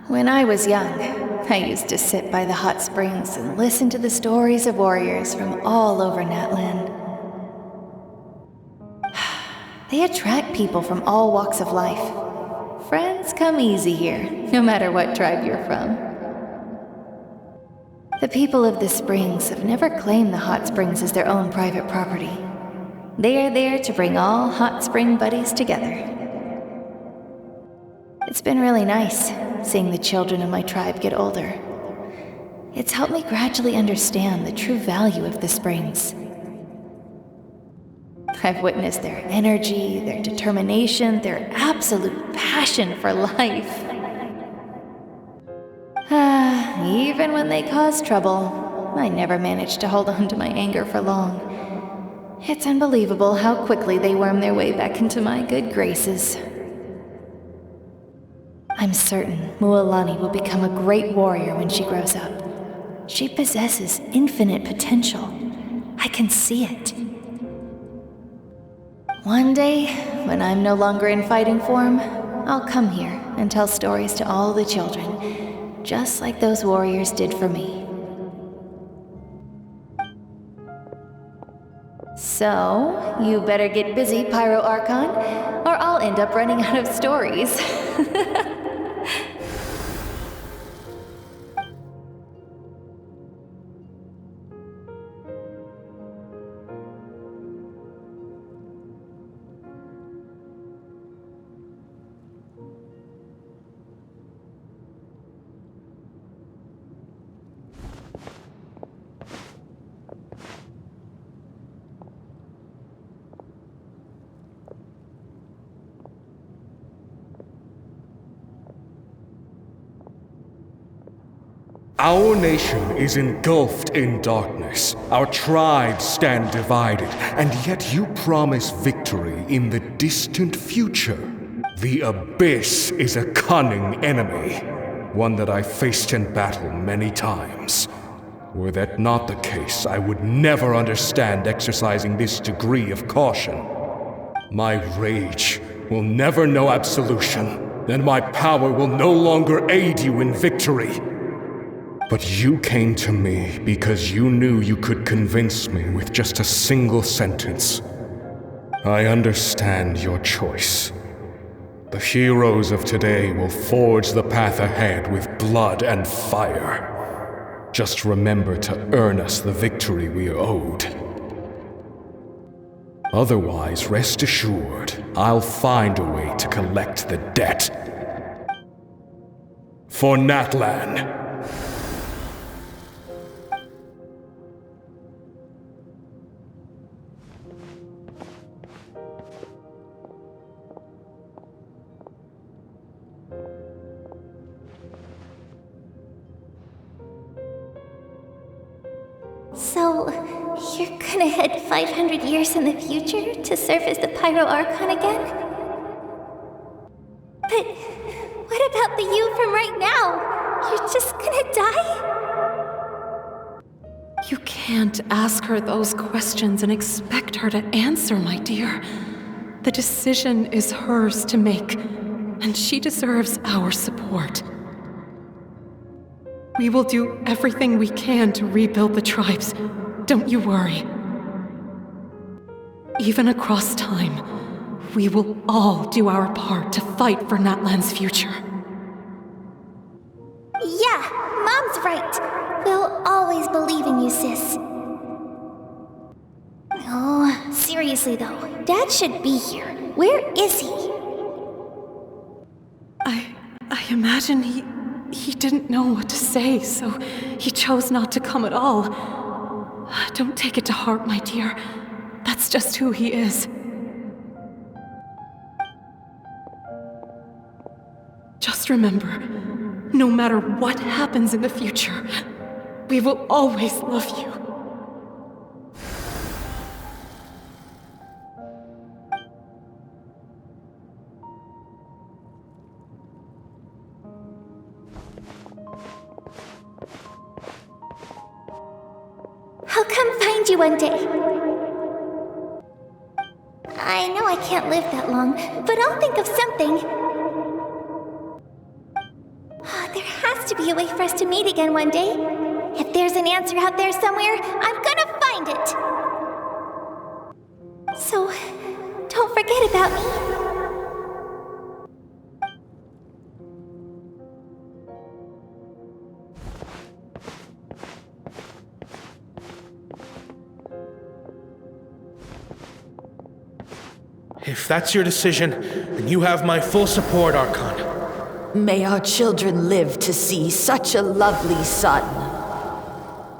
When I was young, I used to sit by the hot springs and listen to the stories of warriors from all over Natlan. They attract people from all walks of life. Friends come easy here, no matter what tribe you're from. The people of the springs have never claimed the hot springs as their own private property. They are there to bring all hot spring buddies together. It's been really nice, seeing the children of my tribe get older. It's helped me gradually understand the true value of the springs. I've witnessed their energy, their determination, their absolute passion for life. Even when they cause trouble, I never managed to hold on to my anger for long. It's unbelievable how quickly they worm their way back into my good graces. I'm certain Mualani will become a great warrior when she grows up. She possesses infinite potential. I can see it. One day, when I'm no longer in fighting form, I'll come here and tell stories to all the children, just like those warriors did for me. So, you better get busy, 5.0 Archon, or I'll end up running out of stories. Our nation is engulfed in darkness. Our tribes stand divided, and yet you promise victory in the distant future. The Abyss is a cunning enemy, one that I faced in battle many times. Were that not the case, I would never understand exercising this degree of caution. My rage will never know absolution, and my power will no longer aid you in victory. But you came to me because you knew you could convince me with just a single sentence. I understand your choice. The heroes of today will forge the path ahead with blood and fire. Just remember to earn us the victory we are owed. Otherwise, rest assured, I'll find a way to collect the debt. For Natlan. So, you're gonna head 500 years in the future to serve as the 5.0 Archon again? But what about the you from right now? You're just gonna die? You can't ask her those questions and expect her to answer, my dear. The decision is hers to make, and she deserves our support. We will do everything we can to rebuild the tribes. Don't you worry. Even across time, we will all do our part to fight for Natlan's future. Yeah, Mom's right. We'll always believe in you, sis. Oh, seriously though, Dad should be here. Where is he? I imagine he didn't know what to say, so he chose not to come at all. Don't take it to heart, my dear. That's just who he is. Just remember, no matter what happens in the future, we will always love you. I'll come find you one day. I know I can't live that long, but I'll think of something. There has to be a way for us to meet again one day. If there's an answer out there somewhere, I'm gonna find it. So, don't forget about me. If that's your decision, then you have my full support, Archon. May our children live to see such a lovely son.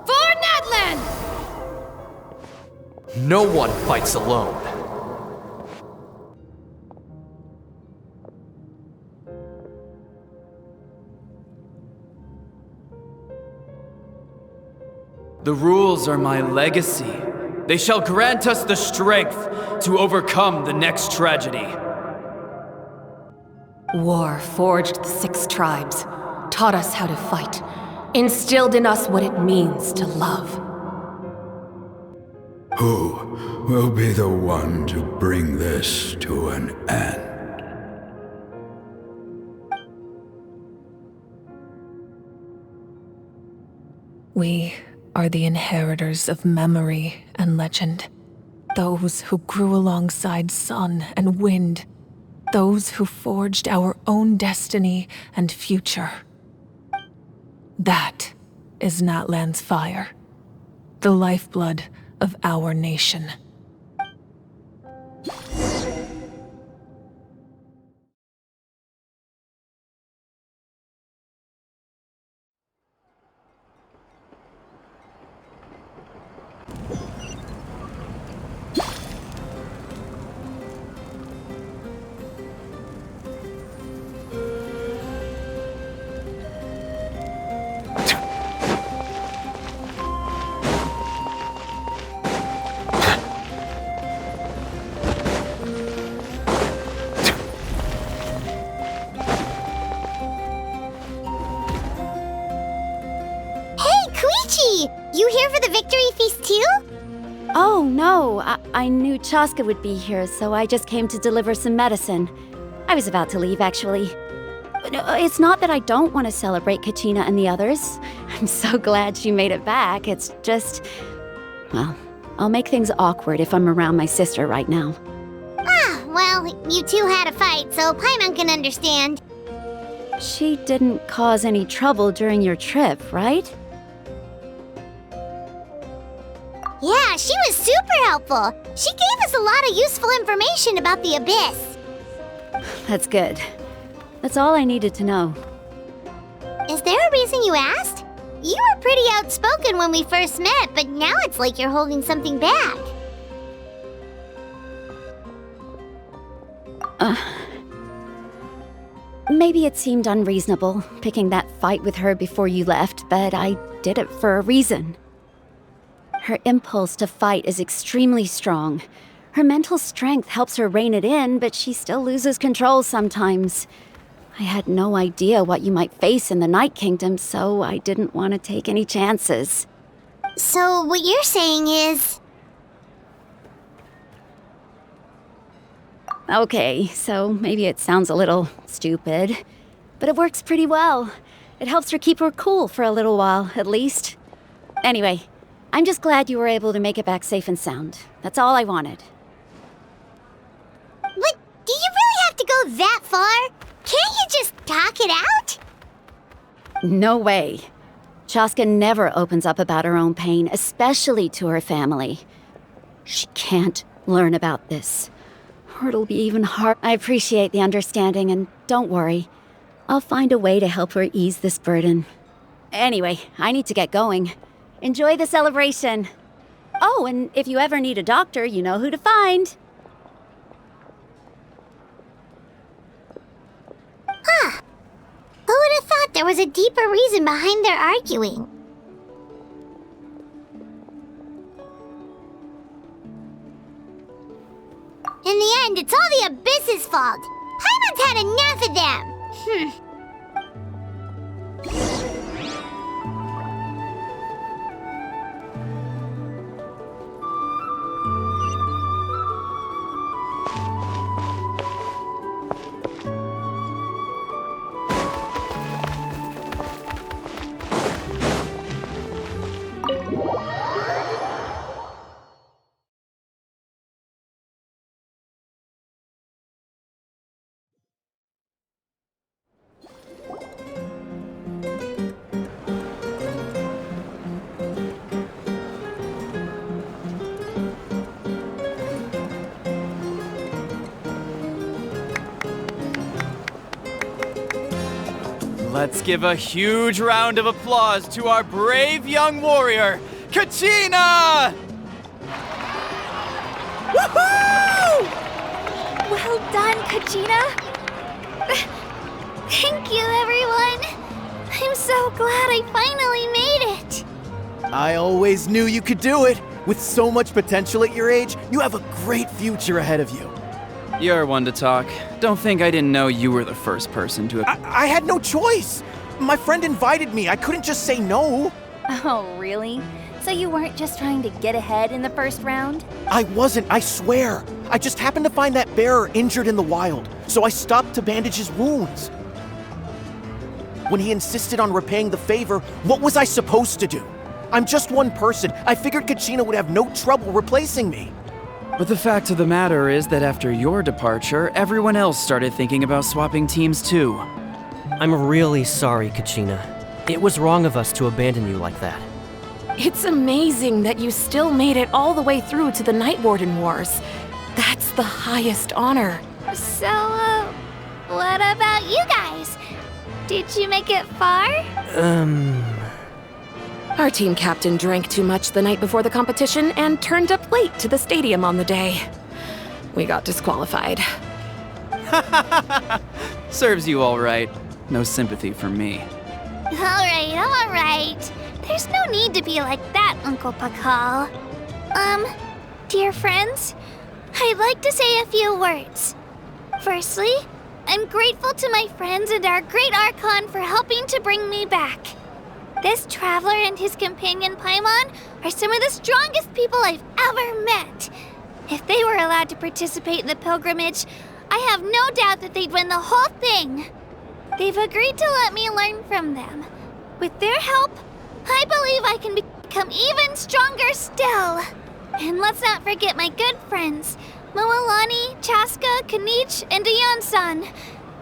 For Natlan! No one fights alone. The rules are my legacy. They shall grant us the strength to overcome the next tragedy. War forged the 6 tribes, taught us how to fight, instilled in us what it means to love. Who will be the one to bring this to an end? We are the inheritors of memory and legend. Those who grew alongside sun and wind. Those who forged our own destiny and future. That is Natlan's fire, the lifeblood of our nation. I knew Chaska would be here, so I just came to deliver some medicine. I was about to leave, actually. It's not that I don't want to celebrate Kachina and the others. I'm so glad she made it back. It's just... well, I'll make things awkward if I'm around my sister right now. Ah, well, you two had a fight, so Paimon can understand. She didn't cause any trouble during your trip, right? Yeah, she was super helpful. She gave us a lot of useful information about the Abyss. That's good. That's all I needed to know. Is there a reason you asked? You were pretty outspoken when we first met, but now it's like you're holding something back. Maybe it seemed unreasonable, picking that fight with her before you left, but I did it for a reason. Her impulse to fight is extremely strong. Her mental strength helps her rein it in, but she still loses control sometimes. I had no idea what you might face in the Night Kingdom, so I didn't want to take any chances. So what you're saying is... Okay, so maybe it sounds a little stupid, but it works pretty well. It helps her keep her cool for a little while, at least. Anyway, I'm just glad you were able to make it back safe and sound. That's all I wanted. But do you really have to go that far? Can't you just talk it out? No way. Chaska never opens up about her own pain, especially to her family. She can't learn about this. Or it'll be even hard. I appreciate the understanding, and don't worry. I'll find a way to help her ease this burden. Anyway, I need to get going. Enjoy the celebration. Oh, and if you ever need a doctor, you know who to find. Huh. Who would have thought there was a deeper reason behind their arguing? In the end, it's all the Abyss's fault. Paimon's had enough of them. Let's give a huge round of applause to our brave young warrior, Kachina! Woohoo! Well done, Kachina. Thank you, everyone. I'm so glad I finally made it. I always knew you could do it. With so much potential at your age, you have a great future ahead of you. You're one to talk. Don't think I didn't know you were the first person to... I had no choice. My friend invited me. I couldn't just say no. Oh, really? So you weren't just trying to get ahead in the first round? I wasn't, I swear. I just happened to find that bearer injured in the wild, so I stopped to bandage his wounds. When he insisted on repaying the favor, what was I supposed to do? I'm just one person. I figured Kachina would have no trouble replacing me. But the fact of the matter is that after your departure, everyone else started thinking about swapping teams too. I'm really sorry, Kachina. It was wrong of us to abandon you like that. It's amazing that you still made it all the way through to the Night Warden Wars. That's the highest honor. So, what about you guys? Did you make it far? Our team captain drank too much the night before the competition and turned up late to the stadium on the day. We got disqualified. Serves you all right. No sympathy for me. All right. There's no need to be like that, Uncle Pakal. Dear friends, I'd like to say a few words. Firstly, I'm grateful to my friends and our great Archon for helping to bring me back. This traveler and his companion Paimon are some of the strongest people I've ever met. If they were allowed to participate in the pilgrimage, I have no doubt that they'd win the whole thing. They've agreed to let me learn from them. With their help, I believe I can become even stronger still. And let's not forget my good friends, Mualani, Chaska, Kanich, and Dion-san.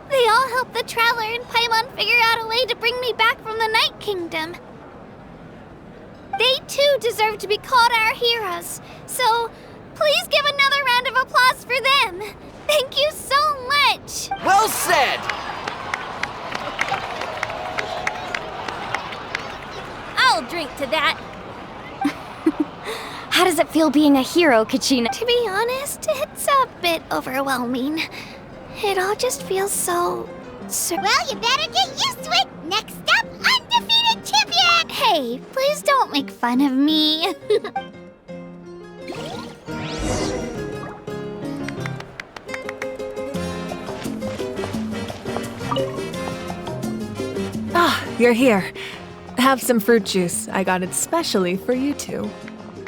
They all helped the Traveler and Paimon figure out a way to bring me back from the Night Kingdom. They too deserve to be called our heroes, so please give another round of applause for them. Thank you so much. Well said! I'll drink to that. How does it feel being a hero, Kachina? To be honest, it's a bit overwhelming. It all just feels so... Well, you better get used to it. Next up, undefeated champion! Hey, please don't make fun of me. Ah, you're here. Have some fruit juice. I got it specially for you two.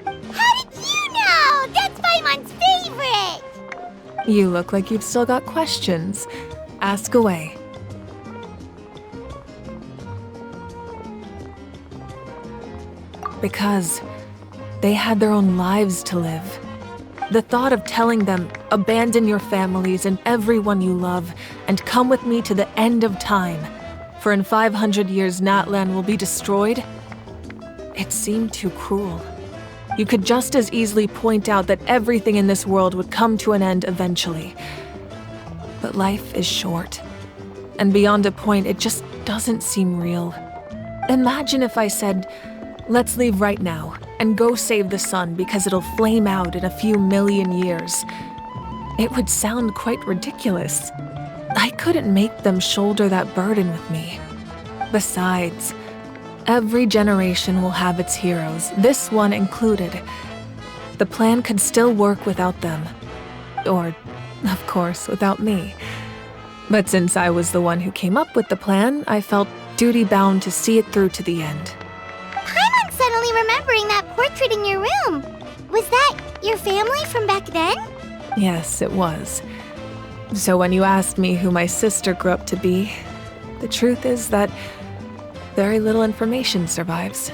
How did you know? That's Paimon's favorite! You look like you've still got questions. Ask away. Because they had their own lives to live. The thought of telling them, abandon your families and everyone you love, and come with me to the end of time, for in 500 years Natlan will be destroyed, it seemed too cruel. You could just as easily point out that everything in this world would come to an end eventually. But life is short, and beyond a point, it just doesn't seem real. Imagine if I said, let's leave right now and go save the sun because it'll flame out in a few million years. It would sound quite ridiculous. I couldn't make them shoulder that burden with me. Besides, every generation will have its heroes, this one included. The plan could still work without them. Or, of course, without me. But since I was the one who came up with the plan, I felt duty-bound to see it through to the end. Paimon's suddenly remembering that portrait in your room. Was that your family from back then? Yes, it was. So when you asked me who my sister grew up to be, the truth is that very little information survives.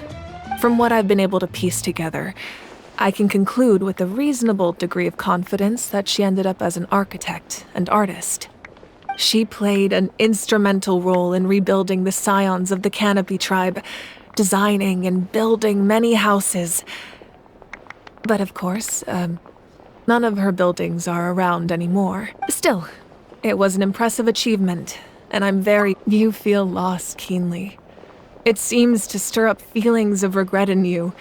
From what I've been able to piece together, I can conclude with a reasonable degree of confidence that she ended up as an architect and artist. She played an instrumental role in rebuilding the scions of the Canopy tribe, designing and building many houses. But of course, none of her buildings are around anymore. Still, it was an impressive achievement, and You feel loss keenly. It seems to stir up feelings of regret in you.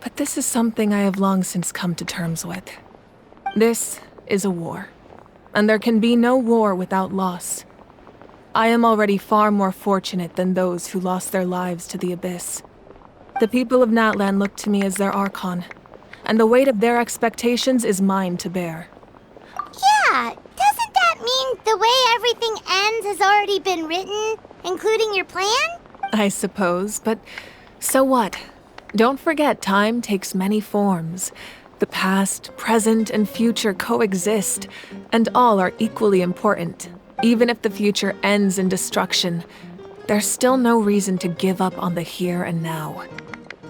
But this is something I have long since come to terms with. This is a war, and there can be no war without loss. I am already far more fortunate than those who lost their lives to the Abyss. The people of Natlan look to me as their Archon, and the weight of their expectations is mine to bear. Yeah, doesn't that mean the way everything ends has already been written, including your plan? I suppose, but so what? Don't forget, time takes many forms. The past, present, and future coexist, and all are equally important. Even if the future ends in destruction, there's still no reason to give up on the here and now.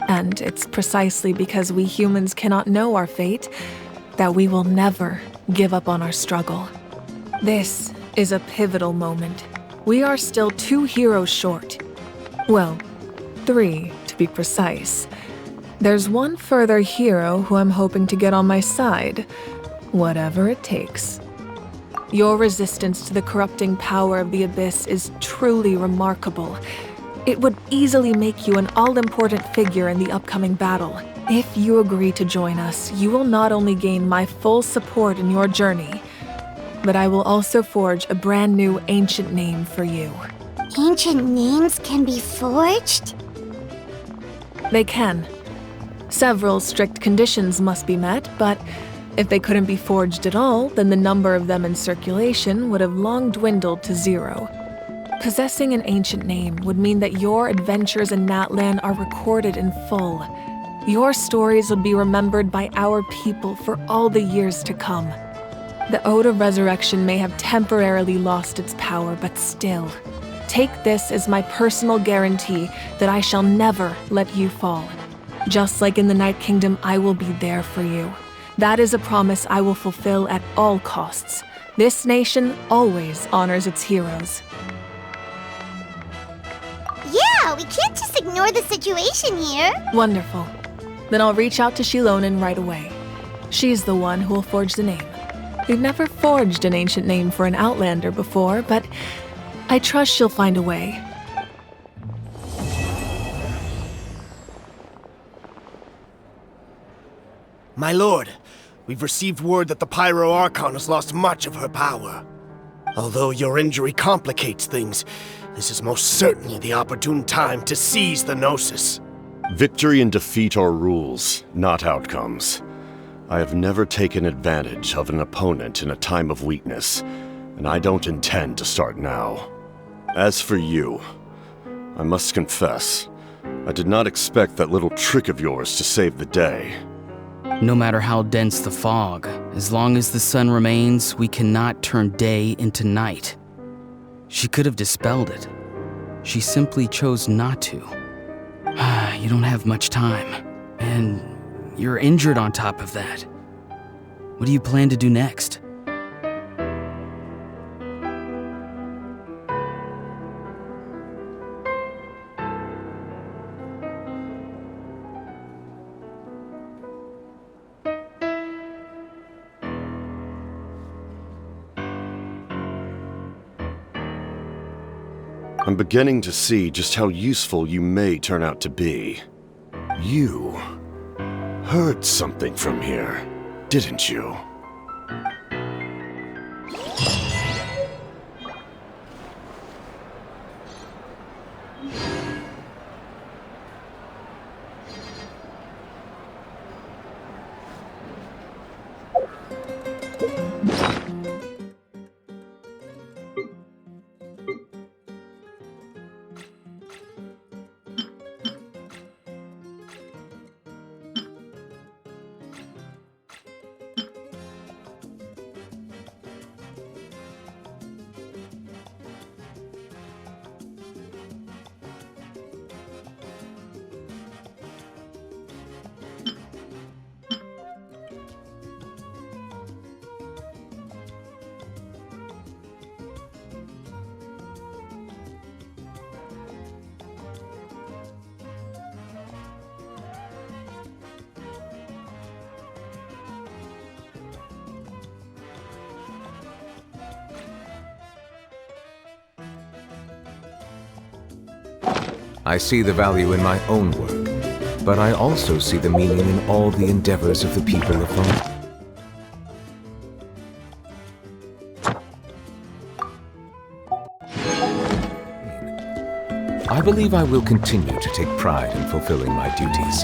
And it's precisely because we humans cannot know our fate that we will never give up on our struggle. This is a pivotal moment. We are still 2 heroes short. Well, 3 to be precise. There's one further hero who I'm hoping to get on my side, whatever it takes. Your resistance to the corrupting power of the Abyss is truly remarkable. It would easily make you an all-important figure in the upcoming battle. If you agree to join us, you will not only gain my full support in your journey, but I will also forge a brand new ancient name for you. Ancient names can be forged? They can. Several strict conditions must be met, but if they couldn't be forged at all, then the number of them in circulation would have long dwindled to 0. Possessing an ancient name would mean that your adventures in Natlan are recorded in full, Your stories would be remembered by our people for all the years to come. The Ode of Resurrection may have temporarily lost its power, but still, take this as my personal guarantee that I shall never let you fall. Just like in the Night Kingdom, I will be there for you. That is a promise I will fulfill at all costs. This nation always honors its heroes. Yeah, we can't just ignore the situation here. Wonderful. Then I'll reach out to Shilonen right away. She's the one who will forge the name. We've never forged an ancient name for an Outlander before, but I trust she'll find a way. My lord, we've received word that the 5.0 Archon has lost much of her power. Although your injury complicates things, this is most certainly the opportune time to seize the Gnosis. Victory and defeat are rules, not outcomes. I have never taken advantage of an opponent in a time of weakness, and I don't intend to start now. As for you, I must confess, I did not expect that little trick of yours to save the day. No matter how dense the fog, as long as the sun remains, we cannot turn day into night. She could have dispelled it. She simply chose not to. You don't have much time, and you're injured on top of that. What do you plan to do next? I'm beginning to see just how useful you may turn out to be. You heard something from here, didn't you? I see the value in my own work, but I also see the meaning in all the endeavors of the people of Rome. I believe I will continue to take pride in fulfilling my duties.